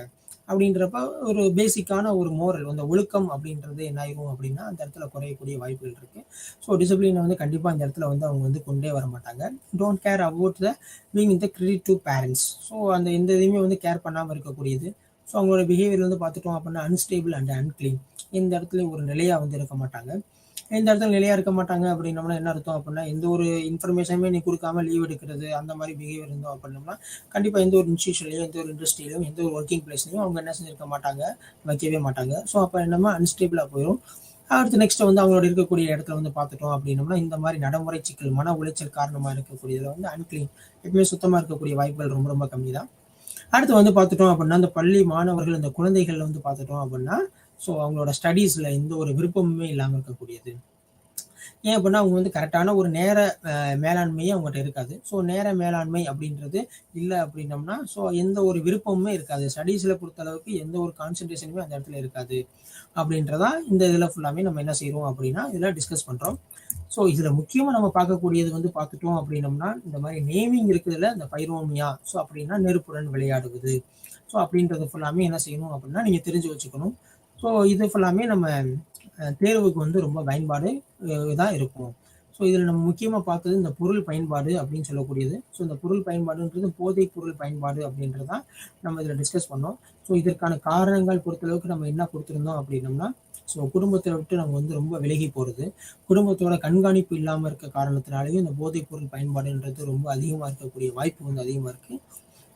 அப்படின்றப்ப ஒரு பேசிக்கான ஒரு மோரல், அந்த ஒழுக்கம் அப்படின்றது என்ன ஆயிரும் அப்படின்னா அந்த இடத்துல குறையக்கூடிய வாய்ப்புகள் இருக்கு. ஸோ டிசிப்ளினை வந்து கண்டிப்பாக இந்த இடத்துல வந்து அவங்க வந்து கொண்டே வர மாட்டாங்க. Don't care about the being the credit to parents. So அந்த எந்த இதையுமே வந்து கேர் பண்ணாமல் இருக்கக்கூடியது. ஸோ அவங்களோட பிஹேவியர் வந்து பார்த்துட்டோம் அப்படின்னா அன்ஸ்டேபிள் அண்ட் அன்கிளீன். இந்த இடத்துல ஒரு நிலையாக வந்து இருக்க மாட்டாங்க. இந்த இடத்துல நிலையா இருக்க மாட்டாங்க அப்படின்னோம்னா என்ன அர்த்தம் அப்படின்னா எந்த ஒரு இன்ஃபர்மேஷனுமே நீ கொடுக்காம லீவ் எடுக்கிறது அந்த மாதிரி பிஹேவியர் இருந்தோம் அப்படின்னோம்னா கண்டிப்பா எந்த ஒரு இன்ஸ்டியூஷன்லையும் எந்த ஒரு இண்டஸ்ட்ரியிலும் எந்த ஒரு ஒர்க்கிங் பிளேஸ்லையும் அவங்க என்ன செஞ்சிருக்க மாட்டாங்க, வைக்கவே மாட்டாங்க. ஸோ அப்போ என்னமா அன்ஸ்டேபிளா போயிடும். அடுத்து நெக்ஸ்ட் வந்து அவங்களோட இருக்கக்கூடிய இடத்துல வந்து பார்த்துட்டோம் அப்படின்னோம்னா இந்த மாதிரி நடைமுறை சிக்கல், மன உளைச்சல் காரணமா இருக்கக்கூடியதுல வந்து அன்கிளீன், எப்பவுமே சுத்தமா இருக்கக்கூடிய வாய்ப்புகள் ரொம்ப ரொம்ப கம்மி தான். அடுத்து வந்து பார்த்துட்டோம் அப்படின்னா இந்த பள்ளி மாணவர்கள், இந்த குழந்தைகள் வந்து பார்த்துட்டோம் அப்படின்னா ஸோ அவங்களோட ஸ்டடீஸ்ல எந்த ஒரு விருப்பமுமே இல்லாமல் இருக்கக்கூடியது. ஏன் அப்படின்னா அவங்க வந்து கரெக்டான ஒரு நேர மேலாண்மையே அவங்ககிட்ட இருக்காது. ஸோ நேர மேலாண்மை அப்படின்றது இல்லை அப்படின்னோம்னா ஸோ எந்த ஒரு விருப்பமுமே இருக்காது. ஸ்டடீஸில் பொறுத்த அளவுக்கு எந்த ஒரு கான்சன்ட்ரேஷனுமே அந்த இடத்துல இருக்காது அப்படின்றதா இந்த இதில் ஃபுல்லாமே நம்ம என்ன செய்கிறோம் அப்படின்னா இதில் டிஸ்கஸ் பண்ணுறோம். ஸோ இதில் முக்கியமாக நம்ம பார்க்கக்கூடியது வந்து பார்த்துட்டோம் அப்படின்னோம்னா இந்த மாதிரி நேமிங் இருக்குதுல இந்த பைரோமியா. ஸோ அப்படின்னா நெருப்புடன் விளையாடுவது. ஸோ அப்படின்றது ஃபுல்லாமே என்ன செய்யணும் அப்படின்னா நீங்கள் தெரிஞ்சு வச்சுக்கணும். ஸோ இது ஃபுல்லாமே நம்ம தேர்வுக்கு வந்து ரொம்ப பயன்பாடு தான் இருக்கும். ஸோ இதில் நம்ம முக்கியமாக பார்த்தது இந்த பொருள் பயன்பாடு அப்படின்னு சொல்லக்கூடியது. ஸோ இந்த பொருள் பயன்பாடுன்றது போதைப் பொருள் பயன்பாடு அப்படின்றது தான் நம்ம இதில் டிஸ்கஸ் பண்ணோம். ஸோ இதற்கான காரணங்கள் பொறுத்தளவுக்கு நம்ம என்ன கொடுத்துருந்தோம் அப்படின்னோம்னா ஸோ குடும்பத்தை விட்டு நம்ம வந்து ரொம்ப விலகி போகிறது, குடும்பத்தோட கண்காணிப்பு இல்லாமல் இருக்க காரணத்தினாலேயும் இந்த போதைப் பொருள் பயன்பாடுன்றது ரொம்ப அதிகமாக இருக்கக்கூடிய வாய்ப்பு வந்து அதிகமாக இருக்குது.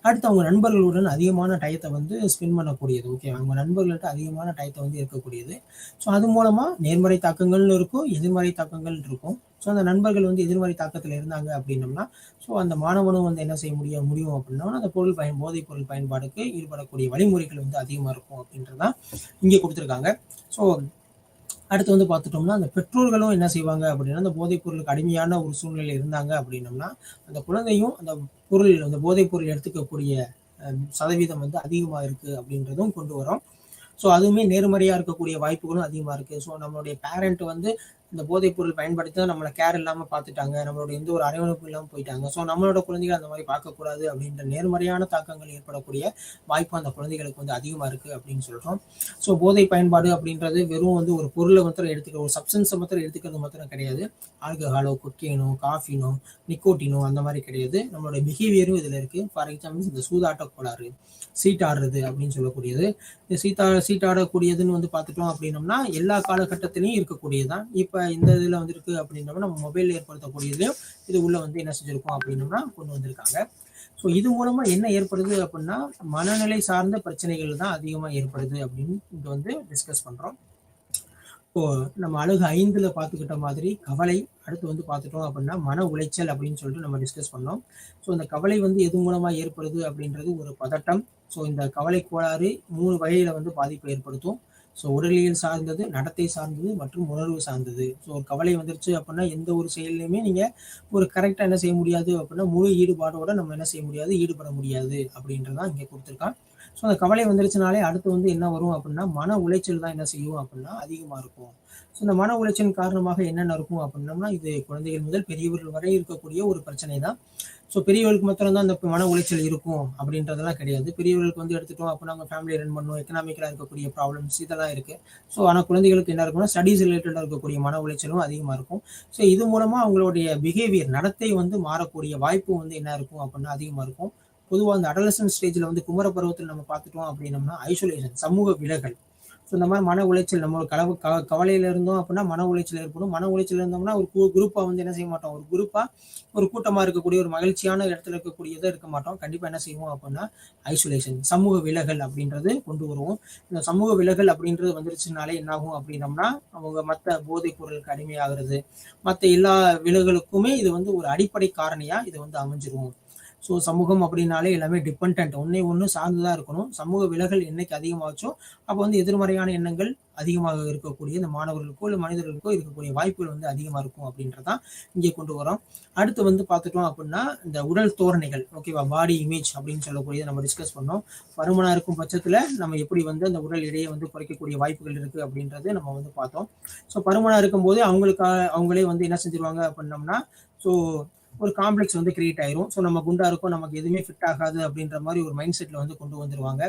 அடுத்து அவங்க நண்பர்களுடன் அதிகமான டயத்தை வந்து ஸ்பெண்ட் பண்ணக்கூடியது. ஓகே, அவங்க நண்பர்கள்ட்ட அதிகமான டயத்தை வந்து இருக்கக்கூடியது. ஸோ அது மூலமாக நேர்மறை தாக்கங்கள்னு இருக்கும், எதிர்மறை தாக்கங்கள் இருக்கும். ஸோ அந்த நண்பர்கள் வந்து எதிர்மறை தாக்கத்தில் இருந்தாங்க அப்படின்னம்னா ஸோ அந்த மாணவனும் வந்து என்ன செய்ய முடியும் அப்படின்னா அந்த போதைப் பொருள் பயன்பாடுக்கு ஈடுபடக்கூடிய வழிமுறைகள் வந்து அதிகமாக இருக்கும் அப்படின்றதான் இங்கே கொடுத்துருக்காங்க. ஸோ அடுத்து வந்து பார்த்துட்டோம்னா அந்த பெற்றோர்களும் என்ன செய்வாங்க அப்படின்னா அந்த போதைப் பொருளுக்கு அடிமையான ஒரு சூழ்நிலை இருந்தாங்க அப்படின்னம்னா அந்த குழந்தையும் அந்த போதைப் பொருள் எடுத்துக்கக்கூடிய சதவீதம் வந்து அதிகமாக இருக்கு அப்படின்றதும் கொண்டு வரோம். ஸோ அதுவுமே நேர்மறையாக இருக்கக்கூடிய வாய்ப்புகளும் அதிகமாக இருக்குது. ஸோ நம்மளுடைய பேரண்ட் வந்து இந்த போதைப் பொருள் பயன்படுத்தி தான் நம்மளை கேர் இல்லாமல் பார்த்துட்டாங்க, நம்மளோட எந்த ஒரு அரவணைப்பு இல்லாமல் போயிட்டாங்க. ஸோ நம்மளோட குழந்தைகள் அந்த மாதிரி பார்க்கக்கூடாது அப்படின்ற நேர்மறையான தாக்கங்கள் ஏற்படக்கூடிய வாய்ப்பு அந்த குழந்தைகளுக்கு வந்து அதிகமாக இருக்குது அப்படின்னு சொல்கிறோம். ஸோ போதை பயன்பாடு அப்படின்றது வெறும் வந்து ஒரு பொருளை மாத்திரம் எடுத்துக்கிற, ஒரு சப்ஸ்டன்ஸை மாத்திரம் எடுத்துக்கிறது மாத்திரம் கிடையாது. ஆல்கஹாலோ, கொக்கேனோ, காஃபினோ, நிக்கோட்டினோ அந்த மாதிரி கிடையாது. நம்மளோட பிஹேவியரும் இதில் இருக்குது. ஃபார் எக்ஸாம்பிள் இந்த சூதாட்ட கோளாறு, சீட் ஆடுறது அப்படின்னு சொல்லக்கூடியது. இந்த சீட் ஆடக்கூடியதுன்னு வந்து பார்த்துட்டோம் அப்படின்னோம்னா எல்லா காலகட்டத்திலையும் இருக்கக்கூடியதுதான். இப்போ இந்த இதில் வந்துருக்கு அப்படின்னோம்னா நம்ம மொபைல் ஏற்படுத்தக்கூடியதுலையும் இது உள்ள வந்து என்ன செஞ்சிருக்கோம் அப்படின்னோம்னா கொண்டு வந்திருக்காங்க. ஸோ இது மூலமா என்ன ஏற்படுது அப்படின்னா மனநிலை சார்ந்த பிரச்சனைகள் தான் அதிகமாக ஏற்படுது அப்படின்னு இங்கே வந்து டிஸ்கஸ் பண்ணுறோம். இப்போ நம்ம அழகு 5ல் பார்த்துக்கிட்ட மாதிரி கவலை, அடுத்து வந்து பார்த்துட்டோம் அப்படின்னா மன உளைச்சல் அப்படின்னு சொல்லிட்டு நம்ம டிஸ்கஸ் பண்ணோம். ஸோ இந்த கவலை வந்து எது மூலமாக ஏற்படுது அப்படின்றது ஒரு பதட்டம். ஸோ இந்த கவலை கோளாறு 3 வகையில் வந்து பாதிப்பை ஏற்படுத்தும். ஸோ உடலியல் சார்ந்தது, நடத்தை சார்ந்தது மற்றும் உணர்வு சார்ந்தது. ஸோ ஒரு கவலை வந்துருச்சு அப்படின்னா எந்த ஒரு செயல்லையுமே நீங்கள் ஒரு கரெக்டாக என்ன செய்ய முடியாது அப்படின்னா முழு ஈடுபாடோட நம்ம என்ன செய்ய முடியாது, ஈடுபட முடியாது அப்படின்றதான் இங்கே கொடுத்துருக்கான். ஸோ அந்த கவலை வந்துருச்சுனாலே அடுத்து வந்து என்ன வரும் அப்படின்னா மன உளைச்சல் தான் என்ன செய்யும் அப்படின்னா அதிகமாக இருக்கும். ஸோ இந்த மன உளைச்சல் காரணமாக என்னென்ன இருக்கும் அப்படின்னோம்னா இது குழந்தைகள் முதல் பெரியவர்கள் வரை இருக்கக்கூடிய ஒரு பிரச்சனை தான். ஸோ பெரியவர்களுக்கு மாத்திரம் தான் இந்த மன உளைச்சல் இருக்கும் அப்படின்றதெல்லாம் கிடையாது. பெரியவர்களுக்கு வந்து எடுத்துட்டோம் அப்படின்னா அவங்க ஃபேமிலி ரன் பண்ணணும், எக்கனாமிக்கலாக இருக்கக்கூடிய ப்ராப்ளம்ஸ் இதெல்லாம் இருக்குது. ஸோ ஆனால் குழந்தைகளுக்கு என்ன இருக்குன்னா ஸ்டடீஸ் ரிலேட்டடாக இருக்கக்கூடிய மன உளைச்சலும் அதிகமாக இருக்கும். ஸோ இது மூலமாக அவங்களுடைய பிஹேவியர், நடத்தை வந்து மாறக்கூடிய வாய்ப்பு வந்து என்ன இருக்கும் அப்படின்னா அதிகமாக இருக்கும். பொதுவாக அந்த அடலசன்ட் ஸ்டேஜில் வந்து குமர பருவத்தில் நம்ம பார்த்துட்டோம் அப்படின்னம்னா ஐசோலேஷன், சமூக விலகல். ஸோ இந்த மாதிரி மன உளைச்சல், நம்ம கவலையில் இருந்தோம் அப்படின்னா மன உளைச்சல் ஏற்படும். மன உளைச்சல் இருந்தோம்னா ஒரு குரூப்பாக வந்து என்ன செய்ய மாட்டோம், ஒரு கூட்டமாக இருக்கக்கூடிய ஒரு மகிழ்ச்சியான இடத்துல இருக்கக்கூடியதை இருக்க மாட்டோம். கண்டிப்பாக என்ன செய்வோம் அப்படின்னா ஐசோலேஷன், சமூக விலகல் அப்படின்றது கொண்டு வருவோம். இந்த சமூக விலகல் அப்படின்றது வந்துருச்சுனாலே என்ன ஆகும் அப்படின்னம்னா அவங்க மற்ற போதைப் பொருளுக்கு அடிமையாகிறது, மற்ற எல்லா விலகலுக்குமே இது வந்து ஒரு அடிப்படை காரணியாக இது வந்து அமைஞ்சிருவோம். ஸோ சமூகம் அப்படின்னாலே எல்லாமே டிபெண்ட், ஒன்று சார்ந்துதான் இருக்கணும். சமூக விலகல் என்னைக்கு அதிகமாச்சோ அப்போ வந்து எதிர்மறையான எண்ணங்கள் அதிகமாக இருக்கக்கூடிய இந்த மாணவர்களுக்கோ இல்லை மனிதர்களுக்கோ இருக்கக்கூடிய வாய்ப்புகள் வந்து அதிகமாக இருக்கும் அப்படின்றதான் இங்கே கொண்டு வரோம். அடுத்து வந்து பார்த்துட்டோம் அப்படின்னா இந்த உடல் தோரணைகள், ஓகேவா, பாடி இமேஜ் அப்படின்னு சொல்லக்கூடியதை நம்ம டிஸ்கஸ் பண்ணோம். பருமனாக இருக்கும் பட்சத்தில் நம்ம எப்படி வந்து அந்த உடல் எடையை வந்து குறைக்கக்கூடிய வாய்ப்புகள் இருக்குது அப்படின்றது நம்ம வந்து பார்த்தோம். ஸோ பருமனாக இருக்கும்போது அவங்களே வந்து என்ன செஞ்சிருவாங்க அப்படின்னம்னா ஸோ ஒரு காம்ப்ளெக்ஸ் வந்து கிரியேட் ஆயிரும். ஸோ நம்ம குண்டா இருக்கோம், நமக்கு எதுவுமே ஃபிட் ஆகாது அப்படின்ற மாதிரி ஒரு மைண்ட் செட்ல வந்து கொண்டு வந்துருவாங்க.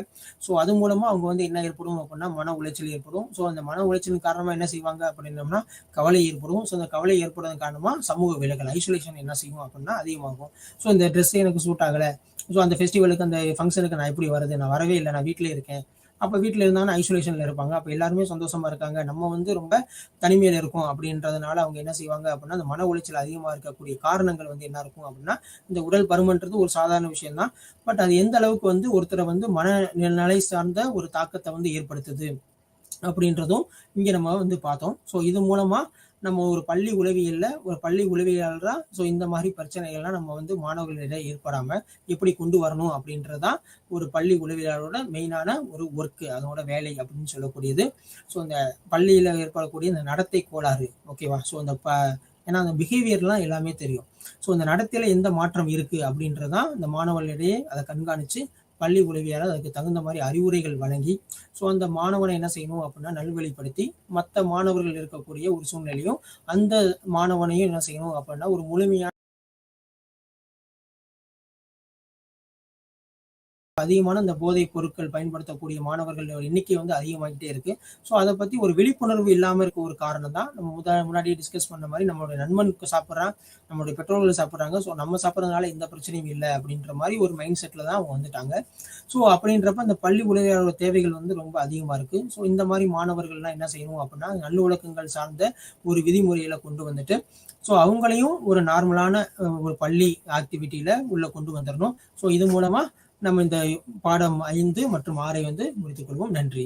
ஸோ அது மூலமா அவங்க வந்து என்ன ஏற்படும் அப்படின்னா மன உளைச்சல் ஏற்படும். ஸோ அந்த மன உளைச்சலின் காரணமா என்ன செய்வாங்க அப்படின்னோம்னா கவலை ஏற்படும். ஸோ அந்த கவலை ஏற்படுவதன் காரணமா சமூக விலகல் ஐசோலேஷன் என்ன செய்யும் அப்படின்னா அதிகமாகும். ஸோ இந்த ட்ரெஸ் எனக்கு சூட் ஆகல, ஸோ அந்த ஃபெஸ்டிவலுக்கு அந்த ஃபங்க்ஷனுக்கு நான் எப்படி வருது, நான் வரவே இல்லை, நான் வீட்டிலே இருக்கேன். அப்போ வீட்டில் இருந்தாங்கன்னா ஐசோலேஷன்ல இருப்பாங்க. அப்போ எல்லாருமே சந்தோஷமா இருக்காங்க, நம்ம வந்து ரொம்ப தனிமையில இருக்கோம் அப்படின்றதுனால அவங்க என்ன செய்வாங்க அப்படின்னா அந்த மன உளைச்சல் அதிகமாக இருக்கக்கூடிய காரணங்கள் வந்து என்ன இருக்கும் அப்படின்னா இந்த உடல் பருமன்றது ஒரு சாதாரண விஷயம் தான். பட் அது எந்த அளவுக்கு வந்து ஒருத்தரை வந்து மனநிலை சார்ந்த ஒரு தாக்கத்தை வந்து ஏற்படுத்துது அப்படின்றதும் இங்க நம்ம வந்து பார்த்தோம். ஸோ இது மூலமா நம்ம ஒரு பள்ளி உளவியலாளரா ஸோ இந்த மாதிரி பிரச்சனைகள்லாம் நம்ம வந்து மாணவர்களிடையே ஏற்படாம எப்படி கொண்டு வரணும் அப்படின்றதான் ஒரு பள்ளி உளவியலாளரோட மெயினான ஒரு ஒர்க்கு, அதோட வேலை அப்படின்னு சொல்லக்கூடியது. ஸோ இந்த பள்ளியில ஏற்படக்கூடிய இந்த நடத்தை கோளாறு, ஓகேவா? ஸோ இந்த ஏன்னா அந்த பிஹேவியர்லாம் எல்லாமே தெரியும். ஸோ இந்த நடத்தையில எந்த மாற்றம் இருக்கு அப்படின்றதான் இந்த மாணவர்களிடையே அதை கண்காணிச்சு பள்ளி உளவியலாளர் அதுக்கு தகுந்த மாதிரி அறிவுரைகள் வழங்கி ஸோ அந்த மாணவனை என்ன செய்யணும் அப்படின்னா நல்வழிப்படுத்தி மற்ற மாணவர்கள் இருக்கக்கூடிய ஒரு சூழ்நிலையும் அந்த மாணவனையும் என்ன செய்யணும் அப்படின்னா ஒரு முழுமையான அதிகமான இந்த போதைப் பொருட்கள் பயன்படுத்தக்கூடிய மாணவர்கள் எண்ணிக்கை வந்து அதிகமாகிட்டே இருக்கு. ஸோ அதை பத்தி ஒரு விழிப்புணர்வு இல்லாமல் இருக்க ஒரு காரணம் தான் நம்ம முன்னாடியே டிஸ்கஸ் பண்ண மாதிரி நம்மளுடைய நண்பனுக்கு சாப்பிட்றான், நம்மளுடைய பெற்றோர்கள் சாப்பிட்றாங்க, ஸோ நம்ம சாப்பிட்றதுனால எந்த பிரச்சனையும் இல்லை அப்படின்ற மாதிரி ஒரு மைண்ட் செட்ல தான் அவங்க வந்துட்டாங்க. ஸோ அப்படின்றப்ப அந்த பள்ளி உதவியாளரோட தேவைகள் வந்து ரொம்ப அதிகமா இருக்கு. ஸோ இந்த மாதிரி மாணவர்கள்லாம் என்ன செய்யணும் அப்படின்னா நல்லொழுக்கங்கள் சார்ந்த ஒரு விதிமுறைகளை கொண்டு வந்துட்டு ஸோ அவங்களையும் ஒரு நார்மலான ஒரு பள்ளி ஆக்டிவிட்டியில உள்ள கொண்டு வந்துடணும். ஸோ இது மூலமா நம்ம இந்த பாடம் 5 மற்றும் 6 வந்து முடித்துக் கொள்வோம். நன்றி.